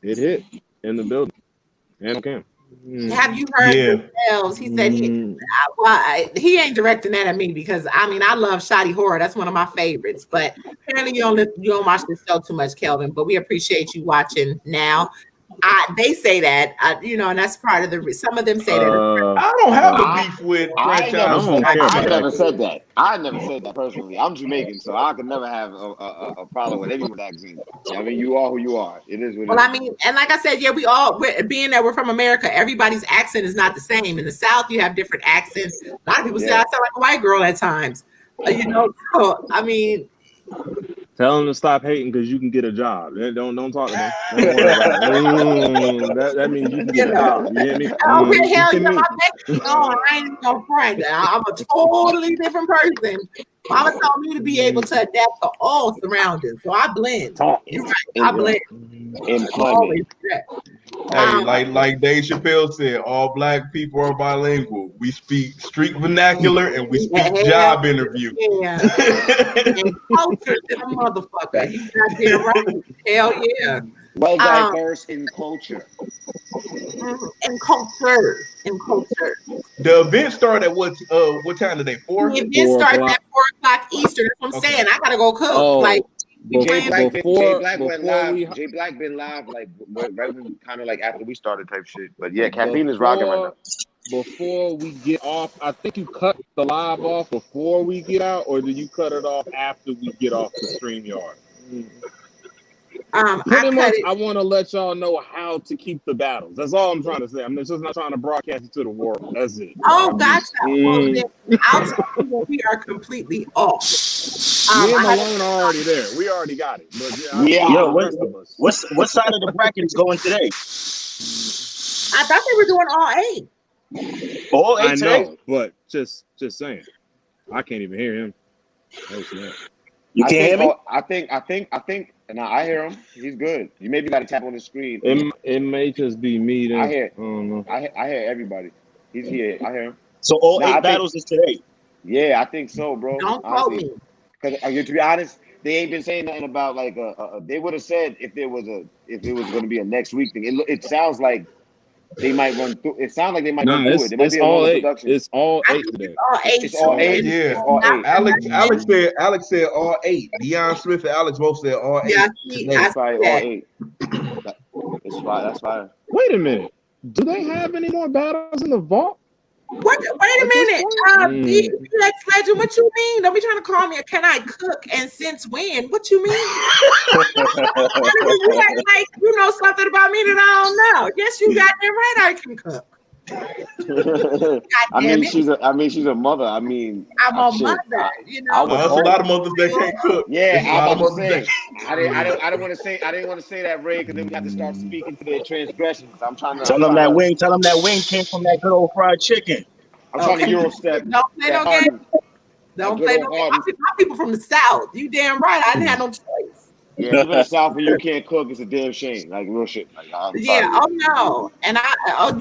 hit in the building and on camera. Have you heard Yeah. themselves? He said he ain't directing that at me because I mean I love Shoddy Horror. That's one of my favorites. But apparently you don't watch the show too much, Kelvin. But we appreciate you watching now. They say that and that's part of the. Some of them say that. I don't have a beef with I franchise. don't care about never that. said that. I never said that personally. I'm Jamaican, so I could never have a problem with anyone's accent. I mean, you are who you are. It is what Well, it is. I mean, and like I said, yeah, being that we're from America, everybody's accent is not the same. In the South, you have different accents. A lot of people say I sound like a white girl at times. So I mean, Tell them to stop hating because you can get a job. Don't talk to them. Don't worry about it. That means you can get a job. You hear me? oh hell You yeah, hear my baby on. I ain't even gonna front. I'm a totally different person. Mama told me to be able to adapt to all surroundings, so I blend. You're right, I blend. Always do that. Hey, like Dave Chappelle said, all black people are bilingual. We speak street vernacular and we speak job interview. Yeah. And culture to the motherfucker. You got there right. Hell yeah. Well diverse in culture. And culture. The event started at what time today? 4? The event starts at 4:00 Eastern. That's what I'm saying. I gotta go cook. Oh, Jay Black before Jay Black been live like right when kind of like after we started type shit. But yeah, caffeine is rocking right now. Before we get off, I think you cut the live off before we get out, or do you cut it off after we get off the StreamYard? Pretty much, I want to let y'all know how to keep the battles. That's all I'm trying to say. I'm just not trying to broadcast it to the world. That's it. Oh, gotcha. Well, then I'll tell you when we are completely off. Me and Malone are already there. We already got it. But Yo, what side of the bracket is going today? I thought they were doing all 8. All 8 I today? know, but just saying. I can't even hear him. Oh, snap. You can't hear me? I think. Now I hear him. He's good. You maybe got to tap on the screen. It may just be me. Then. I hear. I don't know. I hear everybody. He's here. I hear him. So all 8 battles is today? Yeah, I think so, bro. Don't quote me. Because to be honest, they ain't been saying nothing about like they would have said if it was going to be a next week thing. It sounds like they might run through. It sounds like they might run through it. There might It's be a all 8. production. It's all 8 today. It's all 8. Yeah. It's all 8. Alex said all 8. Deion Smith and Alex both said all 8. Yeah, That's probably all 8. It's fine. That's fine. Wait a minute. Do they have any more battles in the vault? Wait a minute. Lex Legend, what you mean? Don't be trying to call me a can I cook and since when? What you mean? You act like you know something about me that I don't know. Yes, you got that right. I can cook. I mean, she's a mother. I mean, I'm a mother. You know, That's a lot of mothers that can't cook. Yeah, I was saying. I didn't want to say that, Ray, because then we have to start speaking to their transgressions. I'm trying to Tell them that wing came from that good old fried chicken. I'm trying to Euro step. Don't play no game. Don't play no game. My people from the South. You damn right. I didn't have no choice. Yeah, if you're in the South and you can't cook, it's a damn shame. Like real shit. Like, yeah. Oh no. And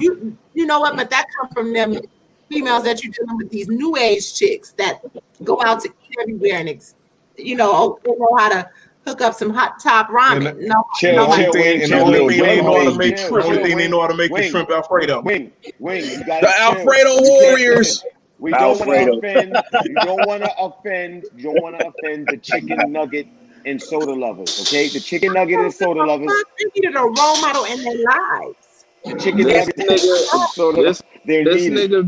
you know what? But that comes from them females that you're dealing with, these new age chicks that go out to eat everywhere and they know how to hook up some hot top ramen. The only thing they know how to make is shrimp Alfredo. Wing. The Alfredo Warriors. We don't want to offend. You don't want to offend. You don't want to offend the chicken nugget and soda lovers. Okay, the chicken nugget and soda lovers. They needed a role model in their lives. The chicken nugget and soda. This nigga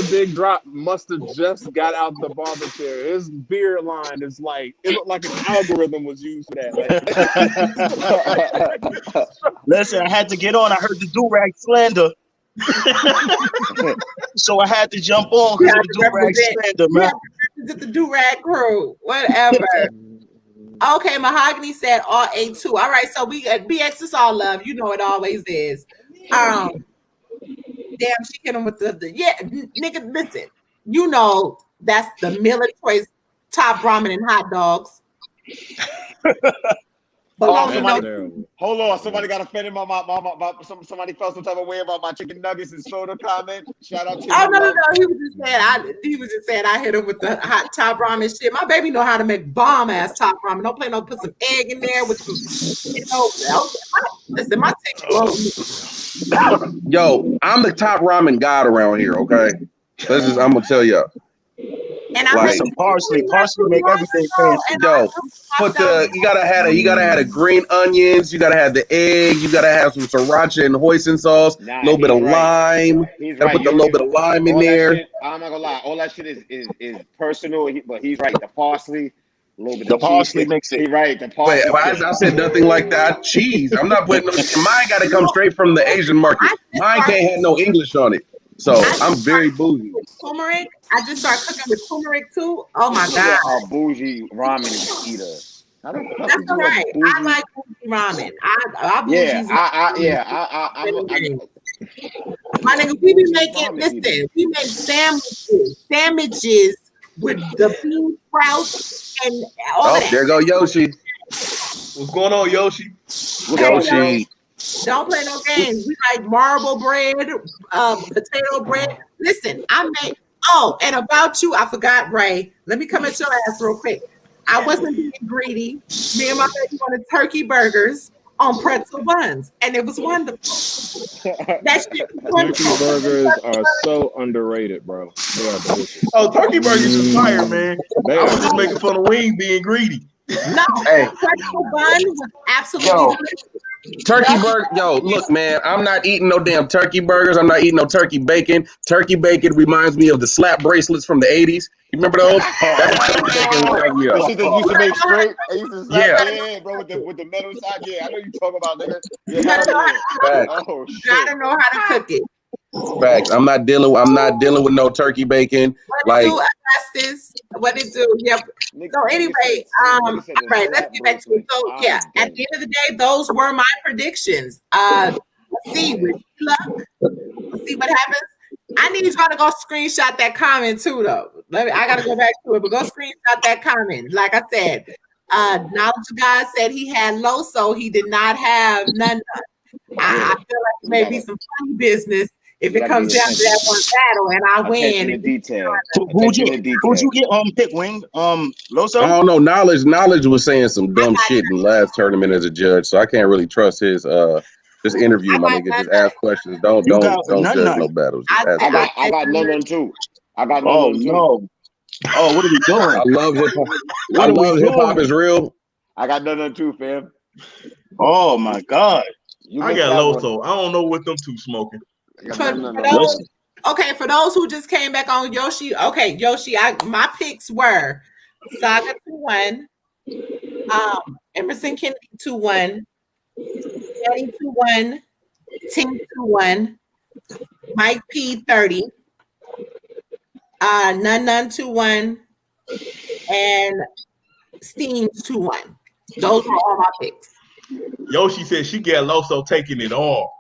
Big Drop must have just got out the barber chair. His beard line is like, it looked like an algorithm was used for that. Listen, I had to get on. I heard the do-rag slander. So I had to jump on because of the do-rag slander, man. The do-rag crew, whatever. Okay, Mahogany said all A2. All right, so we BX is all love. You know it always is. Damn, she hit him with the yeah, nigga. Listen, you know that's the Miller Choice top ramen and hot dogs. Hold on, somebody got offended by somebody felt some type of way about my chicken nuggets and soda comment. Shout out to no. He was just saying I hit him with the hot top ramen shit. My baby know how to make bomb ass top ramen. Don't play no put some egg in there with some, listen, my chicken. Yo, I'm the top ramen god around here. Okay, I'm gonna tell y'all. And I some parsley make everything fancy. Yo, you gotta have the green onions, you gotta have the egg, you gotta have some sriracha and hoisin sauce, a little bit of lime. Put a little bit of lime in there. I'm not gonna lie, all that shit is personal, but he's right. The parsley, a little bit the of parsley cheese. makes it. He's right. The parsley. Wait, I said nothing like that. Cheese. I'm not putting mine. Got to come straight from the Asian market. Mine can't have no English on it. So I'm very bougie. Turmeric. I just started cooking with turmeric too. Oh my god! A bougie ramen eater. That's all right. I like bougie ramen. I my nigga, we be making. Listen, we make sandwiches with the bean sprouts and all that. There go Yoshi. What's going on, Yoshi? Yoshi. Don't play no games. We like marble bread, potato bread. Listen, I made. Oh, and about you, I forgot, Ray. Let me come at your ass real quick. I wasn't being greedy. Me and my baby wanted turkey burgers on pretzel buns, and it was wonderful. That shit was wonderful. Turkey burgers are so underrated, bro. They are delicious. Oh, turkey burgers is fire, man. I was just making fun of wings being greedy. No, pretzel bun was absolutely delicious. Turkey burger, look, man, I'm not eating no damn turkey burgers. I'm not eating no turkey bacon. Turkey bacon reminds me of the slap bracelets from the 80s. You remember those? That's what turkey bacon reminds me of. Used to make straight. Yeah, bro, with the metal side. Yeah, I know you talk about, nigga. You gotta know how to cook it. Facts. I'm not dealing with no turkey bacon. What it do? Yep. So anyway, all right, let's get back to it. So yeah, at the end of the day, those were my predictions. Let's see with luck. Let's see what happens. I need y'all to go screenshot that comment too, though. I gotta go back to it, but go screenshot that comment. Like I said, Knowledge God said he had Loso, he did not have none. I feel like it may be some funny business if it comes down to that one battle and I win. Who'd you get pick, Wing? Loso? I don't know. Knowledge was saying some dumb shit in the last tournament as a judge, so I can't really trust his this interview, my nigga. Just ask questions. Don't judge no battles. I got none too. I got none too. No. Oh, what are we doing? I love hip hop. I love hip hop is real. I got none too, fam. Oh my god. I got Loso. I don't know what them two smoking. For those who just came back on Yoshi, my picks were Saga 2-1, Emerson Kennedy 2-1, Daddy 2-1, Ting 2-1, Mike P 30, None 2-1, and Steam 2-1. Those were all my picks. Yoshi said she got Loso taking it all.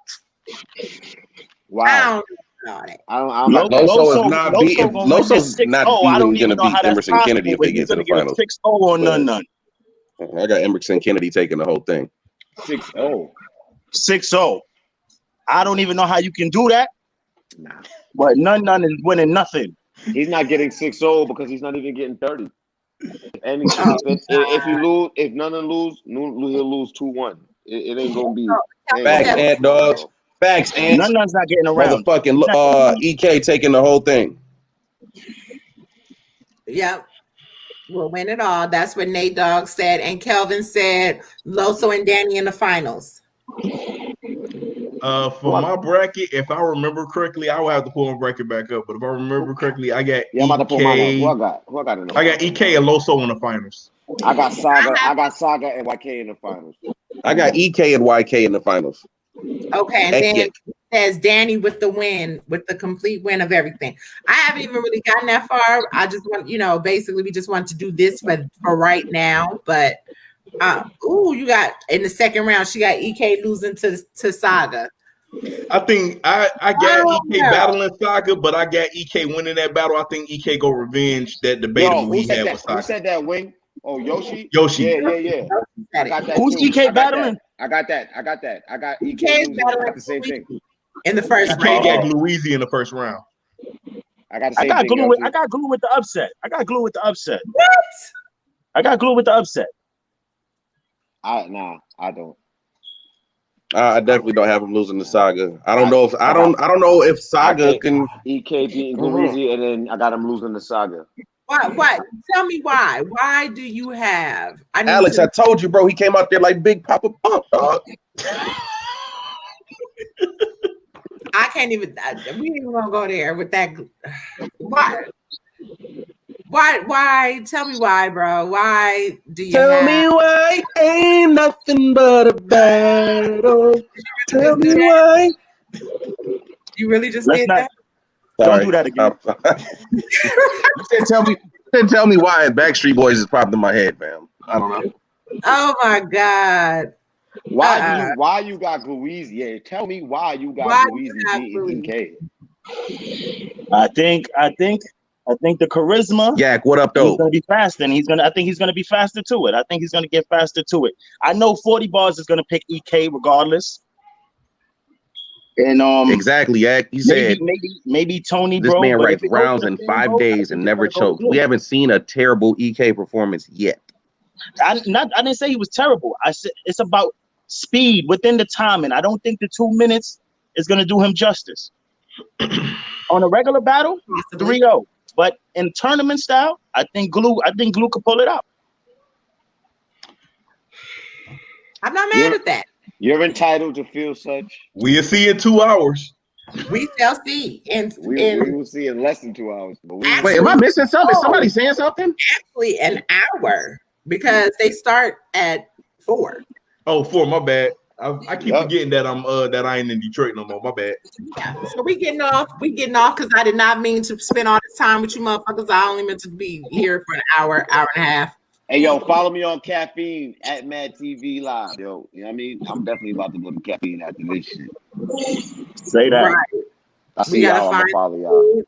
Wow. Loso is not beating. Loso's not even going to beat Emerson Kennedy if they get to the finals. 6-0 or none. I got Emerson Kennedy taking the whole thing. 6-0. 6-0. I don't even know how you can do that. Nah. But none is winning nothing. He's not getting 6-0 because he's not even getting 30. And if none lose, he'll lose 2-1. It ain't gonna be. Facts, Ant dogs. Facts, Ant. None's not getting around. Motherfucking EK taking the whole thing. Yep. We'll win it all. That's what Nate Dogg said. And Kelvin said Loso and Danny in the finals. For my bracket, if I remember correctly, I will have to pull my bracket back up. But if I remember correctly, I got I'm about to pull mine up. Who I got in the I got EK and Loso in the finals. I got Saga and YK in the finals. I got EK and YK in the finals. Okay, and says Danny with the win, with the complete win of everything. I haven't even really gotten that far. I just want, basically we just want to do this for right now. But you got in the second round, she got EK losing to Saga. I think I got EK battling Saga, but I got EK winning that battle. I think EK go revenge that debatable we had with Saga. Who said that, Wing? Oh, Yoshi? Yoshi. Yeah. I got that. Who's EK battling? I got that. I got EK battling the same thing. In the first EK round. got Louisi in the first round. I got the same thing. I got glue with the upset. What? I got glue with the upset. I don't. I definitely don't have him losing the Saga. I don't know if Saga can. EK beating Louisi, and then I got him losing the Saga. What? Tell me why. Why do you have Alex? I told you, bro. He came out there like Big Papa Pump, dog. I can't even. We ain't even gonna go there with that. Why? Why? Tell me why, bro. Why do you? Tell me why ain't nothing but a battle. Tell me why. You really just did that? Don't do that again. You said tell me why. And Backstreet Boys is popped in my head, fam. I don't know. Oh my God. Why you got Louisi? Yeah, tell me why you got Louisi beating EK. I think the charisma. Yak, what up, though? He's gonna be faster, and I think he's gonna be faster to it. I think he's gonna get faster to it. I know 40 Bars is gonna pick EK regardless. And exactly, Yak. You said maybe Tony. This man writes rounds in 5 days and never chokes. We haven't seen a terrible EK performance yet. I didn't say he was terrible. I said it's about speed within the timing. I don't think the 2 minutes is gonna do him justice. On a regular battle, 3-0. But in tournament style, I think Glue could pull it out. I'm not mad at that. You're entitled to feel such. We'll see in 2 hours. We shall see. We will see in less than 2 hours. Wait, am I missing something? Is somebody saying something? Actually, an hour, because they start at 4. Oh, 4. My bad. I keep forgetting that I ain't in Detroit no more. My bad. Yeah. So we getting off because I did not mean to spend all this time with you motherfuckers. I only meant to be here for an hour and a half. Hey, yo, follow me on Caffeine at Mad TV Live, yo. You know what I mean? I'm definitely about to go to Caffeine after this shit. Say that. Right. I see y'all. I'm gonna follow y'all.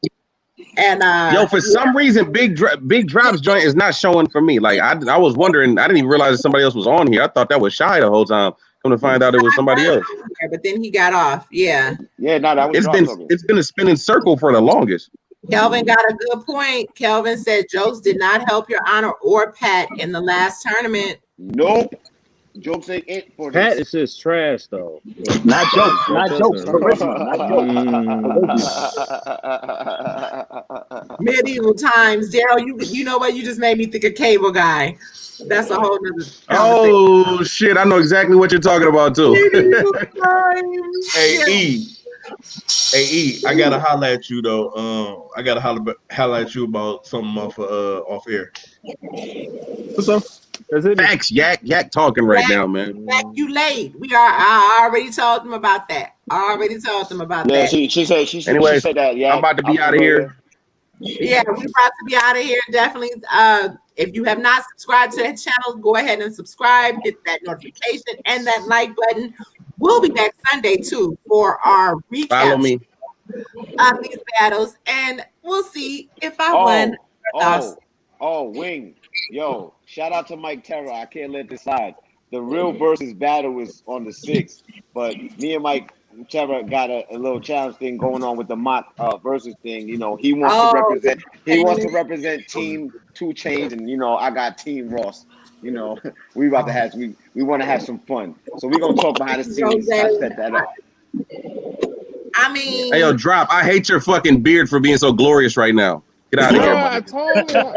And for some reason, Big Drop's joint is not showing for me. Like I was wondering, I didn't even realize that somebody else was on here. I thought that was Shy the whole time. Come to find out it was somebody else. But then he got off. Yeah. Yeah, no, that was it's been a spinning circle for the longest. Kelvin got a good point. Kelvin said Jokes did not help Your Honor or Pat in the last tournament. Nope. Jokes ain't it for this. Pat is just trash though. Not Jokes. Not Jokes. Charisma. Not Jokes. Medieval times. Daryl, you know what? You just made me think of Cable Guy. That's a whole nother conversation. Oh shit! I know exactly what you're talking about too. Hey E, I gotta holler at you though. I gotta holler at you about something off air. What's up? Facts, Yak talking right now, man. You late. I already told them about that. Yeah, she said that. Yeah, I'm about to be out of here. Yeah, we're about to be out of here. Definitely. If you have not subscribed to that channel, go ahead and subscribe, hit that notification and that like button. We'll be back Sunday too for our recap. Follow me of these battles, and we'll see if I won. Wing. Yo, shout out to Mike Terra. I can't let this slide. The real versus battle is on the 6th, but me and Mike Terra got a little challenge thing going on with the mock versus thing. You know, he wants to represent Team 2 Chainz, and you know, I got Team Ross. You know, we want to have some fun. So we're gonna talk behind the scenes. I set that up. I mean, hey yo, Drop. I hate your fucking beard for being so glorious right now. Get out of here. I told you.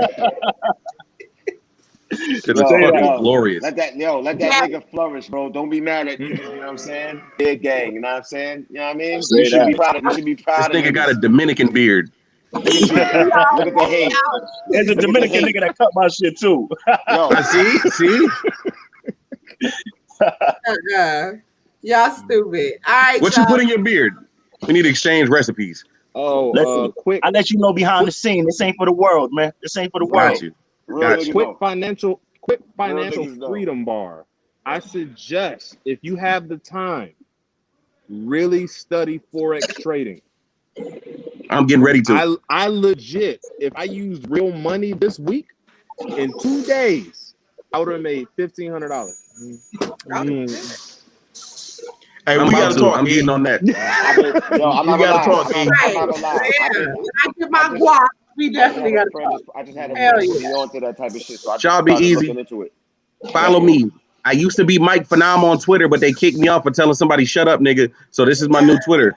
It's fucking glorious. Let that nigga flourish, bro. Don't be mad at me. You know what I'm saying? Big gang. You know what I'm saying? You know what I mean? You should be proud of. This nigga got a Dominican beard. Look at the hate. There's a Dominican nigga that cut my shit too. See? Y'all stupid. All right. What you put in your beard? We need to exchange recipes. Oh, Listen, quick I let you know behind the scene. This ain't for the world, man. This ain't for the world. Got you. Real Got niggas you. quick know. financial niggas know. freedom bar. I suggest if you have the time, really study forex trading. I'm getting ready to. I legit, if I used real money this week, in 2 days, I would have made $1,500. Hey, I'm we about gotta to. talk. I'm getting E. on that. I've been, yo, I'm We not gotta gonna lie. talk, I'm E. not Right. gonna lie. Yeah. I've been, When I get my I just- guap, we definitely got to talk. I just had a Hell friend yeah. put me on to that type of shit, so I just Y'all be started easy. looking into it. Follow me. I used to be Mike Phenom on Twitter, but they kicked me off for telling somebody shut up, nigga. So this is my new Twitter.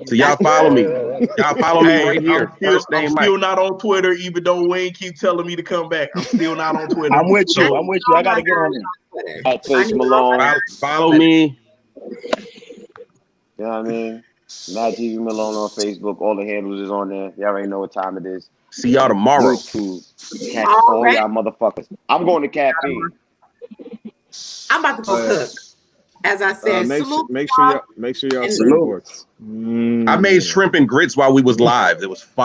So y'all follow me. Y'all follow me Hey, right here. First I'm name still Mike. not on Twitter, even though Wayne keep telling me to come back. I'm still not on Twitter. I'm with you. So, I'm with you. I gotta get on there. At Face Malone, Follow me. you know what I mean? Matt TV Malone on Facebook. All the handles is on there. Y'all already know what time it is. See y'all tomorrow. YouTube. All y'all motherfuckers. I'm going to caffeine. I'm about to go cook. As I said, Make salute sure y'all. y'all And- shrimp ports. I made shrimp and grits while we was live. It was fire.